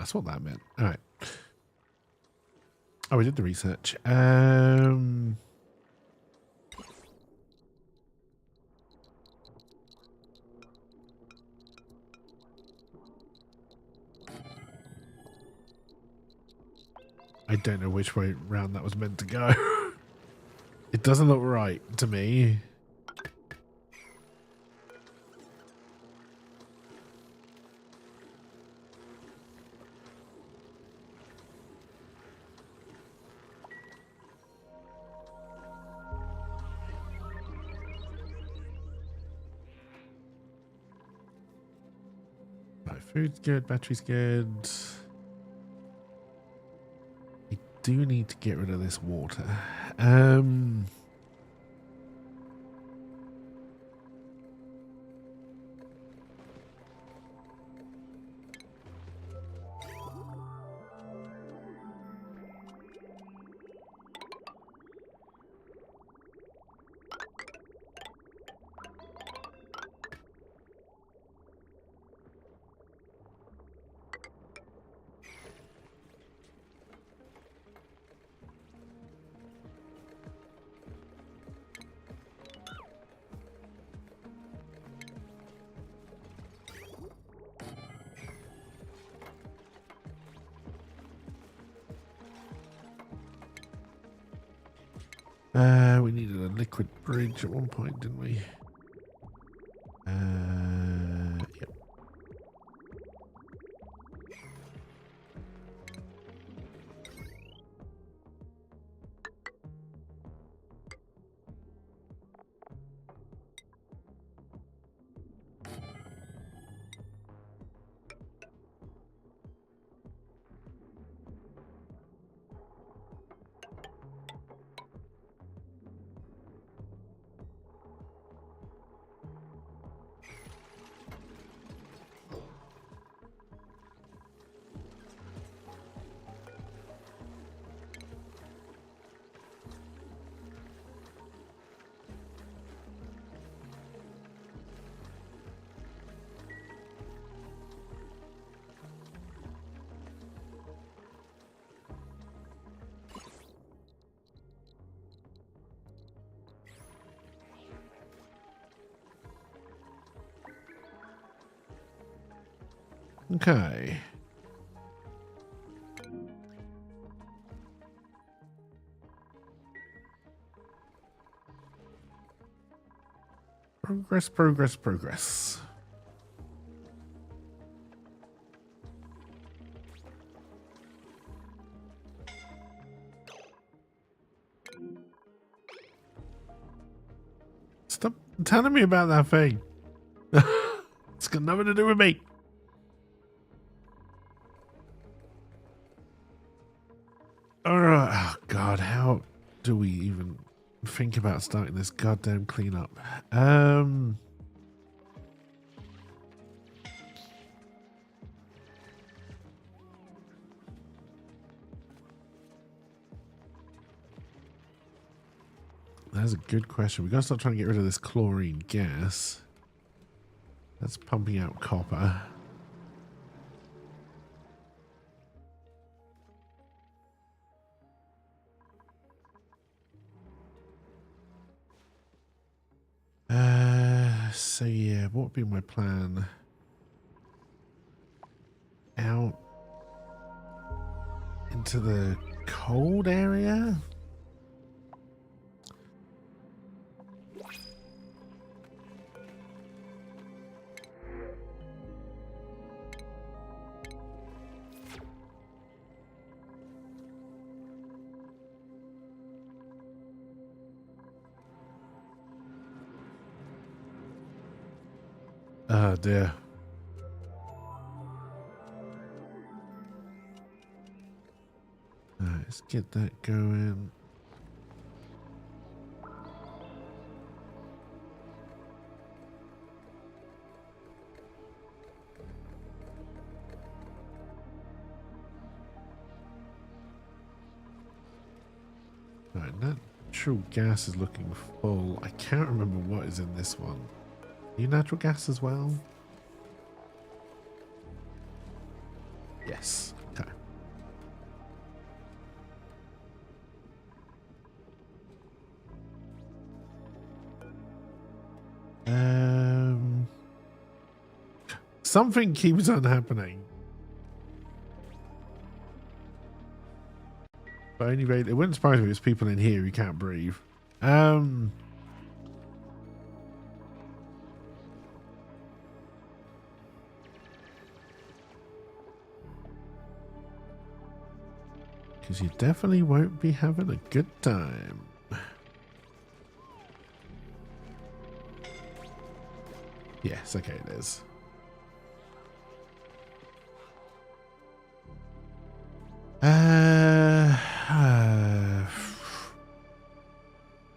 That's what that meant. All right. Oh, we did the research. I don't know which way round that was meant to go. It doesn't look right to me. Right, food's good, battery's good. I do need to get rid of this water. We needed a liquid bridge at one point, didn't we? Yep. Okay. Progress, progress, progress. Stop telling me about that thing. It's got nothing to do with me. Alright. Oh god, how do we even think about starting this goddamn cleanup? That's a good question. We gotta start trying to get rid of this chlorine gas. That's pumping out copper. So yeah, what would be my plan? Out into the cold area? Oh dear. Alright, let's get that going. Alright, natural gas is looking full. I can't remember what is in this one. Are you natural gas as well? Yes. Okay. Something keeps on happening. But anyway, it wouldn't surprise me if there's people in here who can't breathe. Because you definitely won't be having a good time. Yes, okay, it is.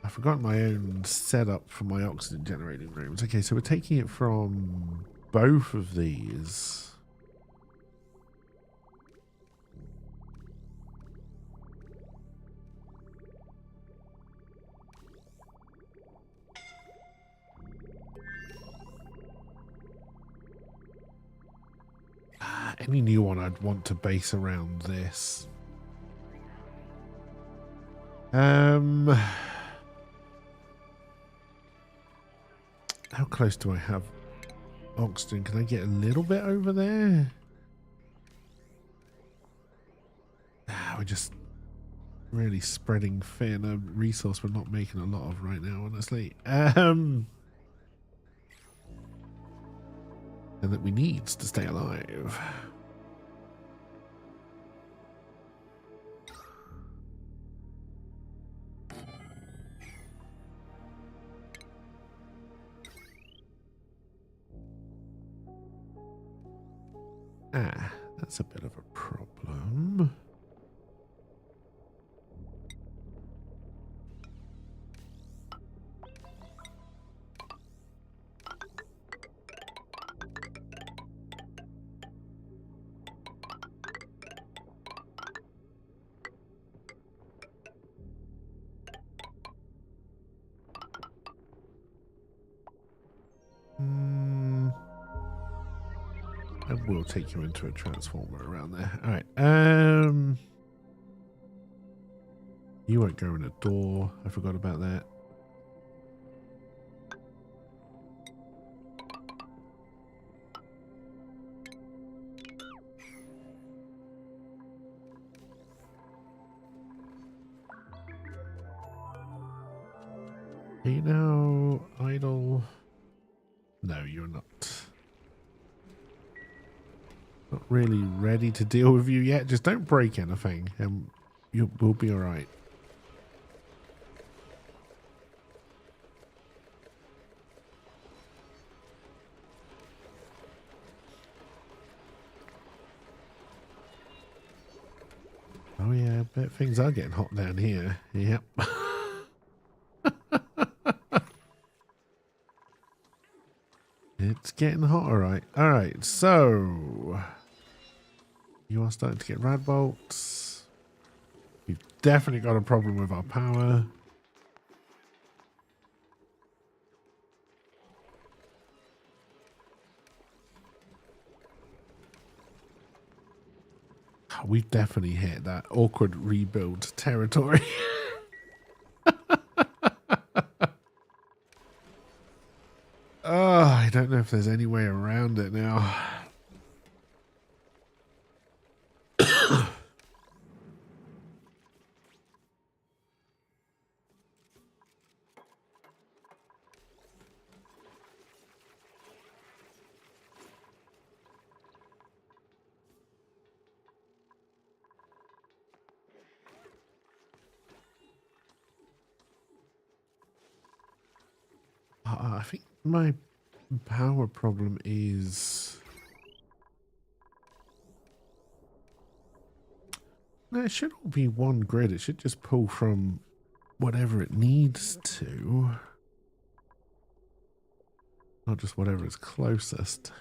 I forgot my own setup for my oxygen generating rooms. Okay, so we're taking it from both of these. Any new one I'd want to base around this. How close do I have oxygen? Can I get a little bit over there? We're just really spreading thin. A resource we're not making a lot of right now, honestly. And that we need to stay alive. That's a bit of a problem. I will take you into a transformer around there. All right. You won't go in a door. I forgot about that. Are you now idle? No, you're not. Not really ready to deal with you yet. Just don't break anything and we'll be all right. Oh yeah, I bet things are getting hot down here. Yep. It's getting hot, all right. All right, so you are starting to get rad bolts. We've definitely got a problem with our power. We've definitely hit that awkward rebuild territory. Oh, I don't know if there's any way around it now. I think my power problem is... No, it should all be one grid. It should just pull from whatever it needs to. Not just whatever is closest.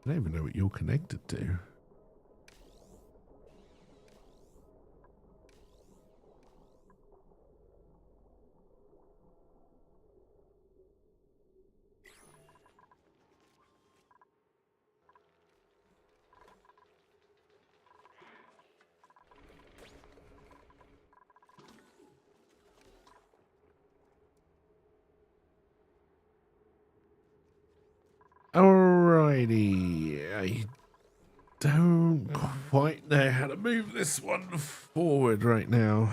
I don't even know what you're connected to. Alrighty, I don't quite know how to move this one forward right now.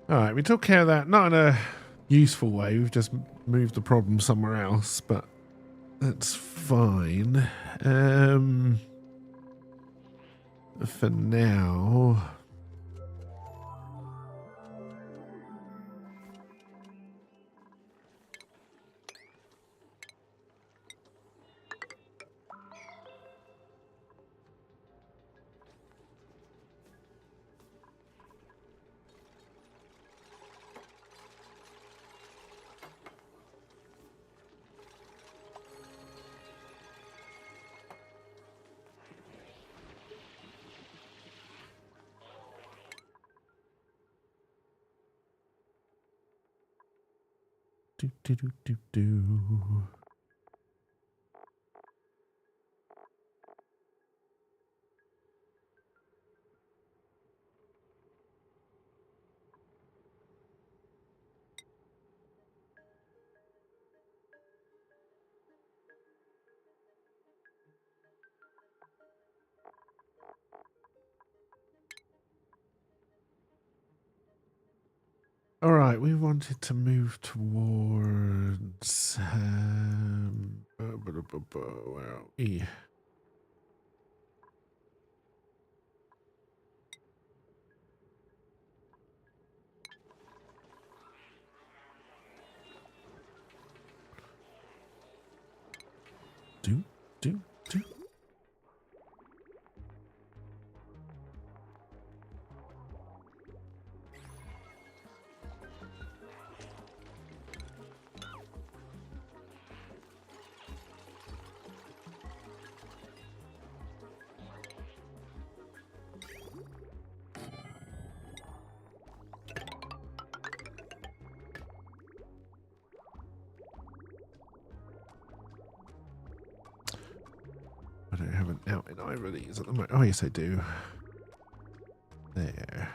Alright, we took care of that, not in a useful way, we've just moved the problem somewhere else, but that's fine. For now... Do. All right, we wanted to move towards. Where are we? Do. I don't have an out in either of these at the moment. Oh, yes, I do. There.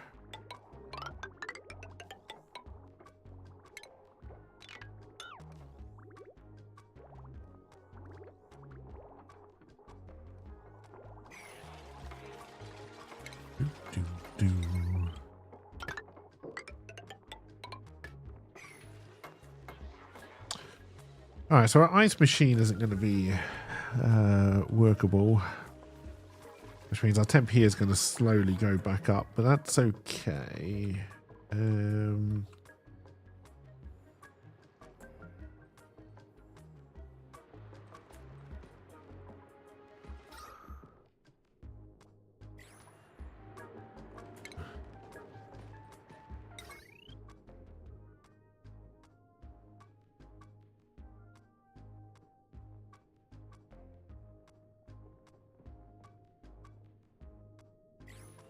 Do. All right, so our ice machine isn't going to be workable, which means our temp here is going to slowly go back up, but that's okay.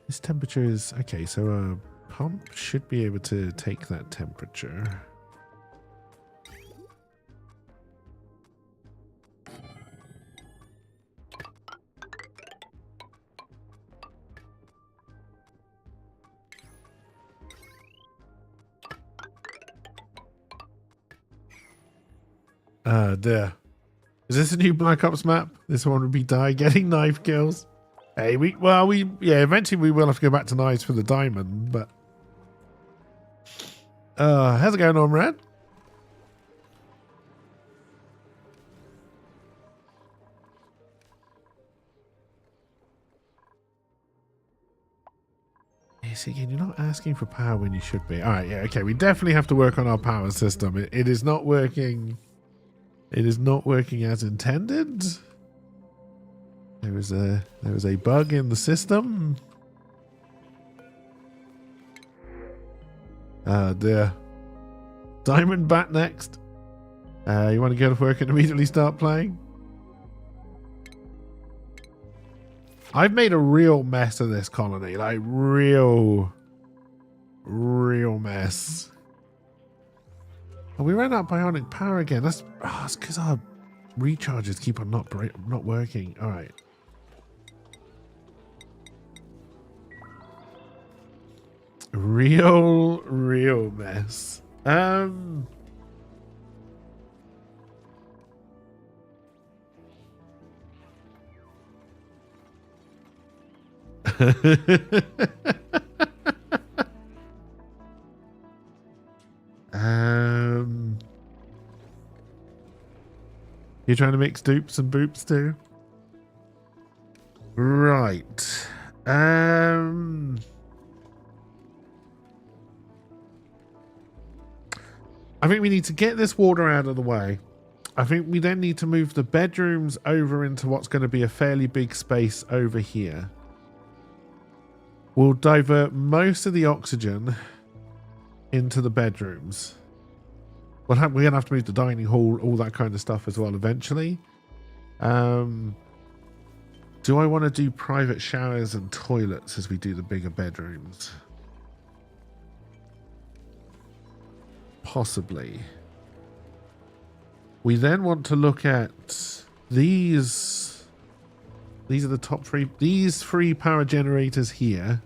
This temperature is okay, so a pump should be able to take that temperature. There. Is this a new Black Ops map? This one would be die getting knife kills. Hey, eventually we will have to go back to knives for the diamond, but how's it going on, Red? see, again, you're not asking for power when you should be. All right, yeah, okay. We definitely have to work on our power system. It is not working. It is not working as intended. There was a bug in the system. Dear. Diamond Bat next. You want to go to work and immediately start playing? I've made a real mess of this colony. Like, real mess. Oh, we ran out bionic power again. That's because our recharges keep on not working. All right. Real mess. You're trying to mix dupes and boops too? Right. I think we need to get this water out of the way. I think we then need to move the bedrooms over into what's going to be a fairly big space over here. We'll divert most of the oxygen into the bedrooms. We're going to have to move the dining hall, all that kind of stuff as well eventually. Do I want to do private showers and toilets as we do the bigger bedrooms? Possibly. We then want to look at these. These are the top three. These three power generators here.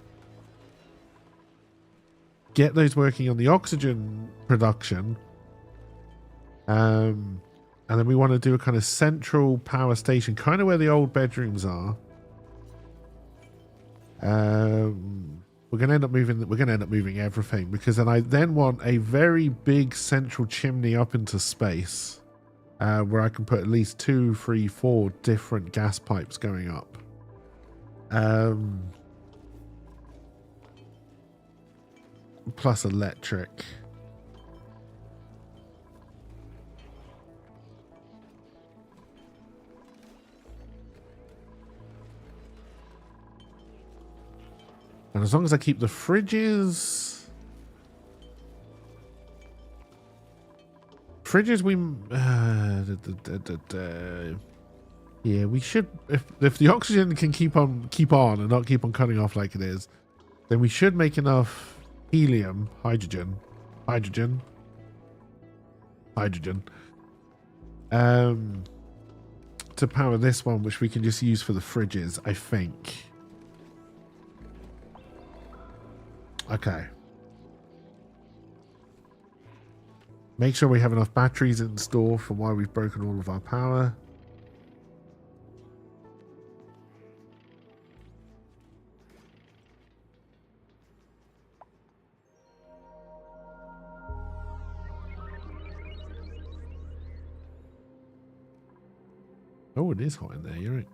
Get those working on the oxygen production. And then we want to do a kind of central power station, kind of where the old bedrooms are. We're going to end up moving. We're going to end up moving everything because then I then want a very big central chimney up into space, where I can put at least 2, 3, 4 different gas pipes going up. Plus electric. And as long as I keep the fridges... yeah, we should... If the oxygen can keep on and not keep on cutting off like it is, then we should make enough helium, hydrogen, to power this one, which we can just use for the fridges, I think. Okay. Make sure we have enough batteries in store for why we've broken all of our power. Oh, it is hot in there, you're right.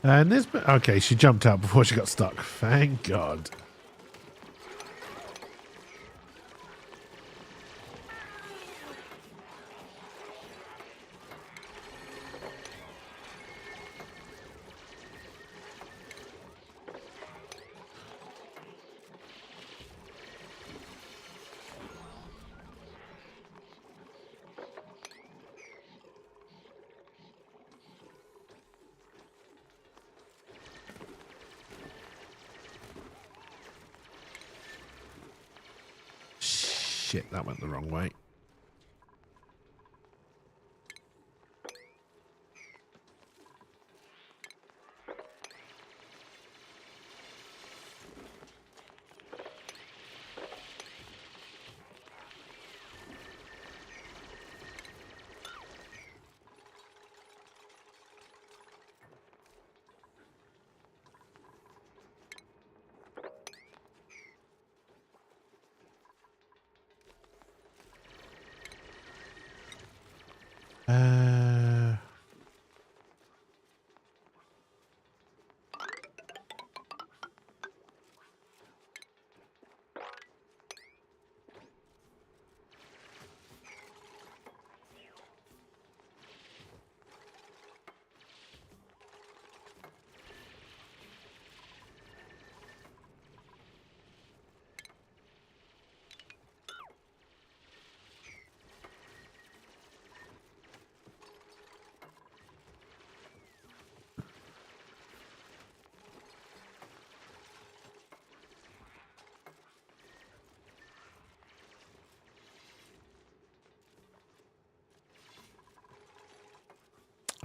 And this... Okay, she jumped out before she got stuck. Thank God. shit, that went the wrong way.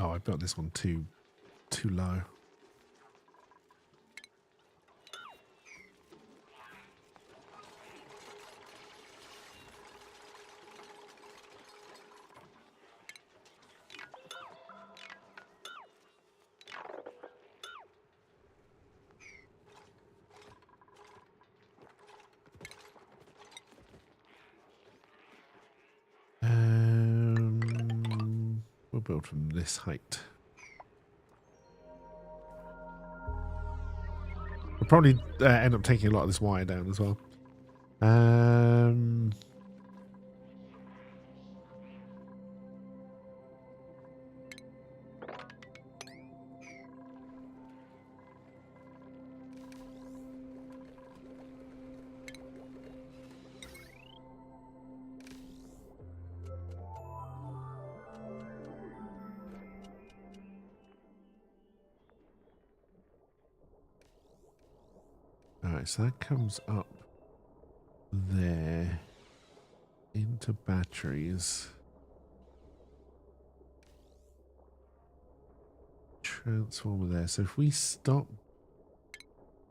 Oh, I've got this one too low. We'll build from this height. We'll probably end up taking a lot of this wire down as well. Alright, so that comes up there into batteries. Transformer there. So if we stop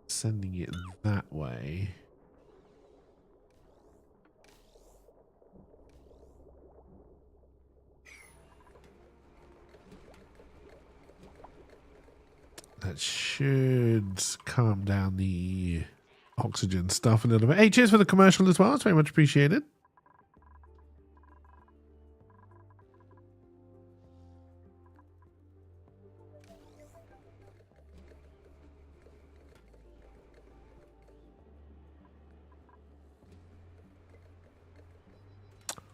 sending it that way, that should calm down the oxygen stuff a little bit. Hey, cheers for the commercial as well. It's very much appreciated.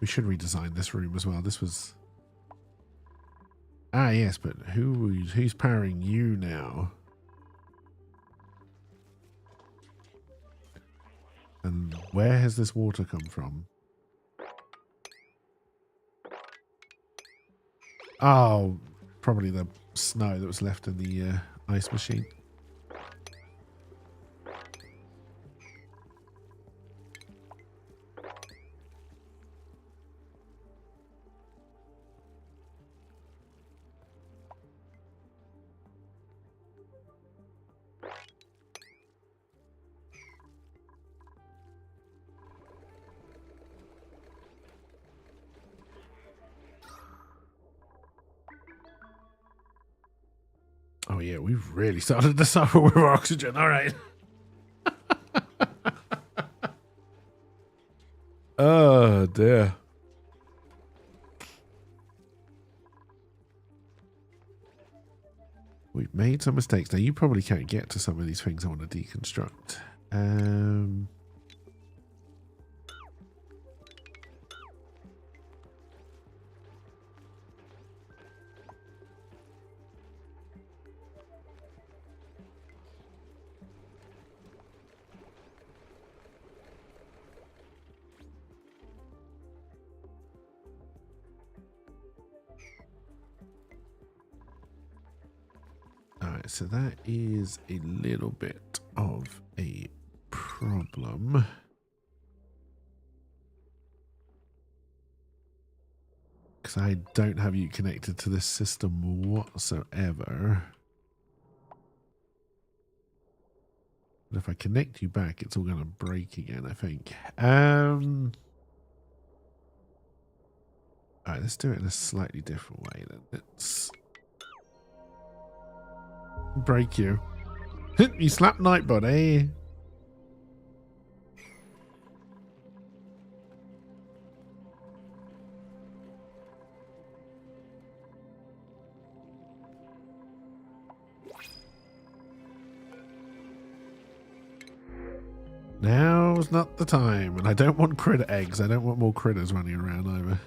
We should redesign this room as well. This was... Ah, yes, but who's powering you now? And where has this water come from? Oh, probably the snow that was left in the ice machine. Oh yeah, we've really started to suffer with oxygen. All right. Oh dear. We've made some mistakes. Now you probably can't get to some of these things I want to deconstruct. Alright, so that is a little bit of a problem. because I don't have you connected to this system whatsoever. But if I connect you back, it's all going to break again, I think. Alright, let's do it in a slightly different way then. Let's break you. You slap Nightbot, eh? Now's not the time, and I don't want critter eggs. I don't want more critters running around either.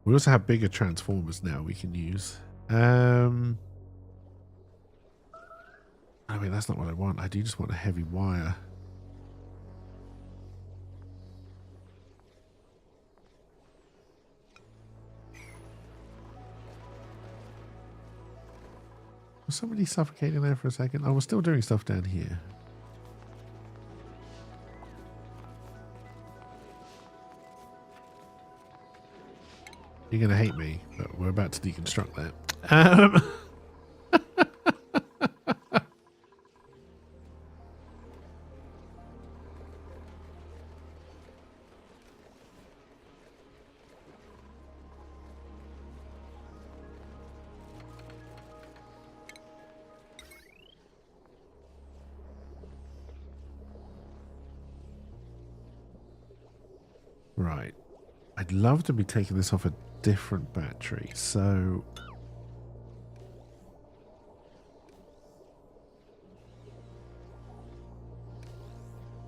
We also have bigger transformers now we can use. I mean, that's not what I want. I do just want a heavy wire. Was somebody suffocating there for a second? I was still doing stuff down here. You're going to hate me, but we're about to deconstruct that. Right. I'd love to be taking this off a different battery, so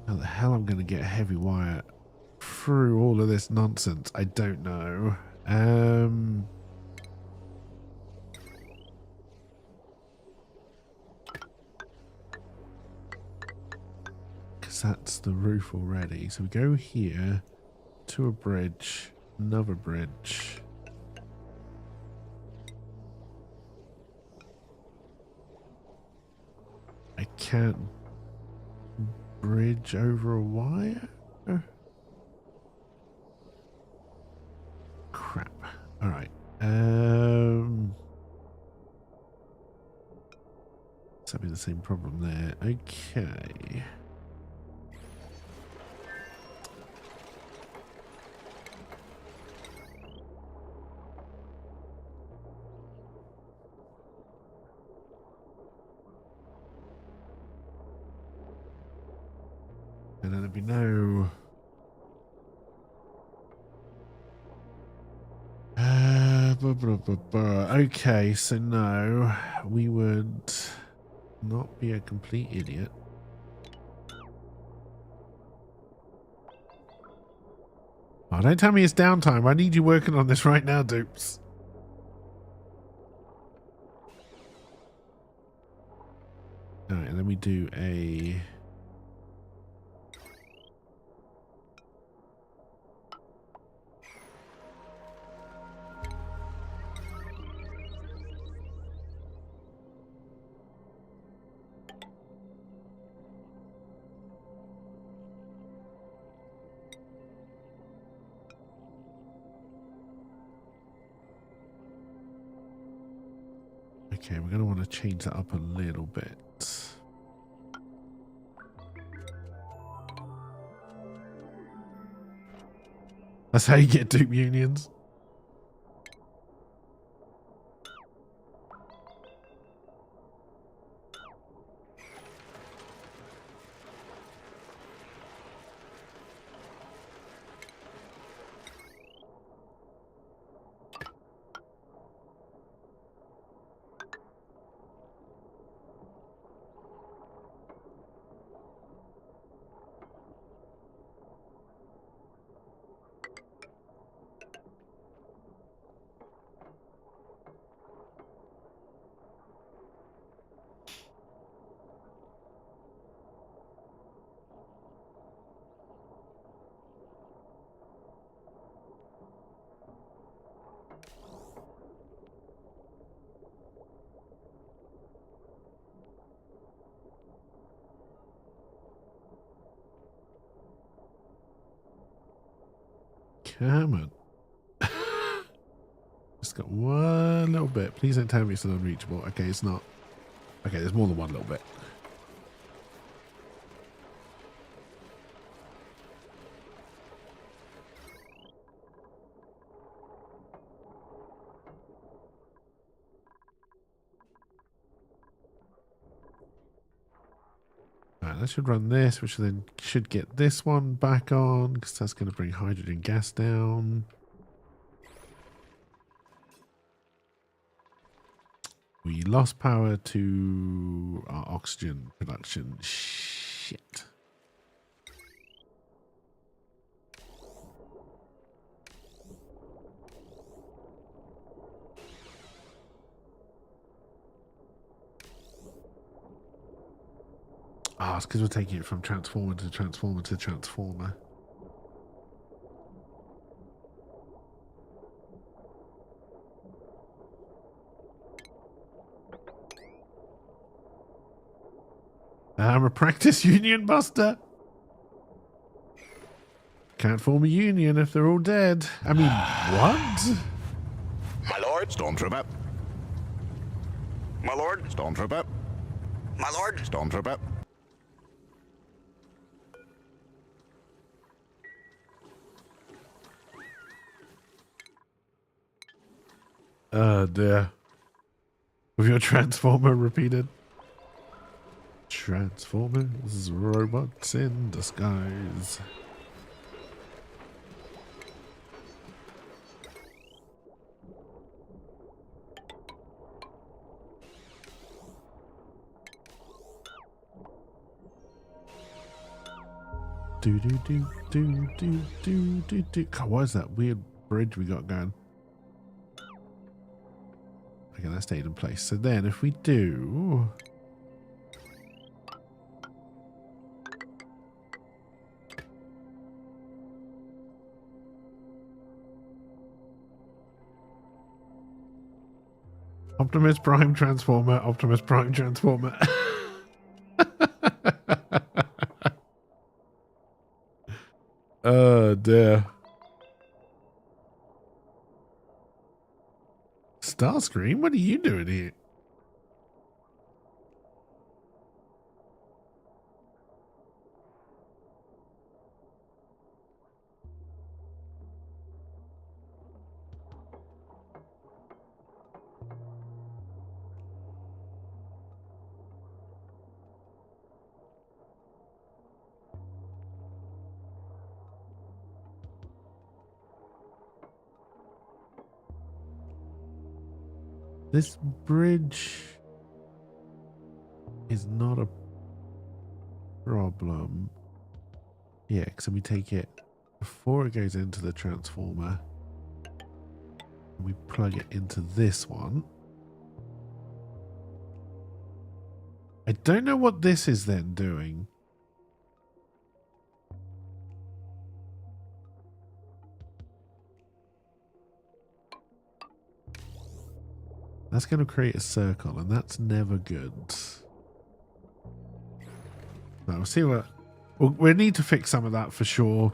how the hell I'm going to get a heavy wire through all of this nonsense, I don't know. Because that's the roof already. So we go here to a bridge, another bridge. I can't bridge over a wire? Crap. Alright. It's having the same problem there. Okay. And then there'd be no... Okay, so no, we would not be a complete idiot. Oh, don't tell me it's downtime. I need you working on this right now, dupes. Alright, let me do a... Okay, we're going to want to change that up a little bit. That's how you get dupe unions. Come on. Just got one little bit. Please don't tell me it's an unreachable. Okay, it's not. Okay, there's more than one little bit. Alright, that should run this, which then should get this one back on, because that's going to bring hydrogen gas down. We lost power to our oxygen production. Shit. Ah, it's because we're taking it from transformer to transformer to transformer. I'm a practice union buster. Can't form a union if they're all dead. I mean, what? My lord, Stormtrooper. My lord, Stormtrooper. My lord, Stormtrooper. Dear. With your transformer repeated. Transformers, robots in disguise. Do do do do do do do do. God, what is that weird bridge we got going? Okay, that stayed in place. So then, if we do. Optimus Prime Transformer, Optimus Prime Transformer. Oh dear. Starscream, what are you doing here? This bridge is not a problem. Yeah, because we take it before it goes into the transformer. We plug it into this one. I don't know what this is then doing. That's going to create a circle, and that's never good. But we'll see what... we need to fix some of that for sure.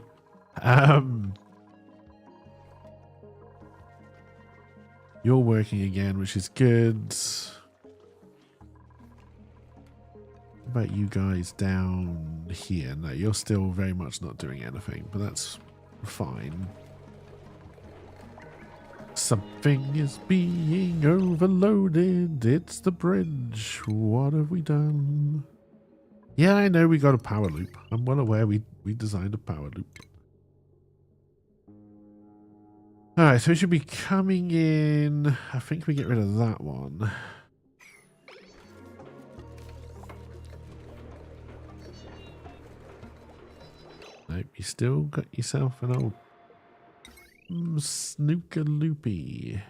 You're working again, which is good. What about you guys down here? No, you're still very much not doing anything, but that's fine. Something is being overloaded. It's the bridge. What have we done? Yeah, I know we got a power loop. I'm well aware we designed a power loop. Alright, so it should be coming in. I think we get rid of that one. Nope, you still got yourself an old snooker loopy.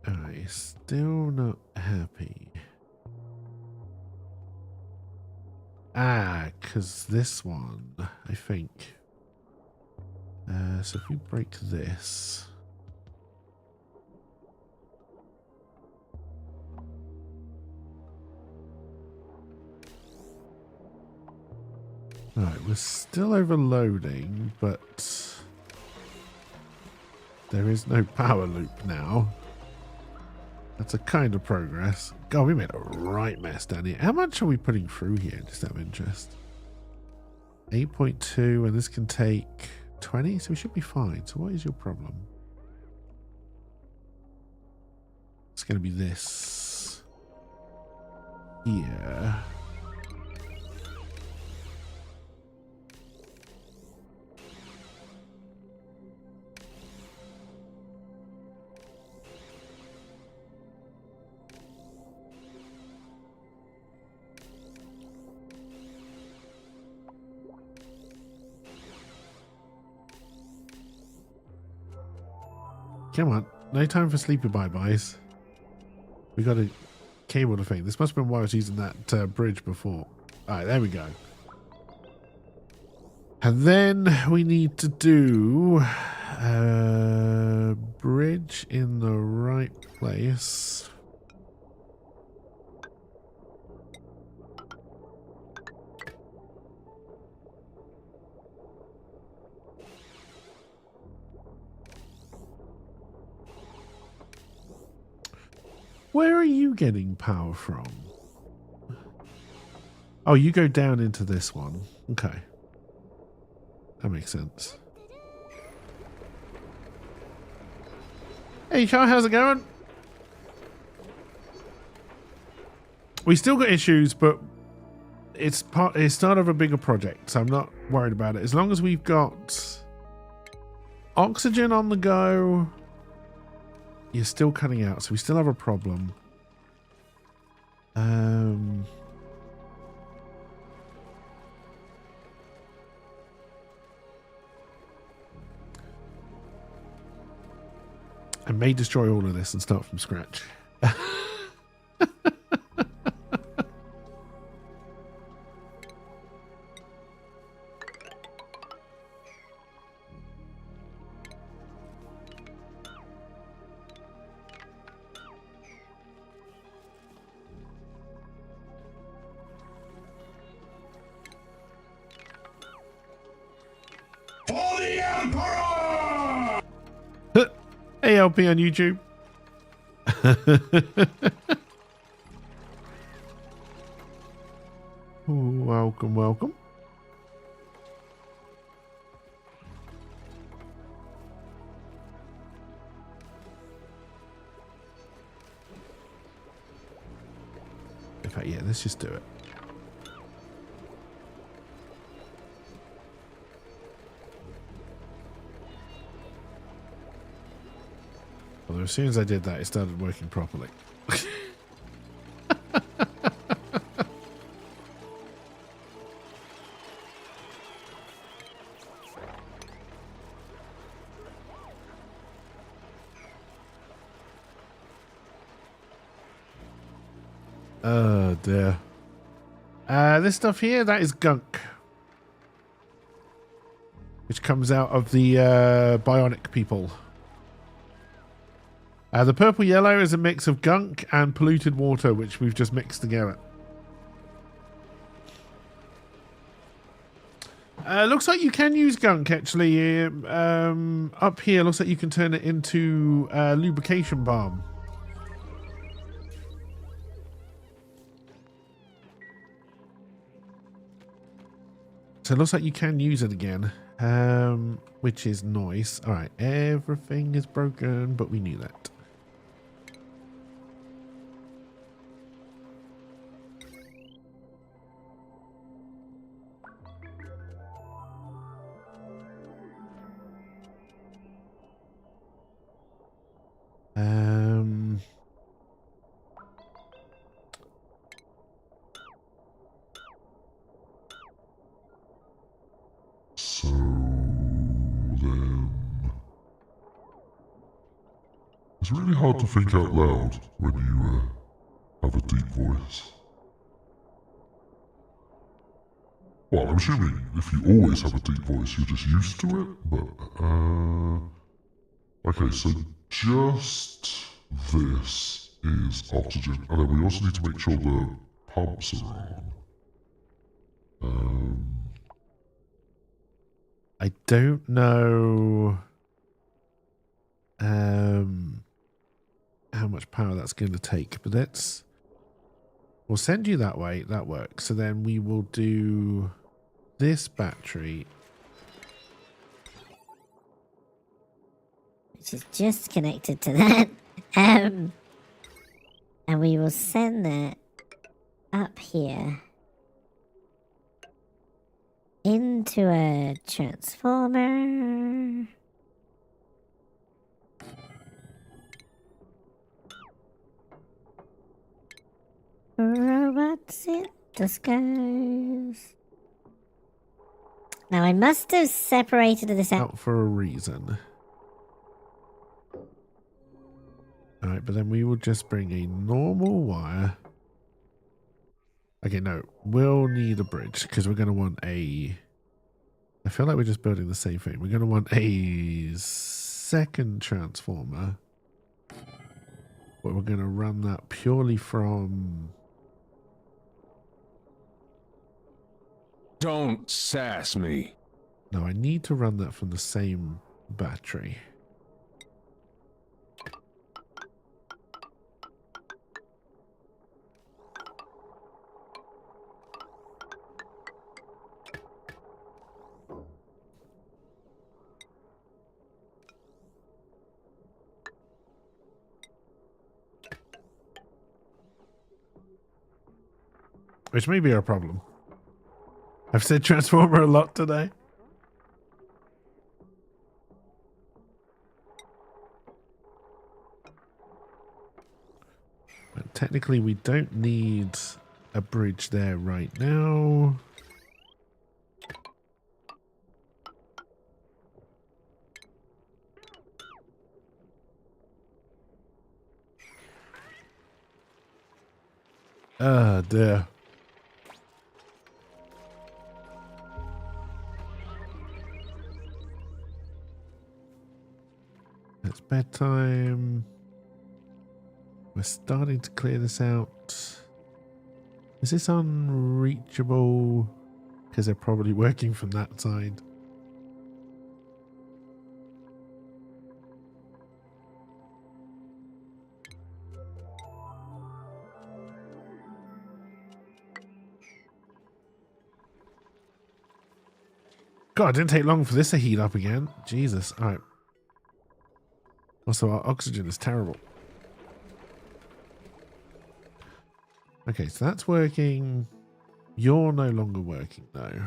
Alright, still not happy. Ah, because this one, I think. So if we break this. Alright, we're still overloading, but there is no power loop now. That's a kind of progress. God, we made a right mess down here. How much are we putting through here, just out of interest? 8.2, and this can take 20, so we should be fine. So what is your problem? It's going to be this here. Come on, no time for sleepy bye-byes. We got to cable the thing. This must have been why I was using that bridge before. Alright, there we go. And then we need to do a bridge in the right place. Where are you getting power from? Oh, you go down into this one. Okay. That makes sense. Hey, Char, how's it going? We still got issues, but it's start of a bigger project, so I'm not worried about it. As long as we've got oxygen on the go. You're still cutting out, so we still have a problem. I may destroy all of this and start from scratch. ALP on YouTube. Welcome, welcome. In fact, yeah, let's just do it. Although as soon as I did that, it started working properly. Oh dear. This stuff here, that is gunk. Which comes out of the bionic people. The purple yellow is a mix of gunk and polluted water, which we've just mixed together. Looks like you can use gunk, actually. Up here, looks like you can turn it into lubrication balm. So it looks like you can use it again, which is nice. All right, everything is broken, but we knew that. It's really hard to think out loud when you have a deep voice. Well, I'm assuming if you always have a deep voice, you're just used to it, but, okay, so just this is oxygen, and then we also need to make sure the pumps are on. I don't know how much power that's going to take, but we'll send you that way. That works. So then we will do this battery, which is just connected to that. And we will send that up here into a transformer. Robots in disguise. Now I must have separated this out for a reason. Alright, but then we will just bring a normal wire. Okay, no, we'll need a bridge because we're going to want I feel like we're just building the same thing. We're going to want a second transformer. But we're going to run that purely from... Don't sass me. No, I need to run that from the same battery. Which may be our problem. I've said transformer a lot today. But technically, we don't need a bridge there right now. Ah, dear. It's bedtime. We're starting to clear this out. Is this unreachable? Because they're probably working from that side. God, it didn't take long for this to heat up again. Jesus. All right. Also, our oxygen is terrible. Okay, so that's working. You're no longer working, though.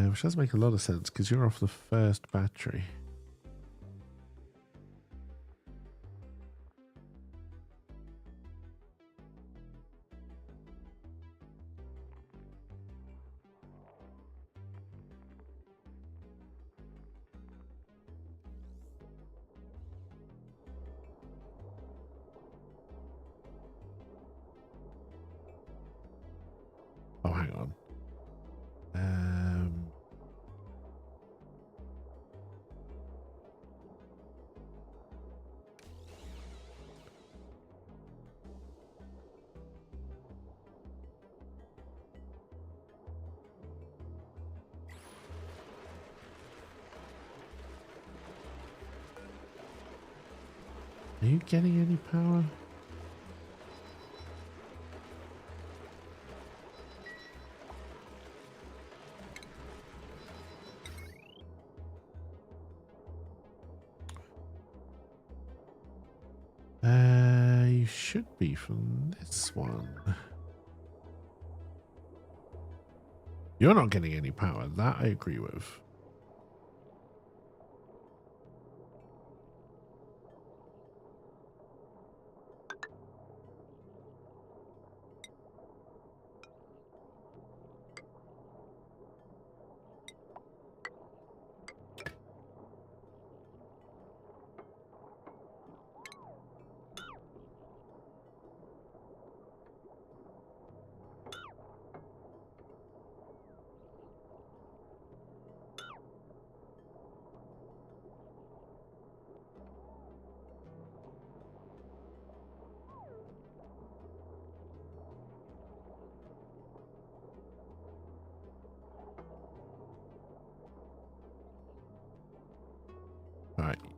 Which does make a lot of sense, because you're off the first battery. Oh, hang on. Are you getting any power? You should be from this one. You're not getting any power. That I agree with.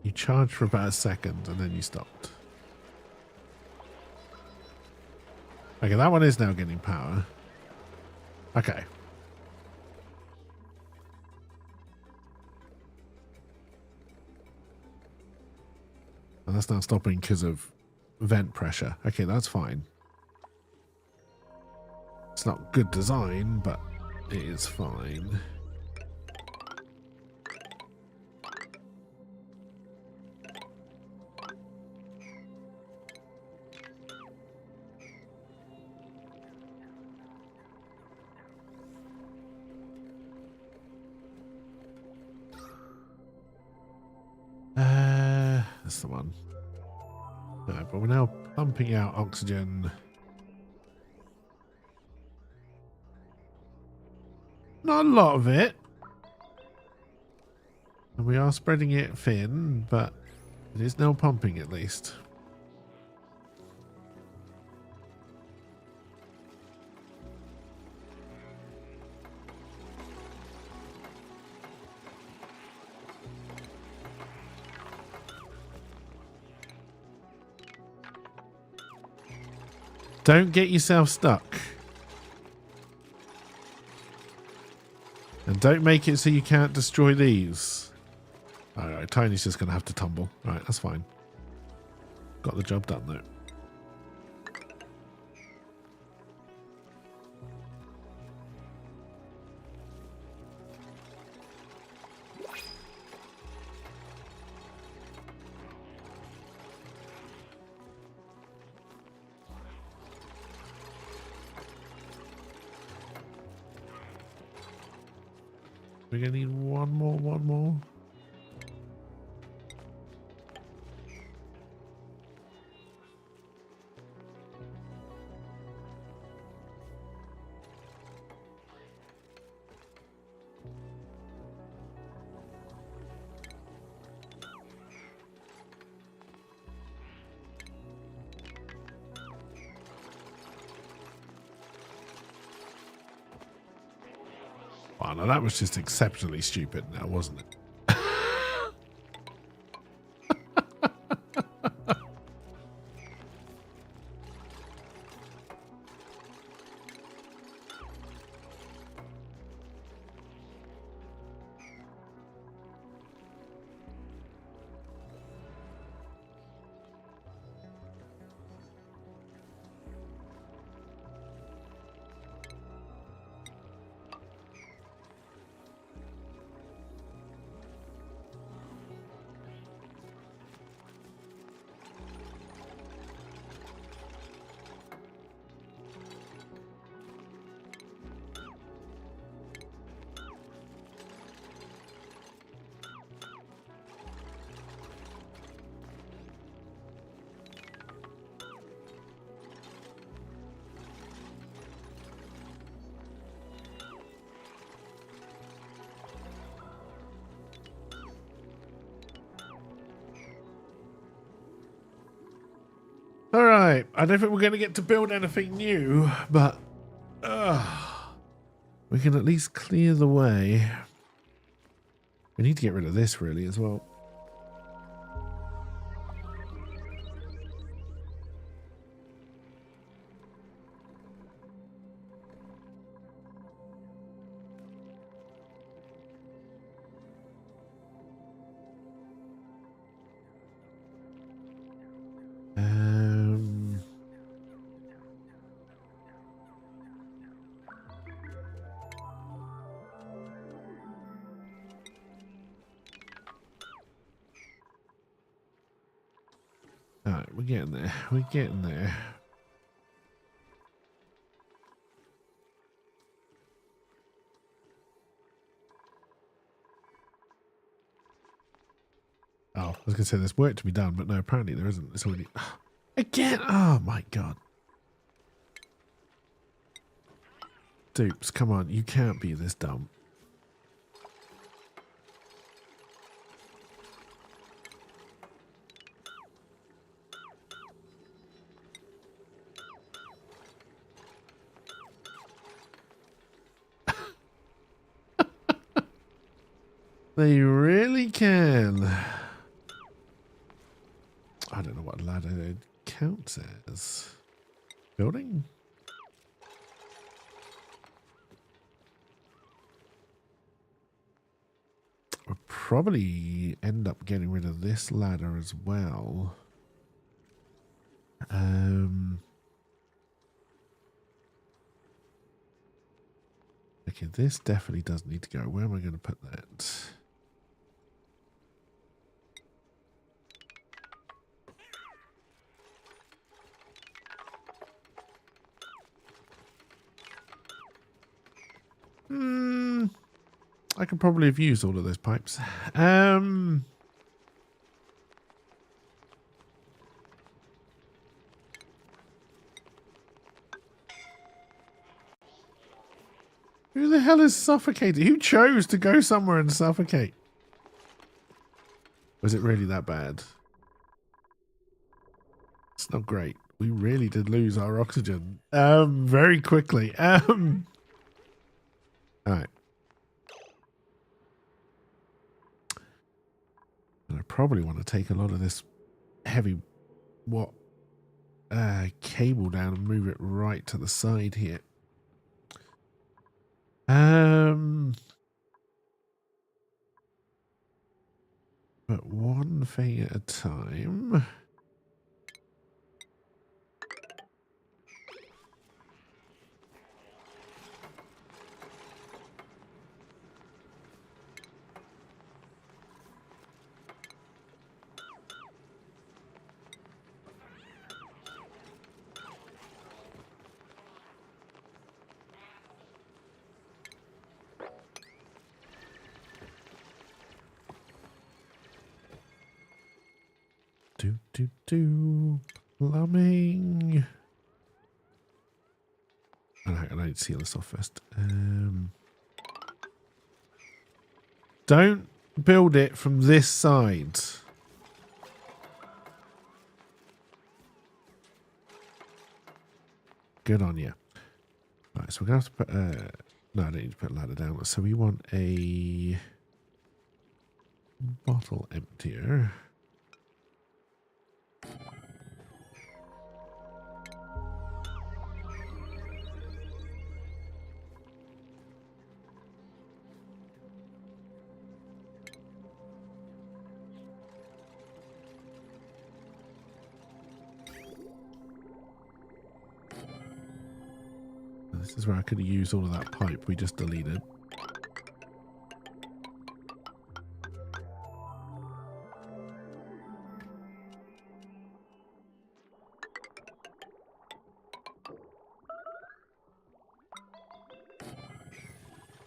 You charged for about a second and then you stopped. Okay, that one is now getting power. Okay. And that's not stopping because of vent pressure. Okay, that's fine. It's not good design, but it is fine. That's the one. No, but we're now pumping out oxygen. Not a lot of it. And we are spreading it thin, but it is now pumping at least. Don't get yourself stuck. And don't make it so you can't destroy these. Alright, Tiny's just going to have to tumble. Alright, that's fine. Got the job done though. We're going to need one more. Wow, now that was just exceptionally stupid now, wasn't it? Alright, I don't think we're going to get to build anything new, but we can at least clear the way. We need to get rid of this really as well. Alright, we're getting there. We're getting there. Oh, I was going to say there's work to be done, but no, apparently there isn't. It's already... Again! Oh my god. Dupes, come on. You can't be this dumb. They really can. says. Building? We'll probably end up getting rid of this ladder as well. Okay, this definitely does need to go. Where am I going to put that? I could probably have used all of those pipes. Who the hell is suffocating? Who chose to go somewhere and suffocate? Was it really that bad? It's not great. We really did lose our oxygen very quickly. All right. And I probably want to take a lot of this heavy cable down and move it right to the side here. But one thing at a time. Plumbing. I need to seal this off first. Don't build it from this side. Good on you. Right, so we're gonna have to put. No, I don't need to put a ladder down. So we want a bottle emptier. This is where I could have used all of that pipe we just deleted.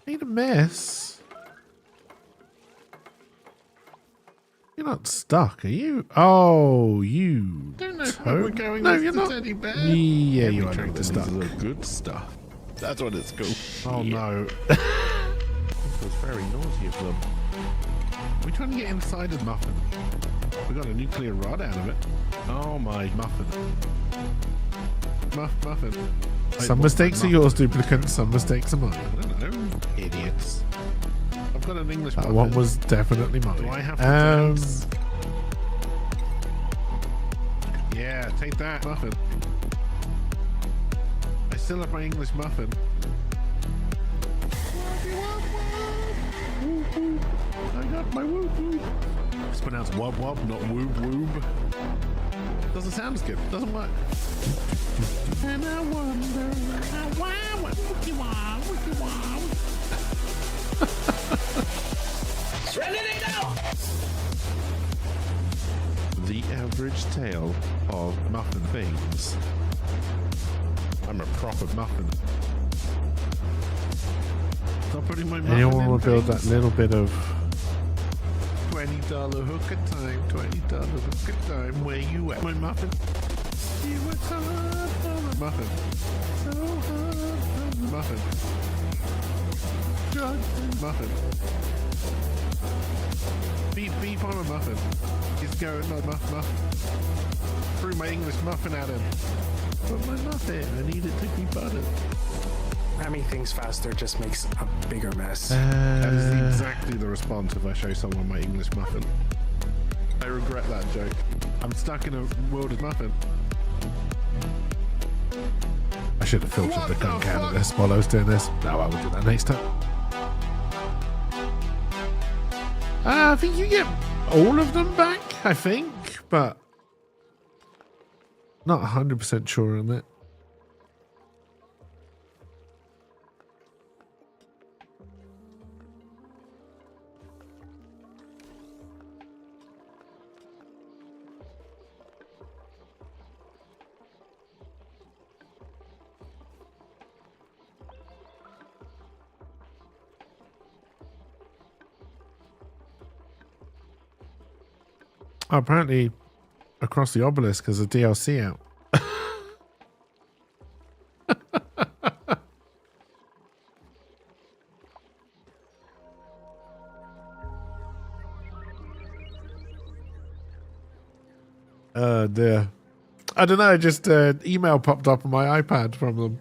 Made a mess. You're not stuck, are you? Oh, you. Don't know where we're going No, with you're the not. teddy bear. Yeah, you are going to stuck. This is the good stuff. That's what it's called. Oh no. It was very naughty of them. We're trying to get inside of Muffin. We got a nuclear rod out of it. Oh my. Muffin. Muffin. Wait, Some what? mistakes are yours, duplicant. Some mistakes are mine. I don't know. Idiots. I've got an English That muffin. one was definitely mine. Do I have to Yeah, take that, Muffin. I still have my English muffin. I got my whoop whoop. It's pronounced wob wob, not woob woob. Doesn't sound as good. Doesn't work. And I wonder why wookie wow, wookie wow. The average tale of muffin things. I'm a proper muffin. Stop putting my muffin Anyone will in build that things. little bit of $20 hook a time, $20 hook a time. Where you at, my muffin? You work hard for my muffin. So hard for my muffin. Drugs and muffin. Beep beep on a muffin. He's going my muffin. Threw my English muffin at him. But my muffin, I need it to be buttered. Ramming things faster just makes a bigger mess. That is exactly the response if I show someone my English muffin. I regret that joke. I'm stuck in a world of muffin. should have filtered the gun can this while I was doing this. No, I will do that next time. I think you get all of them back, I think, but not 100% sure on that. Oh, apparently, Across the Obelisk has a DLC out. Dear. I don't know, just email popped up on my iPad from them.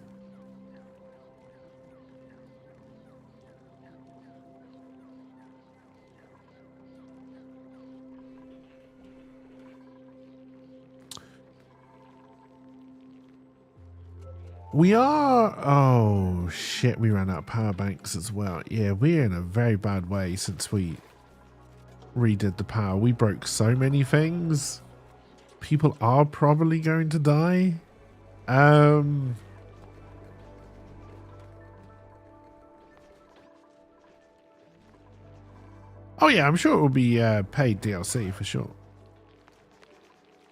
We are... Oh, shit, we ran out of power banks as well. Yeah, we're in a very bad way since we redid the power. We broke so many things. People are probably going to die. Oh, yeah, I'm sure it will be paid DLC for sure.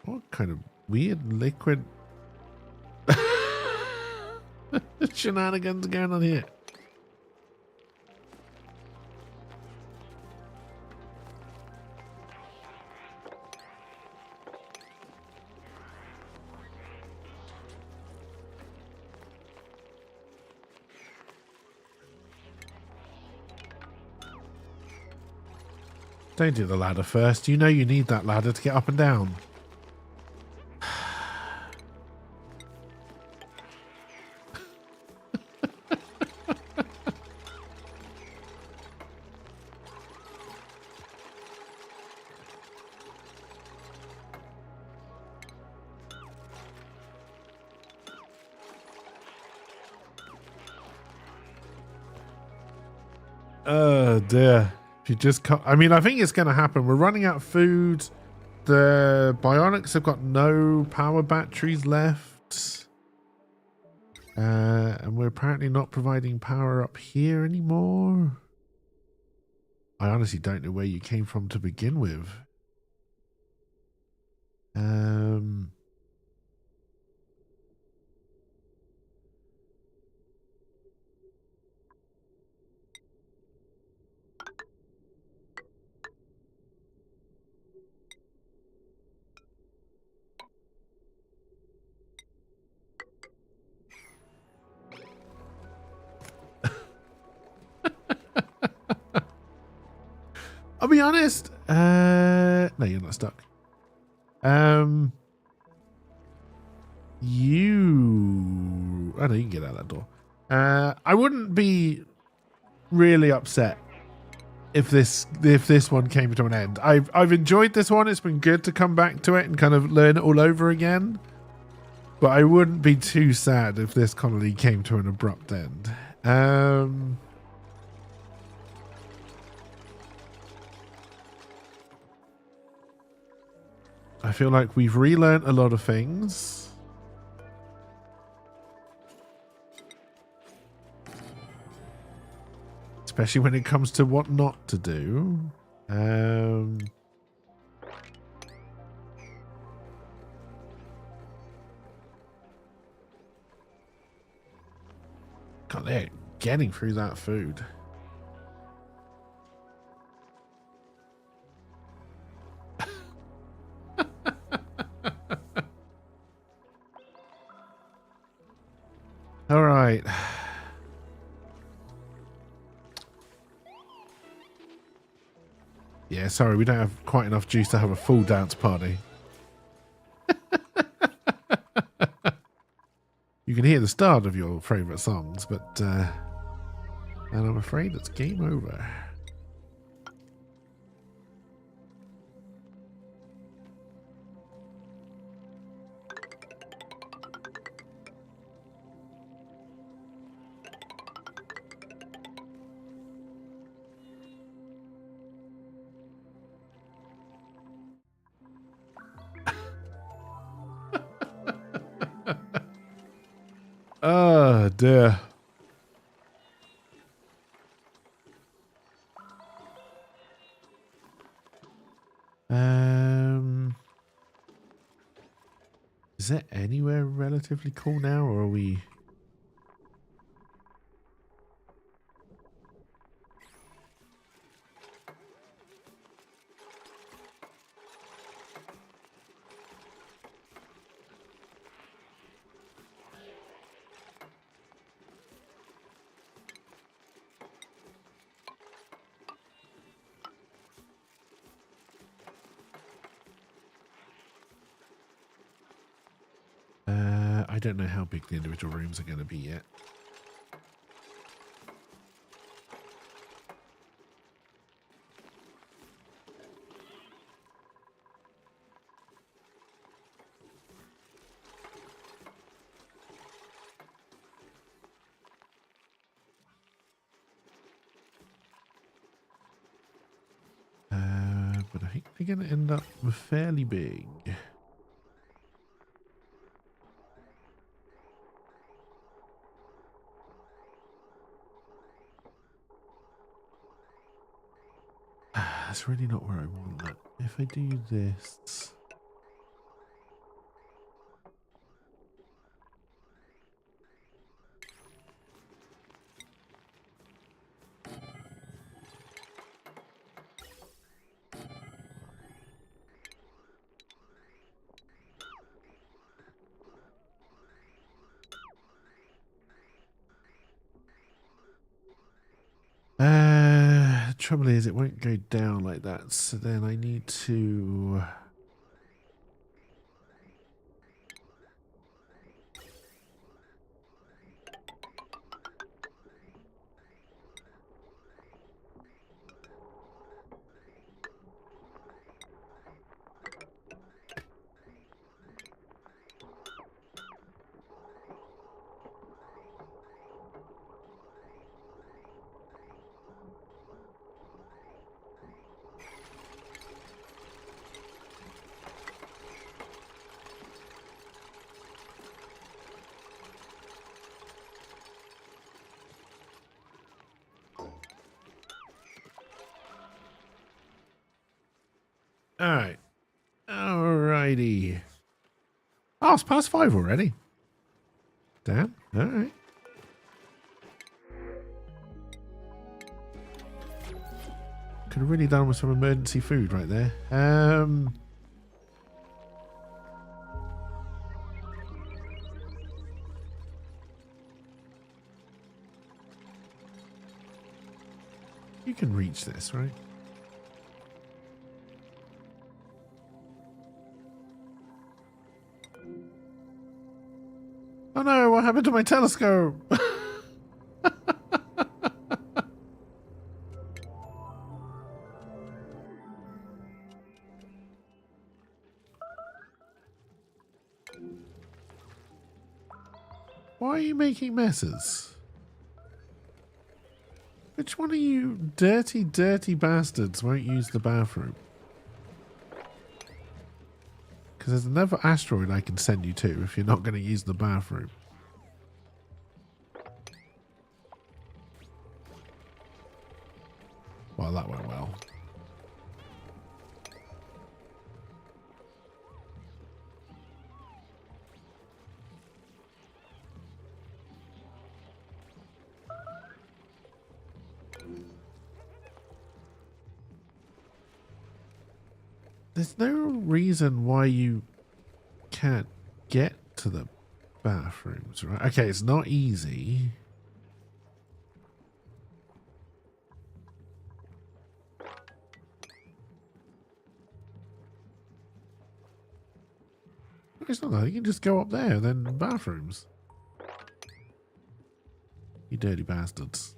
What kind of weird liquid... shenanigans going on here? Don't do the ladder first. You know you need that ladder to get up and down. Oh dear. If you just can't, I mean, I think it's going to happen. We're running out of food. The Bionics have got no power batteries left. And we're apparently not providing power up here anymore. I honestly don't know where you came from to begin with. I'll be honest. No, you're not stuck. You... I know you can get out that door. I wouldn't be really upset if this one came to an end. I've enjoyed this one. It's been good to come back to it and kind of learn it all over again. But I wouldn't be too sad if this colony came to an abrupt end. I feel like we've relearned a lot of things. Especially when it comes to what not to do. God, they're getting through that food. All right. Yeah, sorry, we don't have quite enough juice to have a full dance party. You can hear the start of your favourite songs, but and I'm afraid it's game over. dear. Is there anywhere relatively cool now, or are we? I don't know how big the individual rooms are going to be yet. But I think they're going to end up fairly big. That's really not where I want that. If I do this... The trouble is it won't go down like that, so then I need to... Alright. Alrighty. Oh, it's past 5 already. Damn. Alright. Could have really done with some emergency food right there. You can reach this, right? Oh no, what happened to my telescope? Why are you making messes? Which one of you dirty, dirty bastards won't use the bathroom? Because there's another asteroid I can send you to if you're not going to use the bathroom. Well, that went well. There's no reason why you can't get to the bathrooms, right? Okay, it's not easy. It's not that. You can just go up there, then bathrooms. You dirty bastards.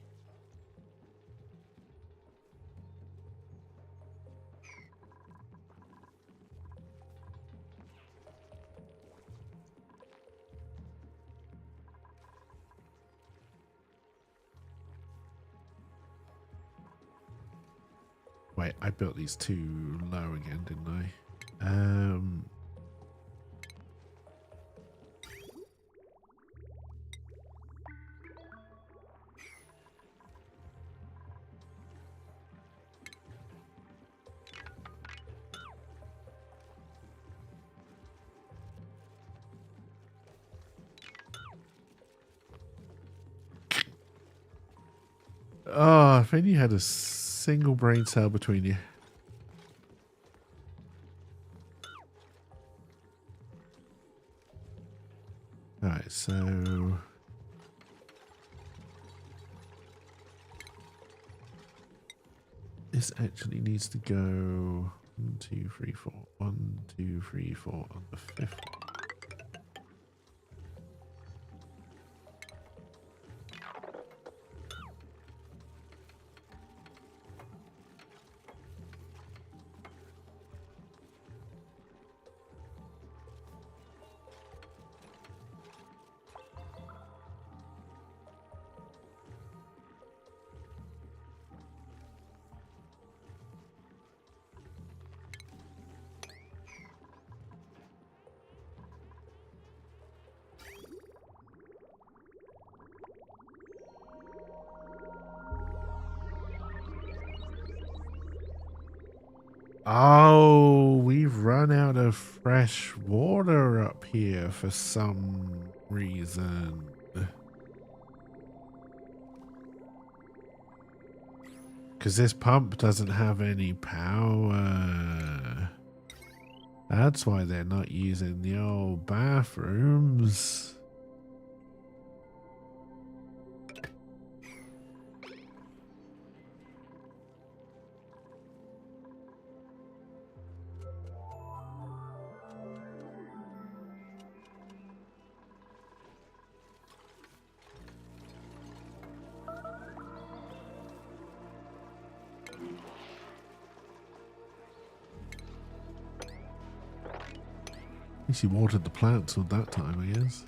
Wait, I built these too low again, didn't I? Oh, if only you had a single brain cell between you. Alright, so... This actually needs to go 1, 2, 3, 4. 1, 2, 3, 4 on the 5th. Oh, we've run out of fresh water up here for some reason. Because this pump doesn't have any power. That's why they're not using the old bathrooms. At least you watered the plants at that time, I guess.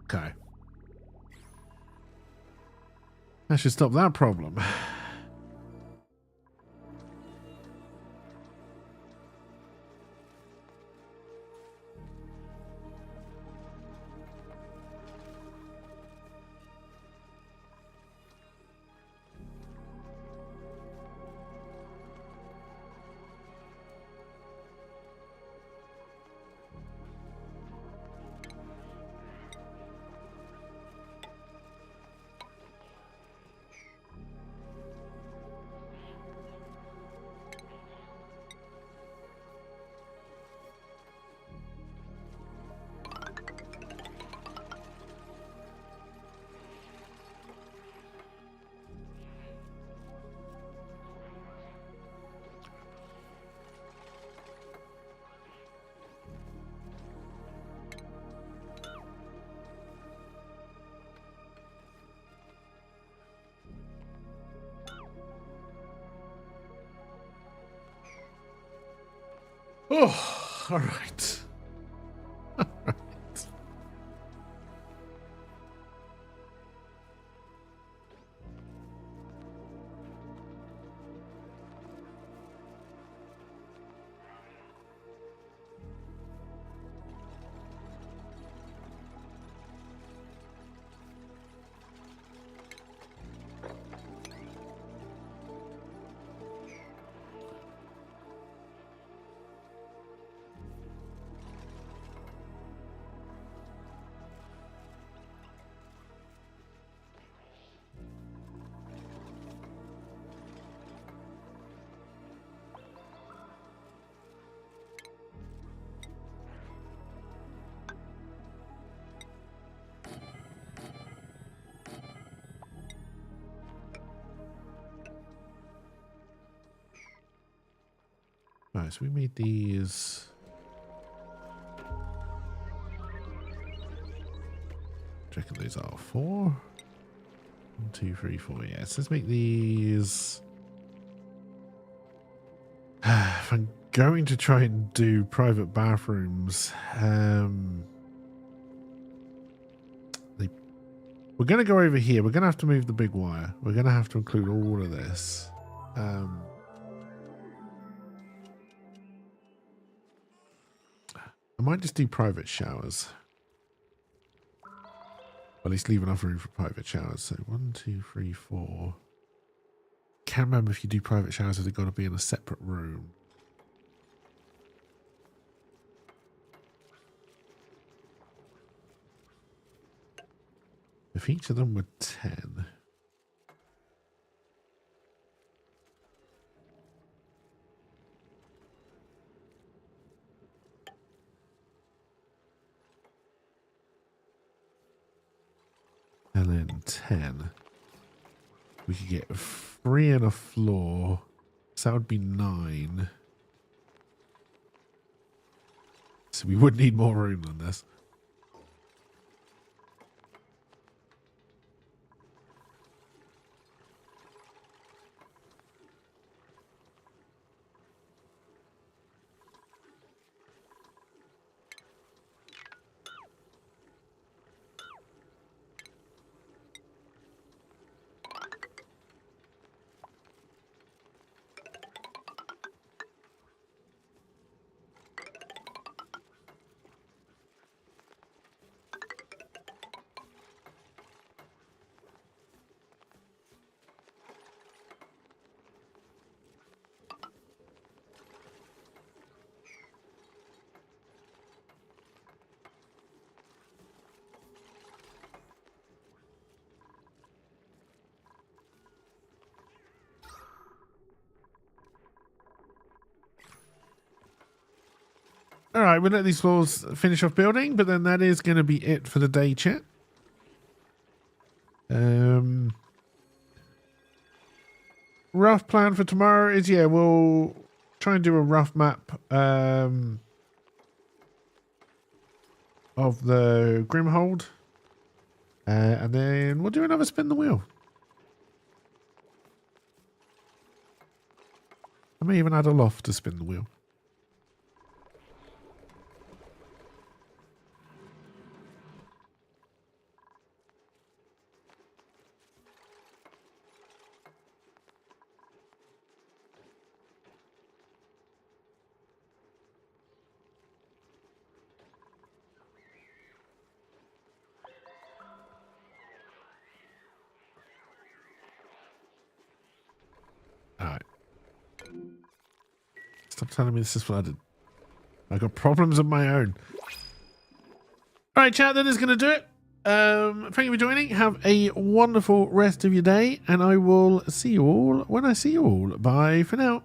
Okay. That should stop that problem. Oh, all right. All right. Right, so we made these. Checking these are 4. 1, 2, 3, 4. Yes, let's make these. If I'm going to try and do private bathrooms, we're going to go over here. We're going to have to move the big wire. We're going to have to include all of this. I might just do private showers. Or at least leave enough room for private showers. So 1, 2, 3, 4. Can't remember if you do private showers or they've got to be in a separate room. If each of them were 10. And then 10. We could get 3 and a floor. So that would be 9. So we would need more room than this. All right, we'll let these floors finish off building, but then that is going to be it for the day, chat. Rough plan for tomorrow is, yeah, we'll try and do a rough map of the Grimhold. And then we'll do another spin the wheel. I may even add a loft to spin the wheel. Stop telling me this is flooded. I got problems of my own. All right, chat, that is going to do it. Thank you for joining. Have a wonderful rest of your day, and I will see you all when I see you all. Bye for now.